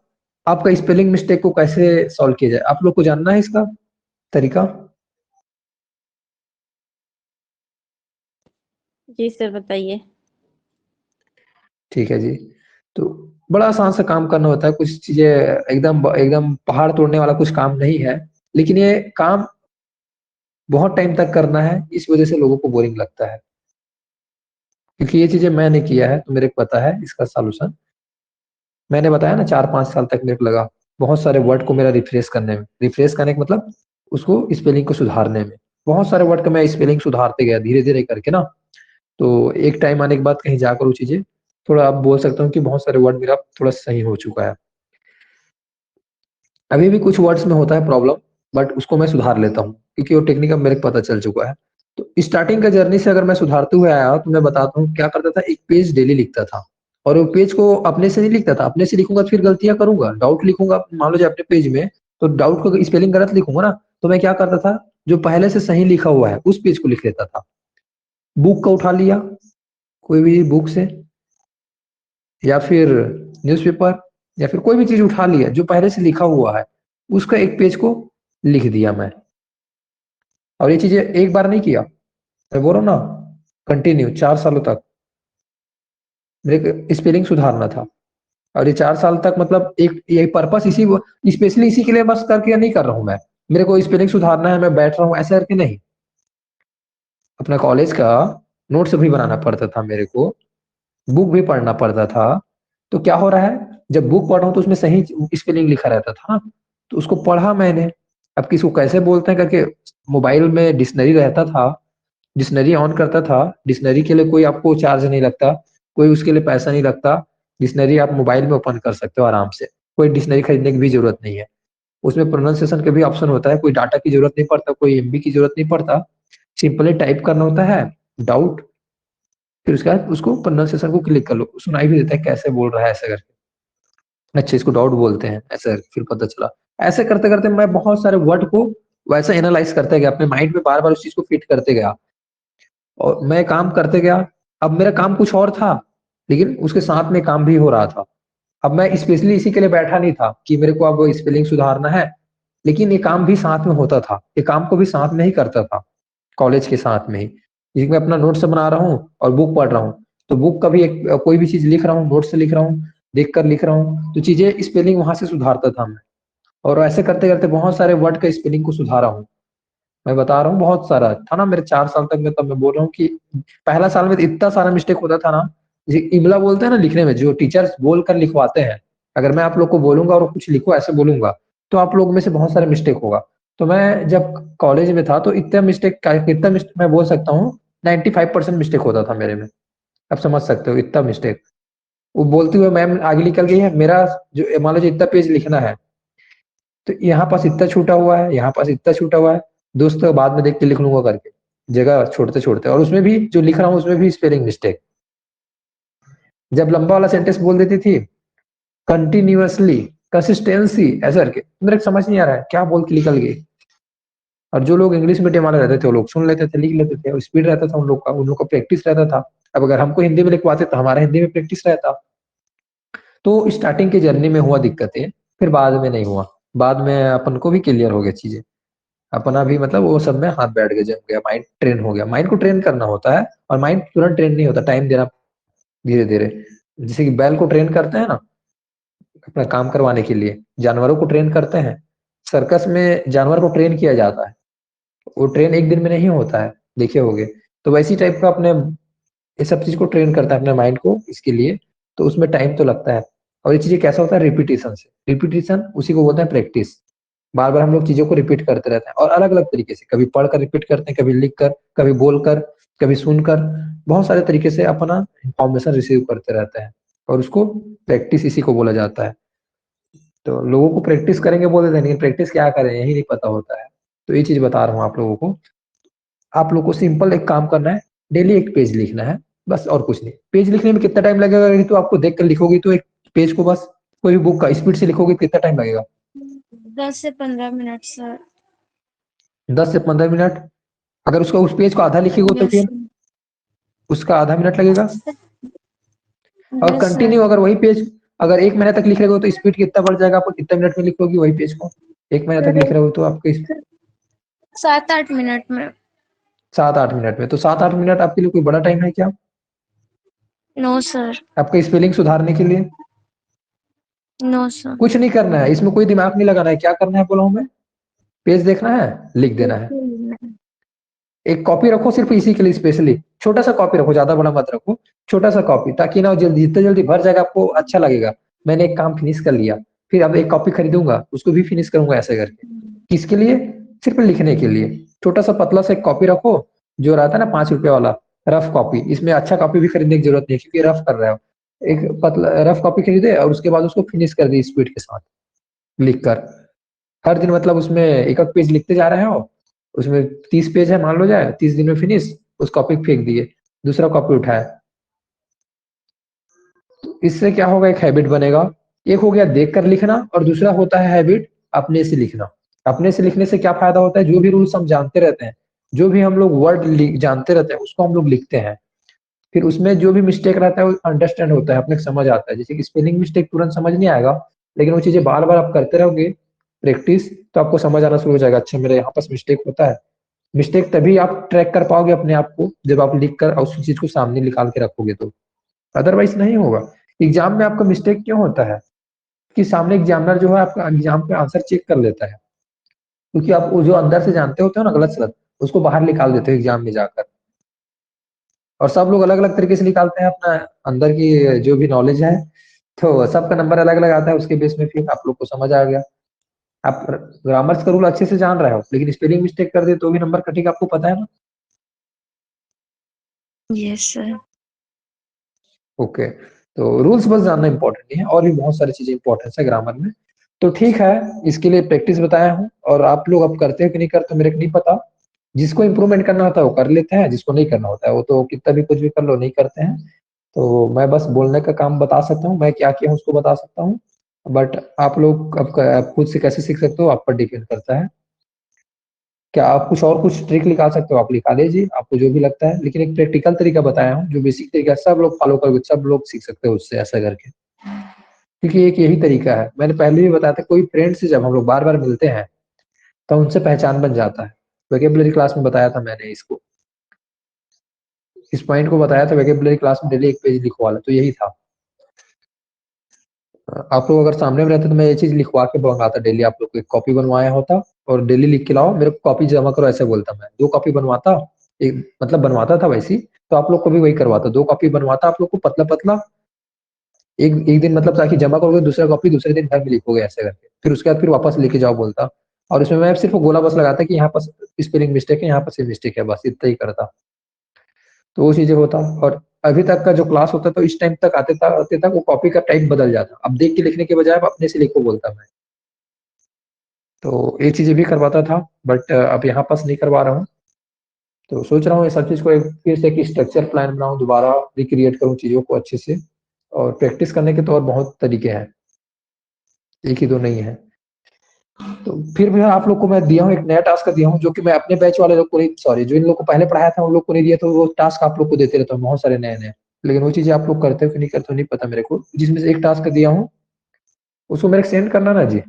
आपका स्पेलिंग मिस्टेक को कैसे सॉल्व किया जाए, आप लोग को जानना है इसका तरीका? जी सर बताइए। ठीक है जी, तो बड़ा आसान सा काम करना होता है, कुछ चीजें एकदम एकदम पहाड़ तोड़ने वाला कुछ काम नहीं है, लेकिन ये काम बहुत टाइम तक करना है, इस वजह से लोगों को बोरिंग लगता है, क्योंकि ये चीजें मैंने किया है तो मेरे को पता है इसका सॉल्यूशन। मैंने बताया ना 4-5 साल तक मेरे को लगा बहुत सारे वर्ड को मेरा रिफ्रेश करने में, रिफ्रेश करने का मतलब उसको स्पेलिंग को सुधारने में, बहुत सारे वर्ड का मैं स्पेलिंग सुधारते गया धीरे धीरे करके ना। तो एक टाइम आने के बाद कहीं जाकर वो चीजें थोड़ा, अब बोल सकता हूँ कि बहुत सारे वर्ड मेरा थोड़ा सही हो चुका है। अभी भी कुछ वर्ड्स में होता है प्रॉब्लम, बट उसको मैं सुधार लेता हूँ, क्योंकि वो टेक्निक अब मेरे को पता चल चुका है। तो स्टार्टिंग का जर्नी से अगर मैं सुधारते हुए आया तो मैं बताता हूँ क्या करता था, एक पेज डेली लिखता था, और वो पेज को अपने से नहीं लिखता था, अपने से लिखूंगा तो फिर गलतियां करूंगा, डाउट लिखूंगा मान लो जो अपने पेज में, तो डाउट को स्पेलिंग गलत लिखूंगा ना, तो मैं क्या करता था, जो पहले से सही लिखा हुआ है उस पेज को लिख लेता था। बुक का उठा लिया, कोई भी बुक से, या फिर न्यूज़पेपर, या फिर कोई भी चीज उठा लिया जो पहले से लिखा हुआ है, उसका एक पेज को लिख दिया मैं। और ये चीजें एक बार नहीं किया, मैं बोल रहा हूँ ना, कंटिन्यू 4 सालों तक मेरे को स्पेलिंग सुधारना था। और ये 4 साल तक मतलब एक ये पर्पस इसी, स्पेशली इसी के लिए बस करके नहीं कर रहा हूँ मैं, मेरे को स्पेलिंग सुधारना है मैं बैठ रहा हूँ ऐसा करके नहीं। अपना कॉलेज का नोट्स भी बनाना पड़ता था मेरे को, बुक भी पढ़ना पड़ता था। तो क्या हो रहा है, जब बुक पढ़ा हूं तो उसमें सही स्पेलिंग लिखा रहता था ना, तो उसको पढ़ा मैंने। अब किसको कैसे बोलते हैं करके, मोबाइल में डिक्शनरी रहता था, डिक्शनरी ऑन करता था, डिक्शनरी के लिए कोई आपको चार्ज नहीं लगता, कोई उसके लिए पैसा नहीं लगता, डिक्शनरी आप मोबाइल में ओपन कर सकते हो आराम से, कोई डिक्शनरी खरीदने की भी जरूरत नहीं है। उसमें प्रोनाउंसिएशन का भी ऑप्शन होता है, कोई डाटा की जरूरत नहीं पड़ता, कोई एमबी की जरूरत नहीं पड़ता, सिंपली टाइप करना होता है डाउट, फिर उसके बाद उसको प्रोनाउंसिएशन को क्लिक कर लो, सुनाई भी देता है कैसे बोल रहा है ऐसे करके, अच्छा इसको डाउट बोलते हैं ऐसे, फिर पता चला। ऐसे करते करते मैं बहुत सारे वर्ड को वैसा एनालाइज करते गया, अपने माइंड में बार बार उस चीज को फिट करते गया, और मैं काम करते गया। अब मेरा काम कुछ और था, लेकिन उसके साथ में काम भी हो रहा था। अब मैं स्पेशली इसी के लिए बैठा नहीं था कि मेरे को अब स्पेलिंग सुधारना है, लेकिन ये काम भी साथ में होता था, ये काम को भी साथ में ही करता था, कॉलेज के साथ में ही। जैसे मैं अपना नोट्स बना रहा हूँ और बुक पढ़ रहा हूँ, तो बुक का भी एक कोई भी चीज लिख रहा हूँ, नोट से लिख रहा हूँ, देख कर लिख रहा हूँ, तो चीजें स्पेलिंग वहां से सुधारता था मैं। और ऐसे करते करते बहुत सारे वर्ड का स्पेलिंग को सुधारा हूँ, मैं बता रहा हूँ बहुत सारा था ना मेरे 4 साल तक में। तब मैं बोल रहा हूँ कि पहला साल में तो इतना सारा मिस्टेक होता था ना, जैसे इमला बोलते हैं ना लिखने में, जो टीचर्स बोल कर लिखवाते हैं, अगर मैं आप लोग को बोलूंगा और कुछ लिखो ऐसे बोलूंगा, तो आप लोग में से बहुत सारे मिस्टेक होगा। तो मैं जब कॉलेज में था तो इतना मिस्टेक मैं बोल सकता हूँ 95% मिस्टेक होता था मेरे में, आप समझ सकते हो इतना मिस्टेक। वो बोलते हुए मैम आगे निकल गई है, मेरा जो मान लो इतना पेज लिखना है, तो यहाँ पास इतना छूटा हुआ है, यहाँ पास इतना छूटा हुआ है, दोस्त बाद में देख के लिख लूंगा करके, जगह छोड़ते छोड़ते, और उसमें भी जो लिख रहा हूँ उसमें भी स्पेलिंग मिस्टेक। जब लंबा वाला सेंटेंस बोल देती थी कंटिन्यूअसली, कंसिस्टेंसी ऐसा करके, मेरे को समझ नहीं आ रहा है क्या बोल के निकल गई। और जो लोग इंग्लिश मीडियम वाले रहते थे वो लोग सुन लेते थे, लिख लेते थे, और स्पीड रहता था उन लोग का प्रैक्टिस रहता था। अब अगर हमको हिंदी में लिखवाते तो हमारा हिंदी में प्रैक्टिस रहता। तो स्टार्टिंग के जर्नी में हुआ दिक्कतें, फिर बाद में नहीं हुआ। बाद में अपन को भी क्लियर हो गया चीजें, अपना भी मतलब वो सब में हाथ बैठ गया, जम गया, माइंड ट्रेन हो गया। माइंड को ट्रेन करना होता है, और माइंड तुरंत ट्रेन नहीं होता, टाइम देना धीरे धीरे। जैसे कि बैल को ट्रेन करते हैं ना अपना काम करवाने के लिए, जानवरों को ट्रेन करते हैं, सर्कस में जानवर को ट्रेन किया जाता है, वो ट्रेन एक दिन में नहीं होता है, देखे होगे। तो वैसी टाइप का अपने ये सब चीज को ट्रेन करता है अपने माइंड को इसके लिए, तो उसमें टाइम तो लगता है। और ये चीजें कैसा होता है, रिपीटेशन से। रिपीटेशन उसी को बोलते हैं प्रैक्टिस। बार बार हम लोग चीजों को रिपीट करते रहते हैं, और अलग अलग तरीके से, कभी पढ़कर रिपीट करते हैं, कभी लिख कर, कभी बोलकर, कभी सुनकर, बहुत सारे तरीके से अपना इंफॉर्मेशन रिसीव करते रहते हैं, और उसको प्रैक्टिस इसी को बोला जाता है। तो लोगों को प्रैक्टिस करेंगे बोल देते हैं, लेकिन प्रैक्टिस क्या करें यही नहीं पता होता है। तो ये चीज बता रहा हूँ आप लोगों को। आप लोग को सिंपल एक काम करना है, डेली एक पेज लिखना है, बस और कुछ नहीं। पेज लिखने में कितना टाइम लगेगा, तो आपको देख कर लिखोगी तो एक पेज को बस कोई भी बुक का स्पीड से लिखोगे कितना टाइम लगेगा? 10 से 15 मिनट सर। 10 से 15 मिनट। अगर उसका उस पेज को आधा लिखेगा तो यस फिर उसका आधा मिनट लगेगा। और यस सर। कंटिन्यू अगर वही पेज अगर 1 महीने तक लिख रहे हो तो स्पीड कितना बढ़ जाएगा, आपको कितने मिनट में लिखोगी वही पेज को? 1 महीने तक लिख रहे हो तो आपके 7-8 मिनट में। 7-8 मिनट में। तो 7-8 मिनट आपके लिए कोई बड़ा टाइम है क्या नो सर। आपका स्पेलिंग सुधारने के लिए? No sir. कुछ नहीं करना है, इसमें कोई दिमाग नहीं लगाना है। क्या करना है बोला हूं मैं? पेज देखना है, लिख देना है। एक कॉपी रखो सिर्फ इसी के लिए स्पेशली, छोटा सा कॉपी रखो, ज्यादा बड़ा मत रखो, छोटा सा कॉपी, ताकि ना जल्दी जितना जल्दी भर जाएगा आपको अच्छा लगेगा। मैंने एक काम फिनिश कर लिया, फिर अब एक कॉपी खरीदूंगा, उसको भी फिनिश करूंगा, ऐसे करके। किसके लिए? सिर्फ लिखने के लिए। छोटा सा पतला सा एक कॉपी रखो, जो रहता है ना 5 रुपए वाला रफ कॉपी। इसमें अच्छा कॉपी भी खरीदने की जरूरत नहीं है, क्योंकि रफ कर रहे हो। एक पतला रफ कॉपी खरीदे और उसके बाद उसको फिनिश कर दी स्पीड के साथ लिख कर। हर दिन मतलब उसमें एक एक पेज लिखते जा रहे हो। उसमें 30 पेज है मान लो, जाए 30 दिन में फिनिश, उस कॉपी को फेंक दिए, दूसरा कॉपी उठाया। तो इससे क्या होगा, एक हैबिट बनेगा। एक हो गया देख कर लिखना, और दूसरा होता है हैबिट अपने से लिखना। अपने से लिखने से क्या फायदा होता है, जो भी रूल्स हम जानते रहते हैं, जो भी हम लोग वर्ड जानते रहते हैं, उसको हम लोग लिखते हैं। फिर उसमें जो भी मिस्टेक रहता है वो अंडरस्टैंड होता है, अपने को समझ आता है। जैसे कि स्पेलिंग मिस्टेक तुरंत समझ नहीं आएगा, लेकिन वो चीजें बार बार आप करते रहोगे प्रैक्टिस, तो आपको समझ आना शुरू हो जाएगा, अच्छा मेरे यहाँ पास मिस्टेक होता है। मिस्टेक तभी आप ट्रैक कर पाओगे अपने आप को, जब आप लिख कर उस चीज को सामने निकाल के रखोगे तो। अदरवाइज नहीं होगा। एग्जाम में आपका मिस्टेक क्यों होता है कि सामने एग्जामिनर जो है आपका एग्जाम पे आंसर चेक कर लेता है, क्योंकि आप वो जो अंदर से जानते होते हो ना गलत सलत, उसको बाहर निकाल देते हो एग्जाम में जाकर। और सब लोग अलग अलग तरीके से निकालते हैं अपना अंदर की जो भी नॉलेज है, तो सबका नंबर अलग अलग आता है। उसके बेस में फिर आप लोग को समझ आ गया। आप ग्रामर्स का रूल अच्छे से जान रहे हो, लेकिन स्पेलिंग मिस्टेक कर दे तो भी नंबर कटेगा, आपको पता है ना? Yes sir. ओके। तो रूल्स बस जानना इंपॉर्टेंट नहीं है, और भी बहुत सारी चीजें इंपॉर्टेंट है ग्रामर में। तो ठीक है, इसके लिए प्रैक्टिस बताया हूँ, और आप लोग अब करते हो कि नहीं करते मेरे को नहीं पता। जिसको इम्प्रूवमेंट करना होता है वो कर लेते हैं, जिसको नहीं करना होता है वो तो कितना भी कुछ भी कर लो, नहीं करते हैं। तो मैं बस बोलने का काम बता सकता हूँ, मैं क्या किया हूँ उसको बता सकता हूँ। बट आप लोग अब खुद से कैसे सीख सकते हो आप पर डिपेंड करता है। क्या आप कुछ ट्रिक निकाल सकते हो, आप निकाल लीजिए, आपको जो भी लगता है। लेकिन एक प्रैक्टिकल तरीका बताया हूँ, जो बेसिक तरीका सब लोग फॉलो करोगे, सब लोग सीख सकते हो उससे, ऐसा करके। क्योंकि एक यही तरीका है, मैंने पहले भी बताया था, कोई फ्रेंड से जब हम लोग बार बार मिलते हैं तो उनसे पहचान बन जाता है। वोकैबुलरी क्लास में बताया था मैंने इसको, इस पॉइंट को बताया था वोकैबुलरी क्लास में, डेली एक पेज लिखवा लो, तो यही था। आप लोग अगर सामने में रहते तो मैं ये चीज लिखवा के बनवाता डेली, आप लोग को एक कॉपी बनवाया होता, और डेली लिख के लाओ, मेरे को कॉपी जमा करो, ऐसे बोलता मैं। 2 कॉपी बनवाता, एक मतलब बनवाता था वैसी, तो आप लोग को भी वही करवाता, 2 कॉपी बनवाता आप लोग को, पतला पतला। एक एक दिन मतलब ताकि जमा करोगे, दूसरा कॉपी दूसरे दिन घर में लिखोगे, ऐसे करके। फिर उसके बाद फिर वापस लेके जाओ बोलता। और उसमें मैं सिर्फ गोला बस लगाता कि यहाँ पर स्पेलिंग मिस्टेक है, यहाँ पर से मिस्टेक है, बस इतना ही करता। तो वो चीजें होता। और अभी तक का जो क्लास होता तो इस टाइम तक आते तक वो कॉपी का टाइप बदल जाता, अब देख के लिखने के बजाय अब अपने से लिखो बोलता मैं। तो ये चीजें भी करवाता था, बट अब यहाँ पास नहीं करवा रहा हूँ। तो सोच रहा हूँ ये सब चीज को एक फिर से एक स्ट्रक्चर प्लान बनाऊं, दोबारा रिक्रिएट करूँ चीजों को अच्छे से। और प्रैक्टिस करने के तो और बहुत तरीके हैं, एक ही दो नहीं है। तो फिर भी आप लोग को मैं दिया हूँ, एक नया टास्क दिया हूँ, जो कि मैं अपने बैच वाले लोग को नहीं, सॉरी, जो इन लोग को पहले पढ़ाया था उन लोग को नहीं दिया, तो वो टास्क आप लोग को देते रहता हूँ, बहुत सारे नए नए। लेकिन वो चीजें आप लोग करते हो कि नहीं करते हो नहीं पता मेरे को। जिसमें से एक टास्क दिया हूँ उसको मेरे को सेंड करना ना जी,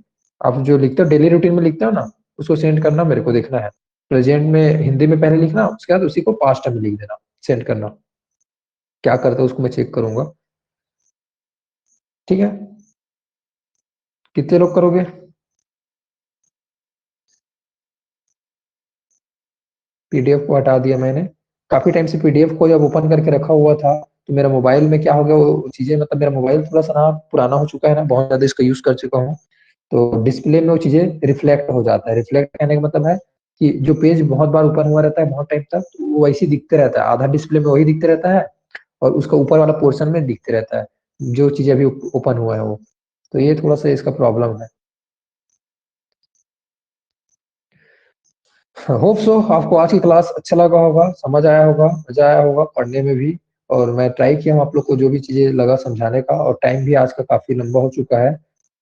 आप जो लिखते हो डेली रूटीन में लिखते हो ना, उसको सेंड करना, मेरे को देखना है। प्रेजेंट में हिंदी में पहले लिखना, उसके बाद उसी को पास्ट में लिख देना, सेंड करना। क्या करते हो उसको मैं चेक करूंगा, ठीक है? कितने लोग करोगे? पीडीएफ को हटा दिया मैंने। काफी टाइम से पीडीएफ को जब ओपन करके रखा हुआ था, तो मेरा मोबाइल में क्या हो गया, वो चीजें मतलब मेरा मोबाइल थोड़ा सा ना पुराना हो चुका है ना, बहुत ज्यादा इसका यूज कर चुका हूँ, तो डिस्प्ले में वो चीजें रिफ्लेक्ट हो जाता है। रिफ्लेक्ट कहने का मतलब है कि जो पेज बहुत बार ओपन हुआ रहता है बहुत टाइम तक, तो वो वैसे ही दिखते रहता है, आधा डिस्प्ले में वही दिखते रहता है और उसका ऊपर वाला पोर्शन में दिखते रहता है जो चीजें अभी ओपन हुआ है वो। तो ये थोड़ा सा इसका प्रॉब्लम है। होप सो आपको आज की क्लास अच्छा लगा होगा, समझ आया होगा, मजा आया होगा पढ़ने में भी। और मैं ट्राई किया हूँ आप लोग को जो भी चीजें लगा समझाने का, और टाइम भी आज का काफी लंबा हो चुका है,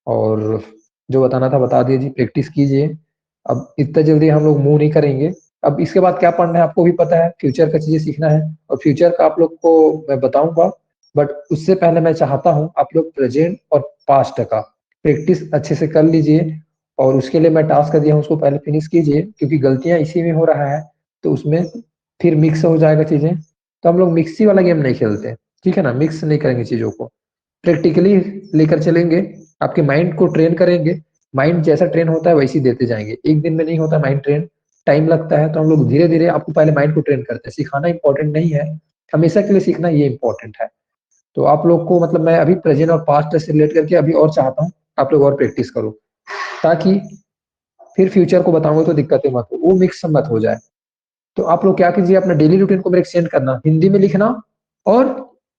और जो बताना था बता दीजिए, प्रैक्टिस कीजिए। अब इतना जल्दी हम लोग मूव नहीं करेंगे। अब इसके बाद क्या पढ़ना है आपको भी पता है, फ्यूचर का चीजें सीखना है, और फ्यूचर का आप लोग को मैं बताऊंगा। बट उससे पहले मैं चाहता हूँ आप लोग प्रेजेंट और पास्ट का प्रैक्टिस अच्छे से कर लीजिए, और उसके लिए मैं टास्क दिया हूँ उसको पहले फिनिश कीजिए, क्योंकि गलतियां इसी में हो रहा है, तो उसमें फिर मिक्स हो जाएगा चीजें। तो हम लोग मिक्सी वाला गेम नहीं खेलते, ठीक है ना? मिक्स नहीं करेंगे चीजों को, प्रैक्टिकली लेकर चलेंगे, आपके माइंड को ट्रेन करेंगे। माइंड जैसा ट्रेन होता है वैसे ही देते जाएंगे, एक दिन में नहीं होता माइंड ट्रेन, टाइम लगता है। तो हम लोग धीरे धीरे आपको पहले माइंड को ट्रेन करते हैं। सिखाना इंपॉर्टेंट नहीं है, हमेशा के लिए सीखना ये इंपॉर्टेंट है। तो आप लोग को मतलब मैं अभी प्रेजेंट और पास्ट से रिलेट करके अभी और चाहता हूँ आप लोग और प्रैक्टिस करो, ताकि फिर फ्यूचर को बताऊंगा तो दिक्कतें मत हो, वो मिक्स मत हो जाए। तो आप लोग क्या कीजिए, अपना डेली रूटीन को मेरे सेंड करना, हिंदी में लिखना और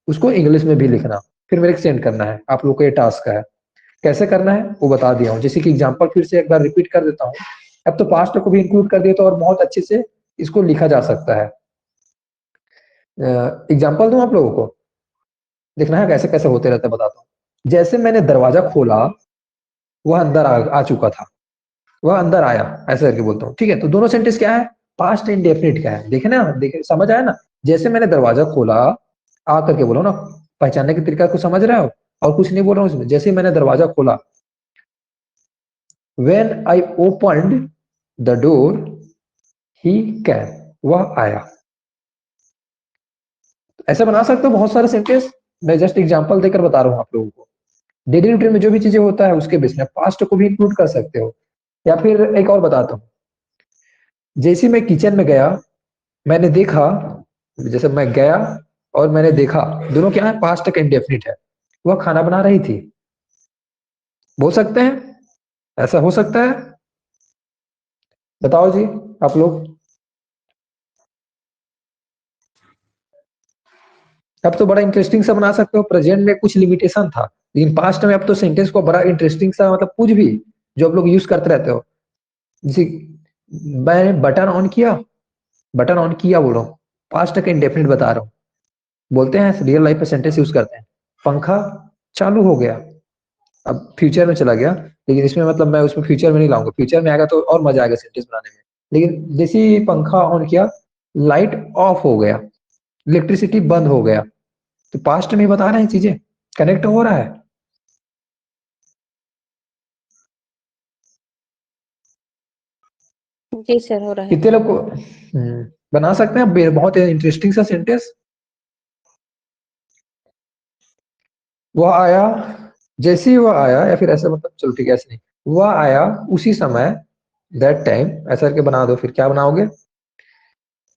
उसको इंग्लिश में भी लिखना, फिर मेरे सेंड करना है। आप लोग को ये टास्क है, कैसे करना है वो बता दिया हूँ। जैसे कि एग्जांपल फिर से एक बार रिपीट कर देता हूँ। अब तो पास्ट को भी इंक्लूड कर दिया तो और बहुत अच्छे से इसको लिखा जा सकता है। एग्जांपल दूं आप लोगों को, देखना है कैसे कैसे होते रहते, बताता हूँ। जैसे मैंने दरवाजा खोला, वह अंदर आ चुका था, वह अंदर आया, ऐसे करके बोलता हूँ, ठीक है? तो दोनों सेंटेंस क्या है, पास्ट इंडेफिनिट का है। देखे ना, देखे, समझ आया ना? जैसे मैंने दरवाजा खोला, आ करके बोलो ना, पहचानने के तरीका को समझ रहे हो, और कुछ नहीं बोल रहा हूँ इसमें। जैसे मैंने दरवाजा खोला, when I opened the door, he came, वह आया। ऐसा बना सकते हो बहुत सारे सेंटेंस, मैं जस्ट एग्जांपल देकर बता रहा हूँ आप लोगों को। डेली रूटीन में जो भी चीजें होता है उसके बेस में पास्ट को भी इंक्लूड कर सकते हो। या फिर एक और बताता हूँ, जैसे मैं किचन में गया, मैंने देखा, जैसे मैं गया और मैंने देखा, दोनों क्या है, पास्ट का इंडेफिनिट है। वह खाना बना रही थी, बोल सकते हैं? ऐसा हो सकता है? बताओ जी आप लोग। अब तो बड़ा इंटरेस्टिंग सा बना सकते हो। प्रेजेंट में कुछ लिमिटेशन था, लेकिन पास्ट में अब तो सेंटेंस को बड़ा इंटरेस्टिंग सा, मतलब कुछ भी जो आप लोग यूज करते रहते हो। जैसे मैंने बटन ऑन किया, बटन ऑन किया बोल रहा हूँ, पास्ट का इंडेफिनिट बता रहा हूँ। बोलते हैं रियल लाइफ में सेंटेंस यूज करते हैं, पंखा चालू हो गया। अब फ्यूचर में चला गया, लेकिन इसमें मतलब मैं उसमें फ्यूचर में नहीं लाऊंगा, फ्यूचर में आएगा तो और मजा आएगा सेंटेंस बनाने में। लेकिन जैसे ही पंखा ऑन किया, लाइट ऑफ हो गया, इलेक्ट्रिसिटी बंद हो गया, तो पास्ट में ही बता रहे हैं, चीजें कनेक्ट हो रहा है। जी सर, हो रहा है। कितने लोग को बना सकते हैं बहुत इंटरेस्टिंग सा सेंटेंस। वह आया, जैसे ही वह आया, या फिर ऐसा मतलब, चलो ठीक है ऐसे नहीं, वह आया उसी समय, दैट टाइम, ऐसा करके बना दो। फिर क्या बनाओगे,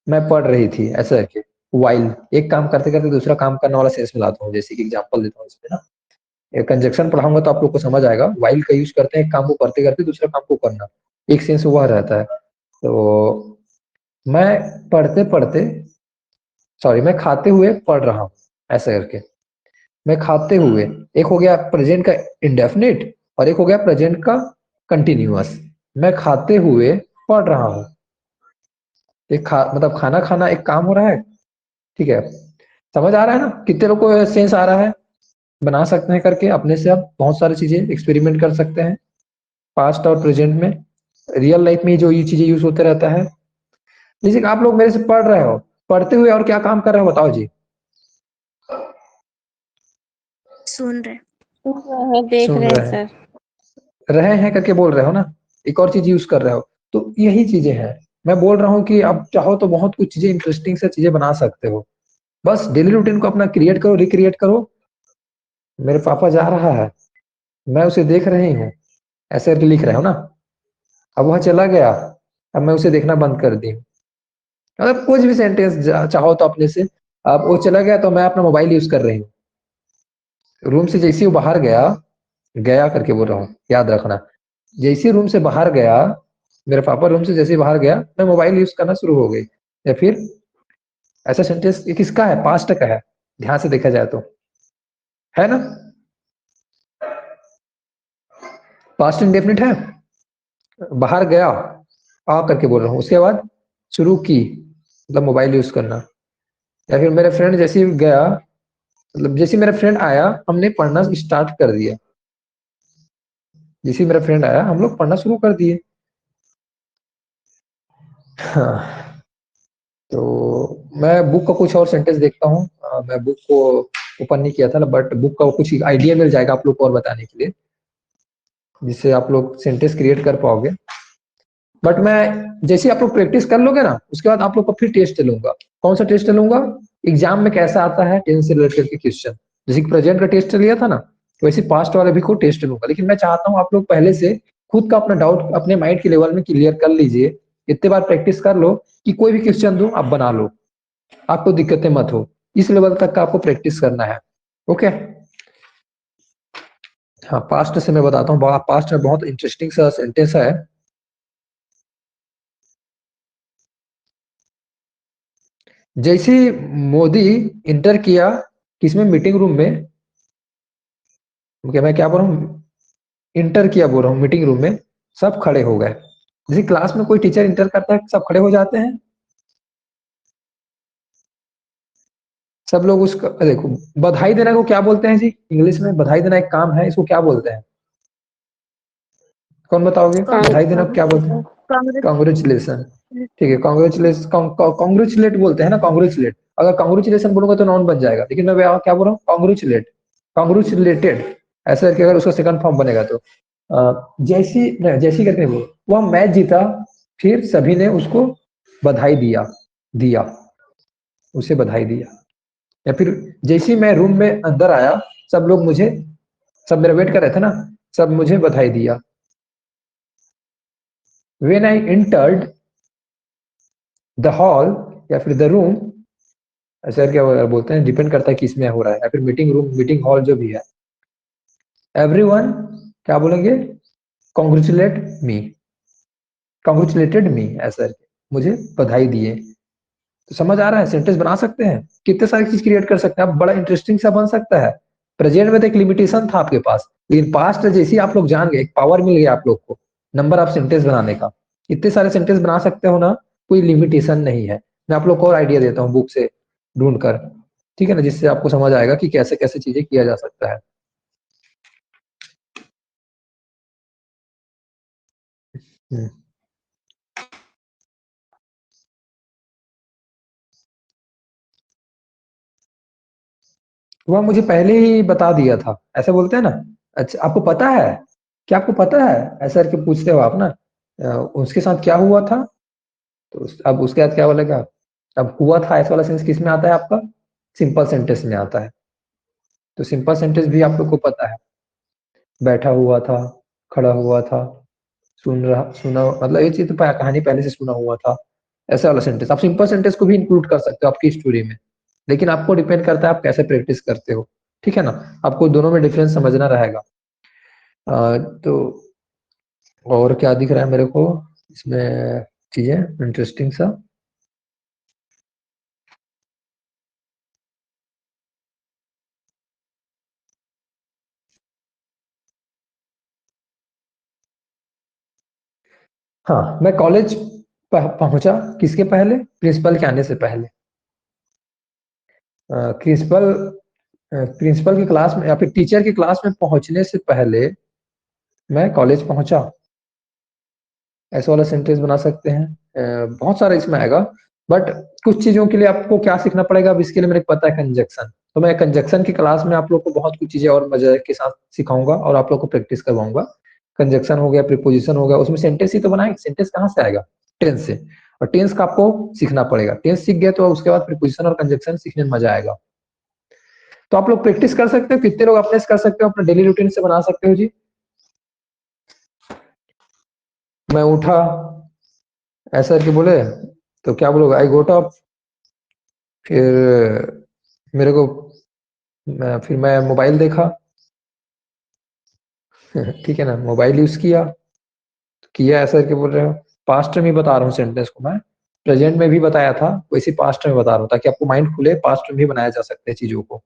मैं पढ़ रही थी, ऐसा करके वाइल, एक काम करते करते दूसरा काम करने वाला सेंस मिलाता हूँ। जैसे कि एग्जांपल देता हूँ इसमें ना, कंजक्शन पढ़ाऊंगा तो आप लोग को समझ आएगा। वाइल का यूज करते हैं एक काम को करते करते दूसरा काम को करना, एक सेंस वह रहता है। तो मैं पढ़ते पढ़ते, सॉरी, मैं खाते हुए पढ़ रहा हूँ, ऐसा करके। मैं खाते हुए, एक हो गया प्रेजेंट का इंडेफिनिट और एक हो गया प्रेजेंट का कंटिन्यूअस। मैं खाते हुए पढ़ रहा हूँ, एक मतलब खाना खाना एक काम हो रहा है, ठीक है? समझ आ रहा है ना? कितने लोग को सेंस आ रहा है? बना सकते हैं करके अपने से, आप बहुत सारी चीजें एक्सपेरिमेंट कर सकते हैं पास्ट और प्रेजेंट में। रियल लाइफ में जो ये चीजें यूज होते रहता है। जैसे कि आप लोग मेरे से पढ़ रहे हो, पढ़ते हुए और क्या काम कर रहे हो बताओ जी? सुन रहे। सुन रहे हैं, देख सुन रहे हैं रहे हैं। सर। रहे हैं करके बोल रहे हो ना, एक और चीज यूज कर रहे हो, तो यही चीजें हैं। मैं बोल रहा हूँ कि आप चाहो तो बहुत कुछ चीजें इंटरेस्टिंग से चीजें बना सकते हो, बस डेली रूटीन को अपना क्रिएट करो, रिक्रिएट करो। मेरे पापा जा रहा है, मैं उसे देख रही हूँ, ऐसे करके लिख रहे हो ना। अब वह चला गया, अब मैं उसे देखना बंद कर दी। मतलब कुछ भी सेंटेंस चाहो तो अपने से। अब वो चला गया तो मैं अपना मोबाइल यूज कर रही हूँ। रूम से जैसे ही वो बाहर गया, गया करके बोल रहा हूँ, याद रखना, जैसे रूम से बाहर गया, मेरे पापा रूम से जैसे ही बाहर गया, मैं मोबाइल यूज करना शुरू हो गई। या फिर ऐसा सेंटेंस ये किसका है, पास्ट का है, ध्यान से देखा जाए तो, है ना। पास्ट इंडेफिनिट है, बाहर गया आ करके बोल रहा हूँ, उसके बाद शुरू की मतलब मोबाइल यूज करना। या फिर मेरे फ्रेंड जैसे ही गया, मतलब जैसे मेरा फ्रेंड आया हमने पढ़ना स्टार्ट कर दिया, जैसे मेरा फ्रेंड आया हम लोग पढ़ना शुरू कर दिए। हाँ, तो मैं बुक का कुछ और सेंटेंस देखता हूँ। मैं बुक को ओपन नहीं किया था ना, बट बुक का कुछ आइडिया मिल जाएगा आप लोग को और बताने के लिए, जिससे आप लोग सेंटेंस क्रिएट कर पाओगे। बट मैं जैसे आप लोग प्रैक्टिस कर लोगे ना, उसके बाद आप लोग को फिर टेस्ट लूंगा। कौन सा टेस्ट लूंगा, एग्जाम में कैसा आता है टेंस से रिलेटेड के क्वेश्चन। जैसे कि प्रेजेंट का टेस्ट लिया था ना, वैसे पास्ट वाले भी को टेस्ट लूंगा। लेकिन मैं चाहता हूँ आप लोग पहले से खुद का अपना डाउट अपने माइंड के लेवल में क्लियर कर लीजिए। इतने बार प्रैक्टिस कर लो कि कोई भी क्वेश्चन दो आप बना लो, आपको दिक्कतें मत हो। इस लेवल तक का आपको प्रैक्टिस करना है। ओके। हाँ, पास्ट से मैं बताता हूँ, पास्ट में बहुत इंटरेस्टिंग सा सेंटेंस है। जैसे मोदी इंटर किया किसमें, मीटिंग रूम में, मैं क्या बोल रहा हूँ, इंटर किया बोल रहा हूँ मीटिंग रूम में, सब खड़े हो गए। जैसे क्लास में कोई टीचर इंटर करता है सब खड़े हो जाते हैं, सब लोग उसका देखो। बधाई देना को क्या बोलते हैं जी इंग्लिश में, बधाई देना एक काम है, इसको क्या बोलते हैं, कौन बताओगे, बधाई देना को क्या बोलते हैं, कॉन्ग्रेचुलेशन। ठीक है, कॉन्ग्रेचुलेशन, कॉन्ग्रेचुलेट बोलते हैं ना, कॉन्ग्रेचुलेट। अगर कॉन्ग्रेचुलेशन बोलूंगा तो नाउन बन जाएगा, लेकिन मैं क्या बोल रहा हूँ, कॉन्ग्रेचुलेट, कॉन्ग्रेचुलेटेड, ऐसा करके अगर उसका सेकंड फॉर्म बनेगा तो जैसी करके बोलो। वह मैच जीता, फिर सभी ने उसको बधाई दिया, दिया उसे बधाई दिया। या फिर जैसे ही मैं रूम में अंदर आया, सब लोग मुझे, सब मेरा वेट कर रहे थे ना, सब मुझे बधाई दिया। When I entered the hall या फिर the room, ऐसा क्या बोलते हैं, डिपेंड करता है किस में हो रहा है, या फिर मीटिंग रूम, मीटिंग हॉल जो भी है। एवरीवन क्या बोलेंगे, कॉन्ग्रेचुलेट मी, कॉन्ग्रेचुलेटेड मी, ऐसा मुझे बधाई दिए। तो समझ आ रहा है, सेंटेंस बना सकते हैं, कितने सारी चीज क्रिएट कर सकते हैं आप, बड़ा इंटरेस्टिंग सा बन सकता है। प्रेजेंट में तो एक लिमिटेशन था आपके पास, लेकिन पास्ट जैसे ही आप लोग जान गए, एक पावर मिल गया आप लोग को, नंबर ऑफ सेंटेंस बनाने का। इतने सारे सेंटेंस बना सकते हो ना, कोई लिमिटेशन नहीं है। मैं आप लोग को और आइडिया देता हूँ बुक से ढूंढ कर, ठीक है ना, जिससे आपको समझ आएगा कि कैसे कैसे चीजें किया जा सकता है। वह मुझे पहले ही बता दिया था, ऐसे बोलते हैं ना। अच्छा, आपको पता है, क्या आपको पता है, ऐसा करके पूछते हो आप ना, उसके साथ क्या हुआ था, तो अब उसके बाद क्या बोलेगा, अब हुआ था ऐसा वाला सेंस किस में आता है आपका, सिंपल सेंटेंस में आता है। तो सिंपल सेंटेंस भी आप लोग को पता है, बैठा हुआ था, खड़ा हुआ था, सुना, मतलब ये चीज तो कहानी पहले से सुना हुआ था, ऐसा वाला सेंटेंस। आप सिंपल सेंटेंस को भी इंक्लूड कर सकते हो आपकी स्टोरी में, लेकिन आपको डिपेंड करता है आप कैसे प्रैक्टिस करते हो, ठीक है ना। आपको दोनों में डिफरेंस समझना रहेगा। तो और क्या दिख रहा है मेरे को इसमें चीजें इंटरेस्टिंग सा। हाँ, मैं कॉलेज पहुंचा किसके पहले, प्रिंसिपल के आने से पहले। प्रिंसिपल प्रिंसिपल की क्लास में या फिर टीचर की क्लास में पहुंचने से पहले मैं कॉलेज पहुंचा, ऐसा वाला सेंटेंस बना सकते हैं। बहुत सारा इसमें आएगा, बट कुछ चीजों के लिए आपको क्या सीखना पड़ेगा, अब इसके लिए मेरे को पता है कंजक्शन, तो मैं कंजक्शन की क्लास में आप लोग को बहुत कुछ चीजें और मजे के साथ सिखाऊंगा और आप लोग को प्रैक्टिस करवाऊंगा। कंजक्शन हो गया, प्रीपोजिशन हो गया, उसमें सेंटेंस ही तो बनाएंगे। सेंटेंस कहाँ से आएगा? टेंस से। और टेंस का आपको सीखना पड़ेगा। टेंस सीख गए तो उसके बाद प्रीपोजिशन और कंजक्शन सीखने में मजा आएगा। तो आप लोग प्रैक्टिस कर सकते हो। कितने लोग अपने से कर सकते हो, अपना डेली रूटीन से बना सकते हो जी? मैं उठा ऐसा करके बोले तो क्या बोलोगे? आई गोट अप। फिर मेरे को फिर मैं मोबाइल देखा ठीक है ना, मोबाइल यूज किया ऐसा करके बोल रहे हो। पास्ट में बता रहा हूँ सेंटेंस को मैं, प्रेजेंट में भी बताया था वैसे पास्ट में बता रहा हूँ, ताकि आपको माइंड खुले। पास्ट में भी बनाया जा सकते हैं चीजों को।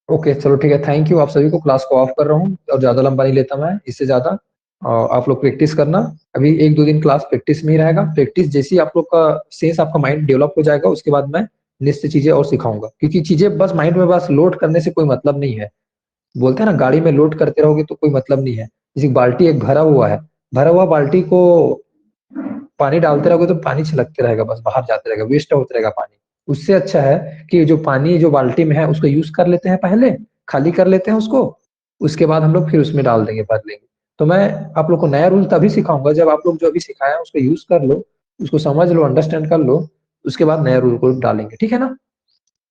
ओके चलो ठीक है, थैंक यू। आप सभी को क्लास को ऑफ कर रहा हूँ और ज्यादा लंबा नहीं लेता मैं इससे ज्यादा। आप लोग प्रैक्टिस करना। अभी 1-2 दिन क्लास प्रैक्टिस में ही रहेगा। प्रैक्टिस जैसी आप लोग का सेंस, आपका माइंड डेवलप हो जाएगा, उसके बाद मैं निश्चित चीजें और सिखाऊंगा। क्योंकि चीजें बस माइंड में बस लोड करने से कोई मतलब नहीं है। बोलते हैं ना, गाड़ी में लोड करते रहोगे तो कोई मतलब नहीं है। जैसे बाल्टी एक भरा हुआ है, भरा हुआ बाल्टी को पानी डालते रहोगे तो पानी छलकते रहेगा, बस बाहर जाते रहेगा, वेस्ट होते रहेगा पानी। उससे अच्छा है कि जो पानी जो बाल्टी में है उसको यूज कर लेते हैं, पहले खाली कर लेते हैं उसको, उसके बाद हम लोग फिर उसमें डाल देंगे, भर लेंगे। तो मैं आप लोग को नया रूल तभी सिखाऊंगा जब आप लोग जो अभी सिखाया उसको यूज कर लो, उसको समझ लो, अंडरस्टैंड कर लो, उसके बाद नया रूल को डालेंगे। ठीक है ना?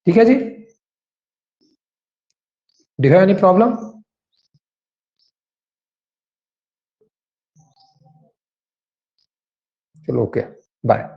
ठीक है जी? Do you have any problem? चलो ओके, बाय।